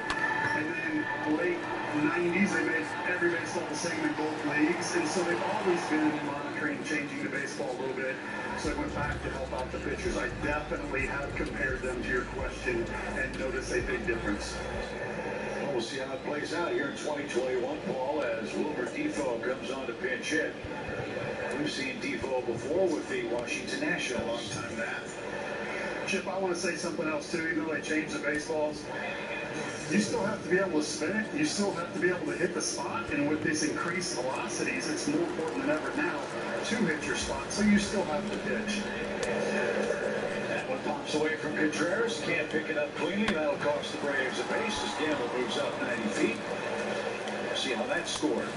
And then late 90s, they made every baseball the same in both leagues. And so they've always been monitoring, changing the baseball a little bit. So I went back to help out the pitchers. I definitely have compared them to your question and noticed a big difference. We'll see how it plays out here in 2021, Paul, as Wilmer Defoe comes on to pinch hit. We've seen Defoe before with the Washington Nationals. A long time that. Chip, I want to say something else too. Even though they changed the baseballs, you still have to be able to spin it. You still have to be able to hit the spot. And with these increased velocities, it's more important than ever now to hit your spot. So you still have to pitch. That one pops away from Contreras. Can't pick it up cleanly. That'll cost the Braves a base as Gamble moves up 90 feet. See how that's scored.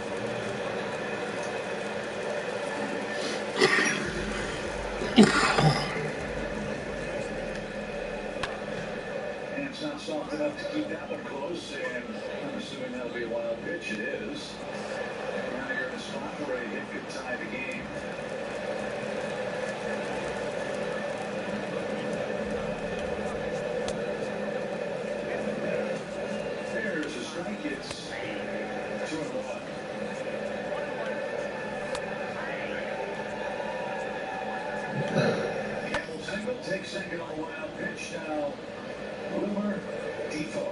And it's not soft enough to keep that one close, and I'm assuming that'll be a wild pitch. It is. Now you're in a spot where a hit could tie the game. Tifo.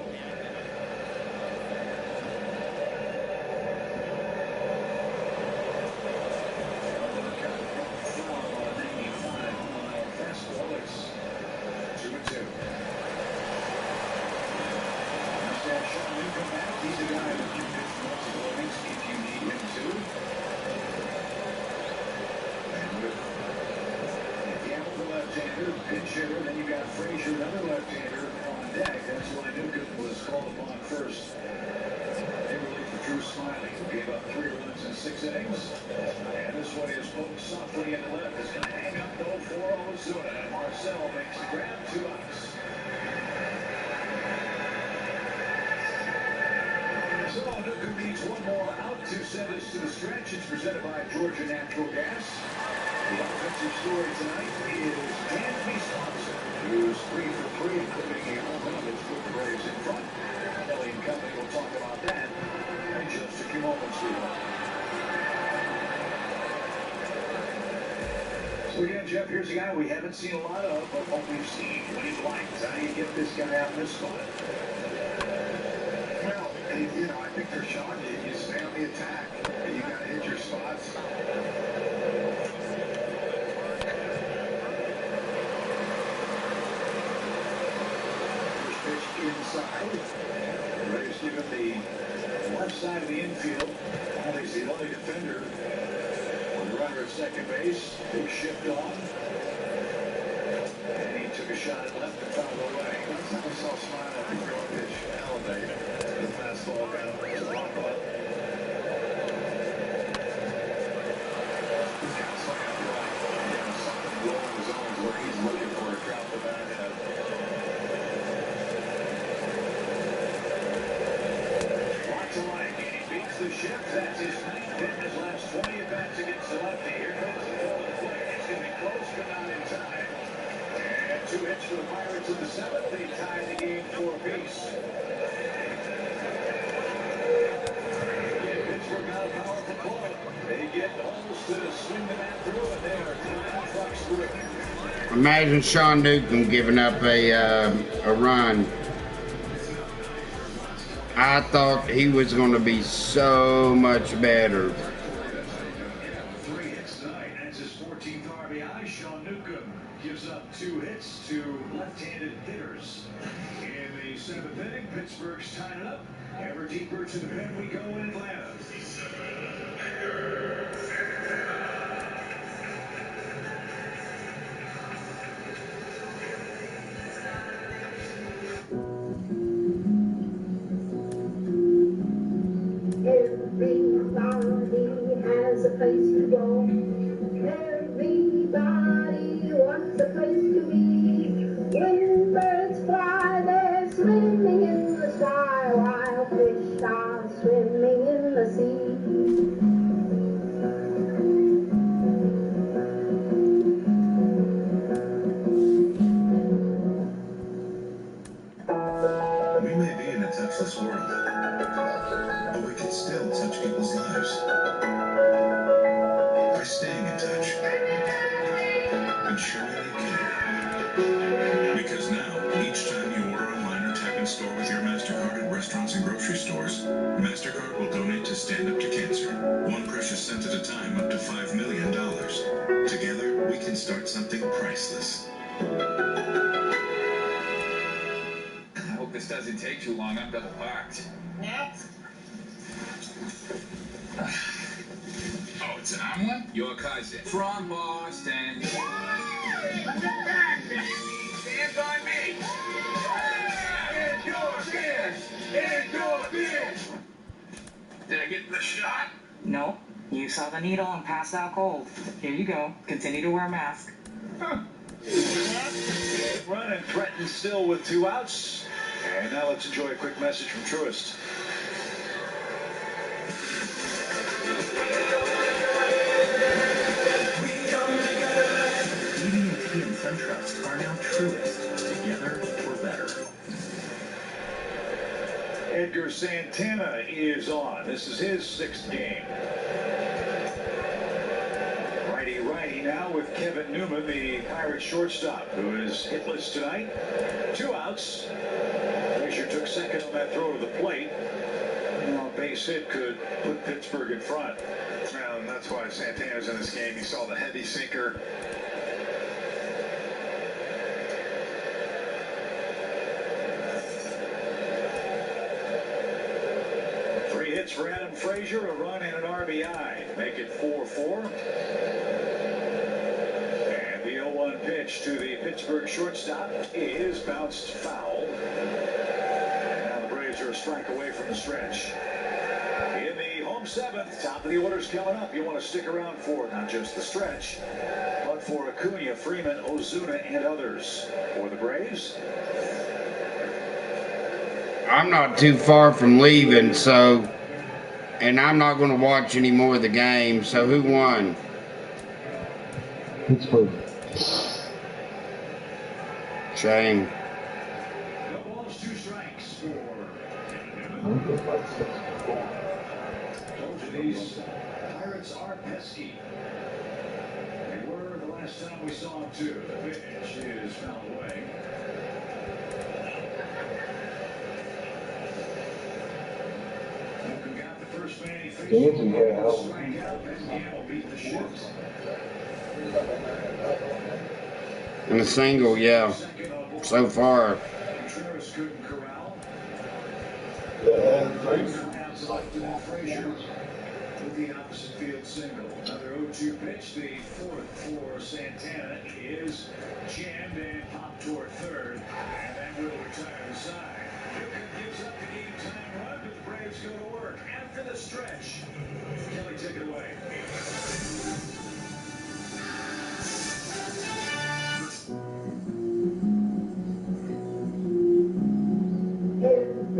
He's a guy that you pitch multiple innings if you need him to. And with Gamble, the left-hander, pinch hitter, then you got Frazier, another left-hander on deck. That's why Newcomb was called upon first. They relief for Drew Smiley, who gave up 3 runs in 6 innings. And this one is poked softly in the left. Is going to hang up though for Ozuna. And Marcel makes the grab, 2 outs. So Newcomb needs 1 more out to send us to the stretch. It's presented by Georgia Natural Gas. The offensive story tonight is Anthony Swanson, who's 3 for 3, including a home run that's put the Braves in front. Ellie and company will talk about that in just a few moments. So again, Jeff, here's a guy we haven't seen a lot of, but what we've seen, what he's like. How do you get this guy out in this spot? Well, you know, I think for Sean, you stay on the attack. You got to hit your spots. First pitch inside. The Braves give him the left side of the infield. He's the only defender. With the runner at second base. Big shift on. And he took a shot at left and fouled away. That's how I saw Smile at the throw pitch elevate. The fastball got him to lock up. Something blowing his arms where he's looking for a drop the bat head. Lots of like, and he beats the shift. That's his 9th in his last 20 at-bats against the lefty. Here comes the ball to play. It's going to be close, but not in time. And 2 hits for the Pirates in the 7th. They tie the game 4 apiece. Pittsburgh got a powerful club. They get Holmes to swing the bat through, and they are tied Fox through. Imagine Sean Newcomb giving up a run. I thought he was going to be so much better. 3 hits tonight. That's his 14th RBI. Sean Newcomb gives up 2 hits to left-handed hitters. In the 7th inning, Pittsburgh's tying it up. Ever deeper to the pen we go in Atlanta. Everybody has a place to go. Everybody wants a place to be. When birds fly, they're swimming in the sky, while fish are swimming in the sea. We may be in a touchless world, but we can still touch people's lives by staying in touch and showing you care. Because now, each time you order online or tap in store with your MasterCard at restaurants and grocery stores, MasterCard will donate to Stand Up to Cancer. 1 precious cent at a time, up to $5 million. Together, we can start something priceless. I hope this doesn't take too long. I'm double parked. Next. Oh, it's an omelet? Your cousin. From Boston. Stand by me. Indoor beers. Indoor beers. Did I get the shot? No, you saw the needle and passed out cold. Here you go. Continue to wear a mask. Run and threaten still with 2 outs. And now let's enjoy a quick message from Truist. BB&T and SunTrust are now Truist. Together, we're better. Edgar Santana is on. This is his 6th game. Righty now with with Kevin Newman, the Pirates shortstop, who is hitless tonight. 2 outs. Frazier took second on that throw to the plate. Well, a base hit could put Pittsburgh in front. Well, and that's why Santana's in this game. He saw the heavy sinker. For Adam Frazier, a run and an RBI. Make it 4-4. And the 0-1 pitch to the Pittsburgh shortstop is bounced foul. Now the Braves are a strike away from the stretch. In the home 7th, top of the order's coming up. You want to stick around for not just the stretch, but for Acuna, Freeman, Ozuna, and others. For the Braves, I'm not too far from leaving, so... And I'm not going to watch any more of the game, so who won? Pittsburgh. Shame. no balls, 2 strikes for. Told you these Pirates are pesky. They were the last time we saw them too. The pitch is fouled away. First man he faced strikeout, and Gamble beat the shift. And a single, yeah. So far. Contreras couldn't corral. Frazier with the opposite field single. Another 0-2 pitch. The 4th for Santana is jammed and popped toward third. And that will retire the side. Newcomb gives up the game time run, but the Braves go to work after the stretch. Kelly, take it away.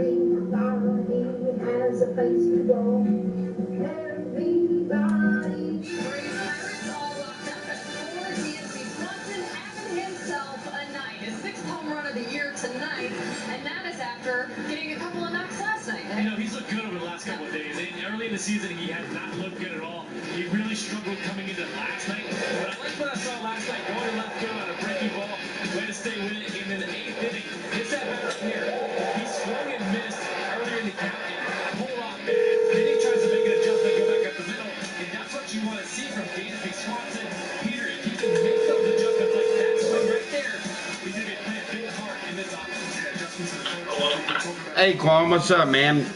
Everybody has a place to go. Everybody. Pirates all locked up at 4. DeAnse Swanson having himself a night. His 6th home run of the year tonight, and that is after getting a couple of knocks last night. You know, he's looked good over the last couple of days. Early in the season, he had not looked good at all. He really struggled coming into last night. But I like what I saw last night. Going left field on a breaking ball. Way to stay with it. And in the 8th inning, his at bat up here. He swung and missed earlier in the count. And pulled off bad. Then he tries to make an adjustment, go back up the middle. And that's what you want to see from DeAnse Swanson. Peter, if you can make those adjustments like that swing right there, he's going to play a big part in this offense. Hey, Quan, what's up, man?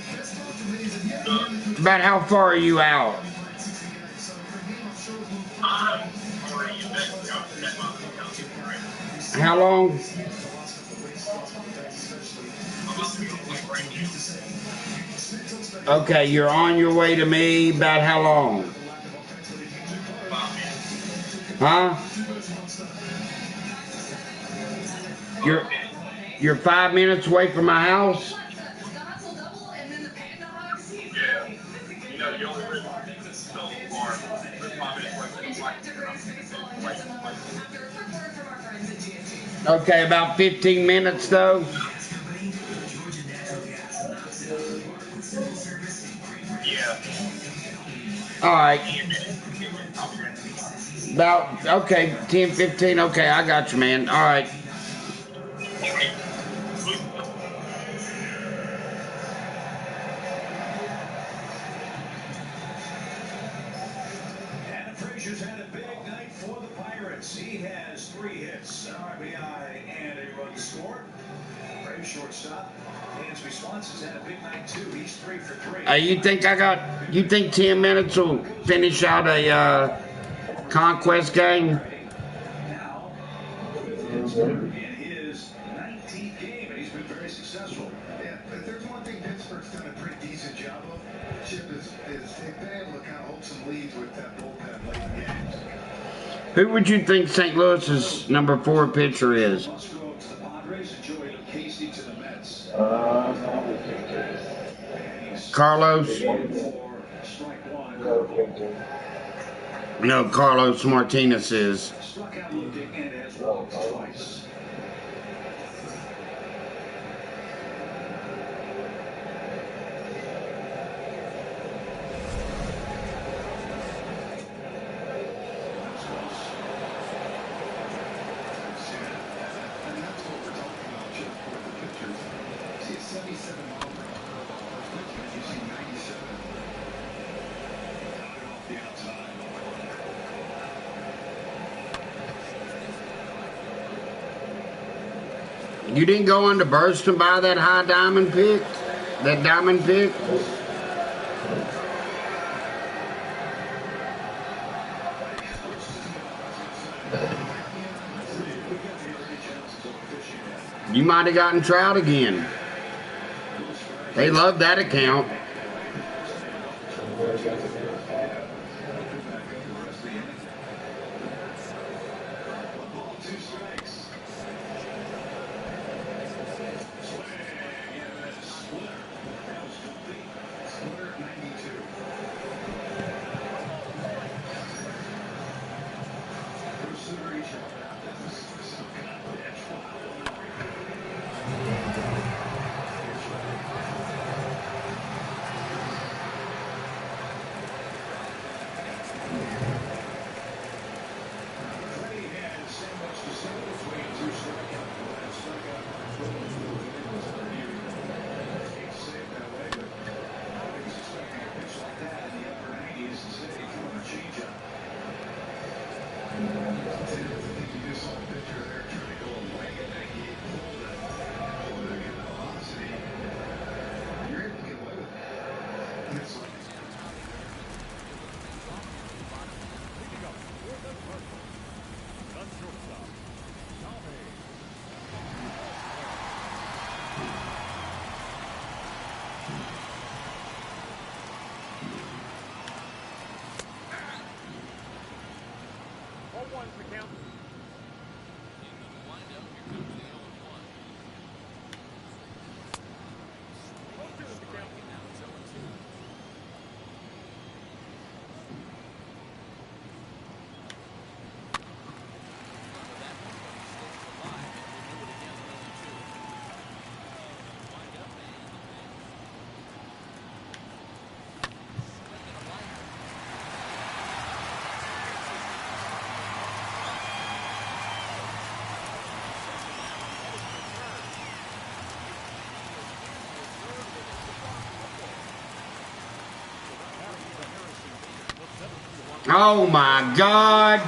About how far are you out? How long? Okay, you're on your way to me. About how long? Huh? You're 5 minutes away from my house? Okay, about 15 minutes though. Yeah. All right. About, okay, 10, 15. Okay, I got you, man. All right. Adam Frazier's had a big night for the Pirates. He has 3 hits, an RBI, and a run scored. Brave shortstop. DeAnse Swanson's had a big night too. He's 3 for 3. You think 10 minutes will finish out a conquest game? Now, in his 19th game, and he's been very successful. Yeah, if there's one thing Pittsburgh's done a pretty decent job of, Chip, is they've been able to kind of hold some leads with that bullpen late in games. Who would you think St. Louis's number 4 pitcher is? Let's go to the Padres and Joey Casey to the Mets. Carlos? Strike 1. No, Carlos Martinez is. Struck out looking and has walked twice. You didn't go into Burst and buy that high diamond pick? That diamond pick? You might have gotten trout again. They love that account. Oh my God.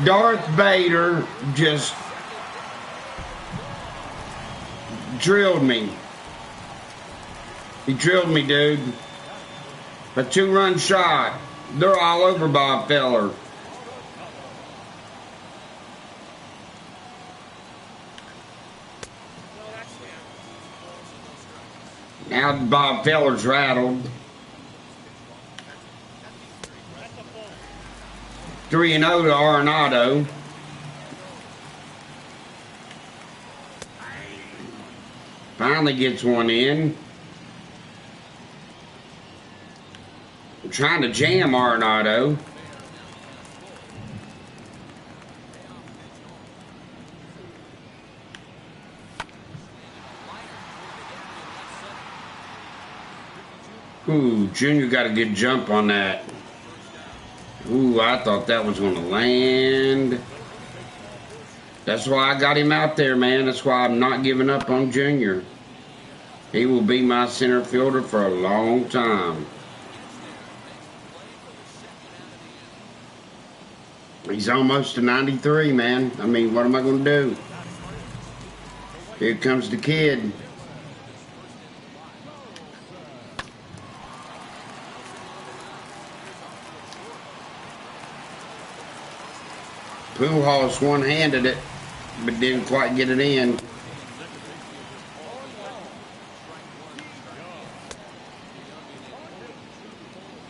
Darth Vader just drilled me. He drilled me, dude. A 2-run shot. They're all over Bob Feller. Now Bob Feller's rattled. 3-0 to Arenado. Finally gets one in. I'm trying to jam Arenado. Ooh, Junior got a good jump on that. Ooh, I thought that was going to land. That's why I got him out there, man. That's why I'm not giving up on Junior. He will be my center fielder for a long time. He's almost to 93, man. I mean, what am I going to do? Here comes the kid. Pujols one-handed it, but didn't quite get it in.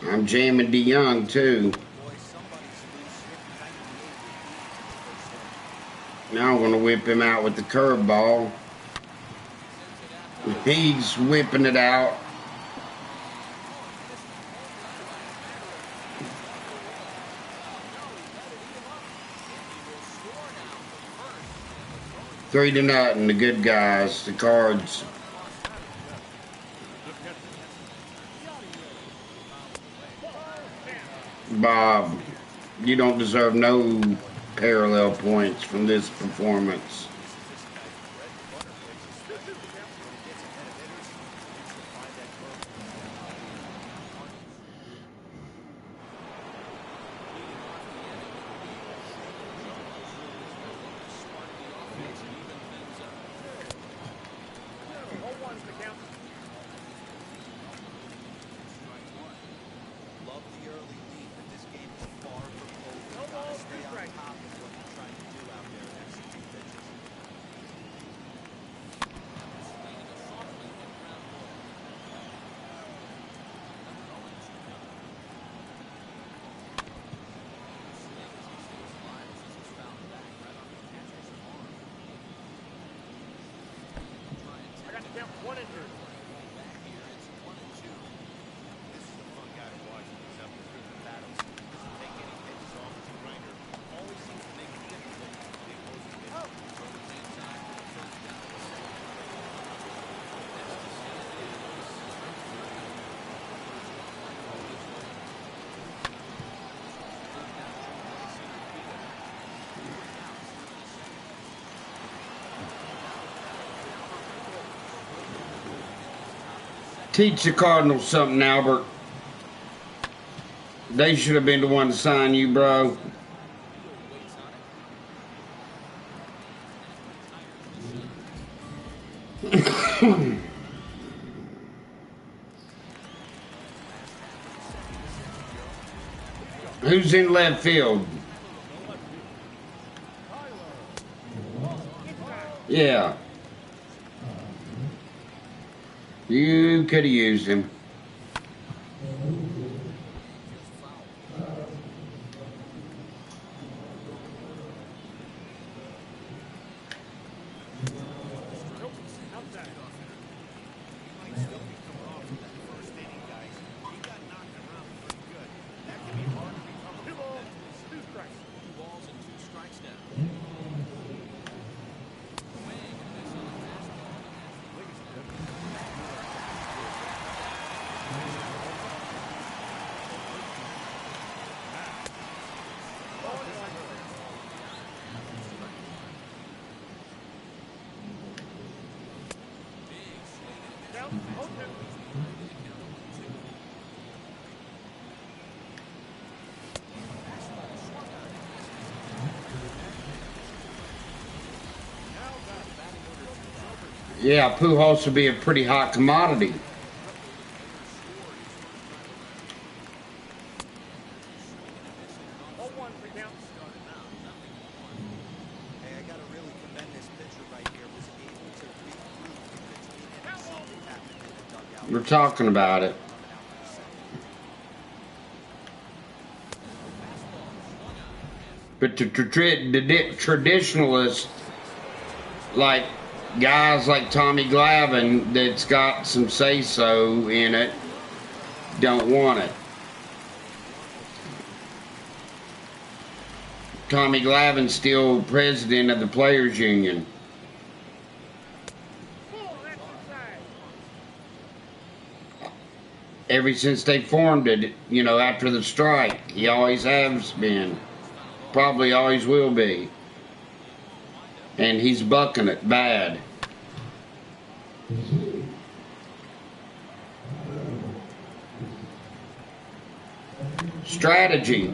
I'm jamming DeYoung too. Now I'm going to whip him out with the curveball. He's whipping it out. Three to nothing, the good guys, the Cards. Bob, you don't deserve no parallel points from this performance. Teach the Cardinals something, Albert. They should have been the one to sign you, bro. Who's in left field? Yeah. You could have used him. Yeah, Pujols would be a pretty hot commodity. We're talking about it. But the traditionalists, like guys like Tommy Glavine, that's got some say-so in it, don't want it. Tommy Glavine's still president of the Players Union. Ever since they formed it, you know, after the strike, he always has been. Probably always will be. And he's bucking it bad. Strategy.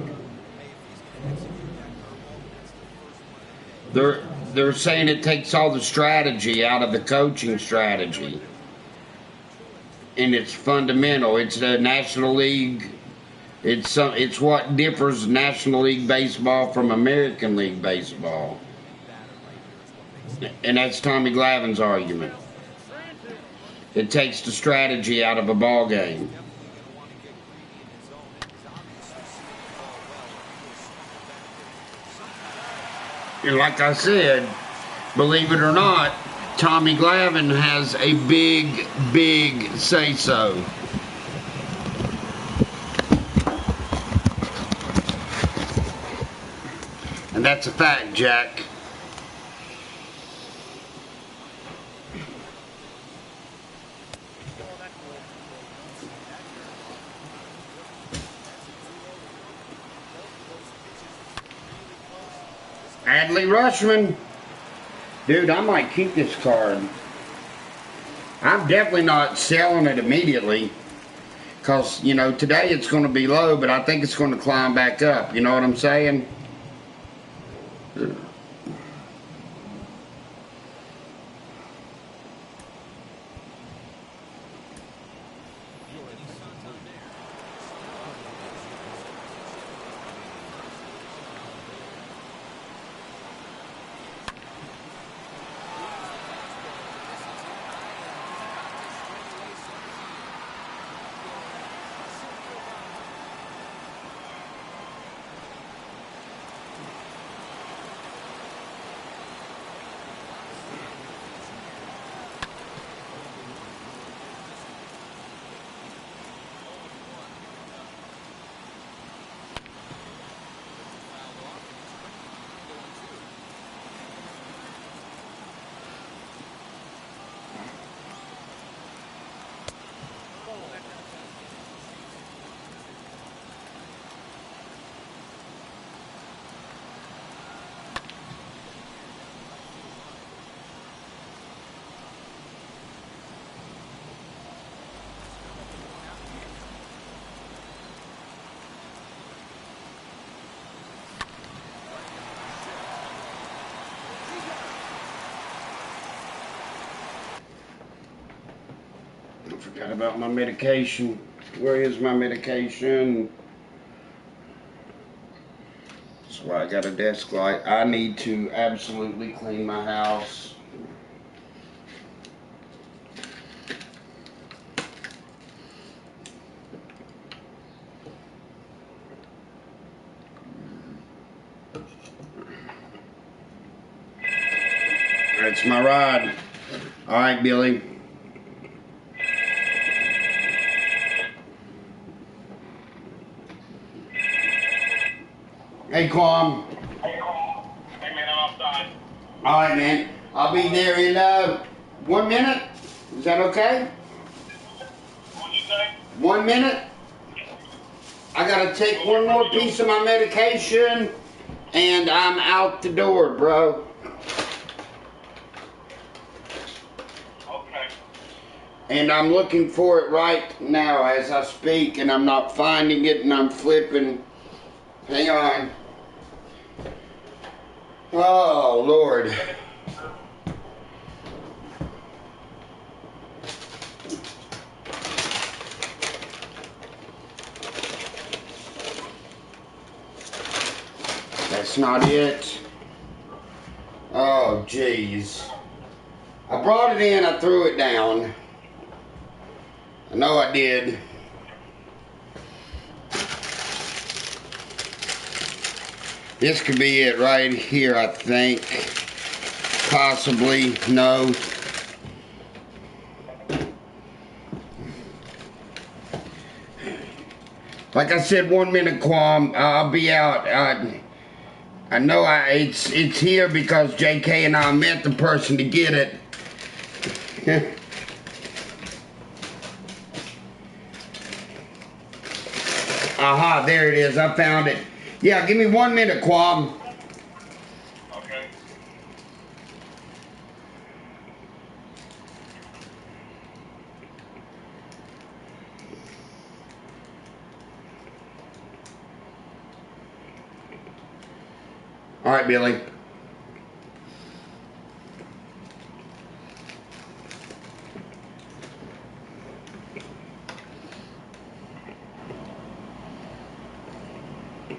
They're saying it takes all the strategy out of the coaching strategy. And it's fundamental. It's the National League. It's what differs National League Baseball from American League Baseball. And that's Tommy Glavine's argument. It takes the strategy out of a ball game. And like I said, believe it or not, Tommy Glavine has a big say-so. And that's a fact, Jack. Adley Rutschman. Dude, I might keep this card. I'm definitely not selling it immediately. Because, you know, today it's going to be low, but I think it's going to climb back up. You know what I'm saying? Forgot about my medication. Where is my medication? That's why I got a desk light. I need to absolutely clean my house. That's my ride. All right, Billy. Hey, Quam. Hey, man, I'm outside. All right, man. I'll be there in 1 minute. Is that okay? What'd you say? 1 minute. I gotta take one more piece of my medication, and I'm out the door, bro. Okay. And I'm looking for it right now as I speak, and I'm not finding it, and I'm flipping. Hang on. Oh, Lord. That's not it. Oh, jeez. I brought it in, I threw it down. I know I did. This could be it right here, I think. Possibly, no. Like I said, 1 minute, Quam. I'll be out. I know it's here because JK and I met the person to get it. Aha, there it is. I found it. Yeah, give me 1 minute, Quam. Okay. All right, Billy.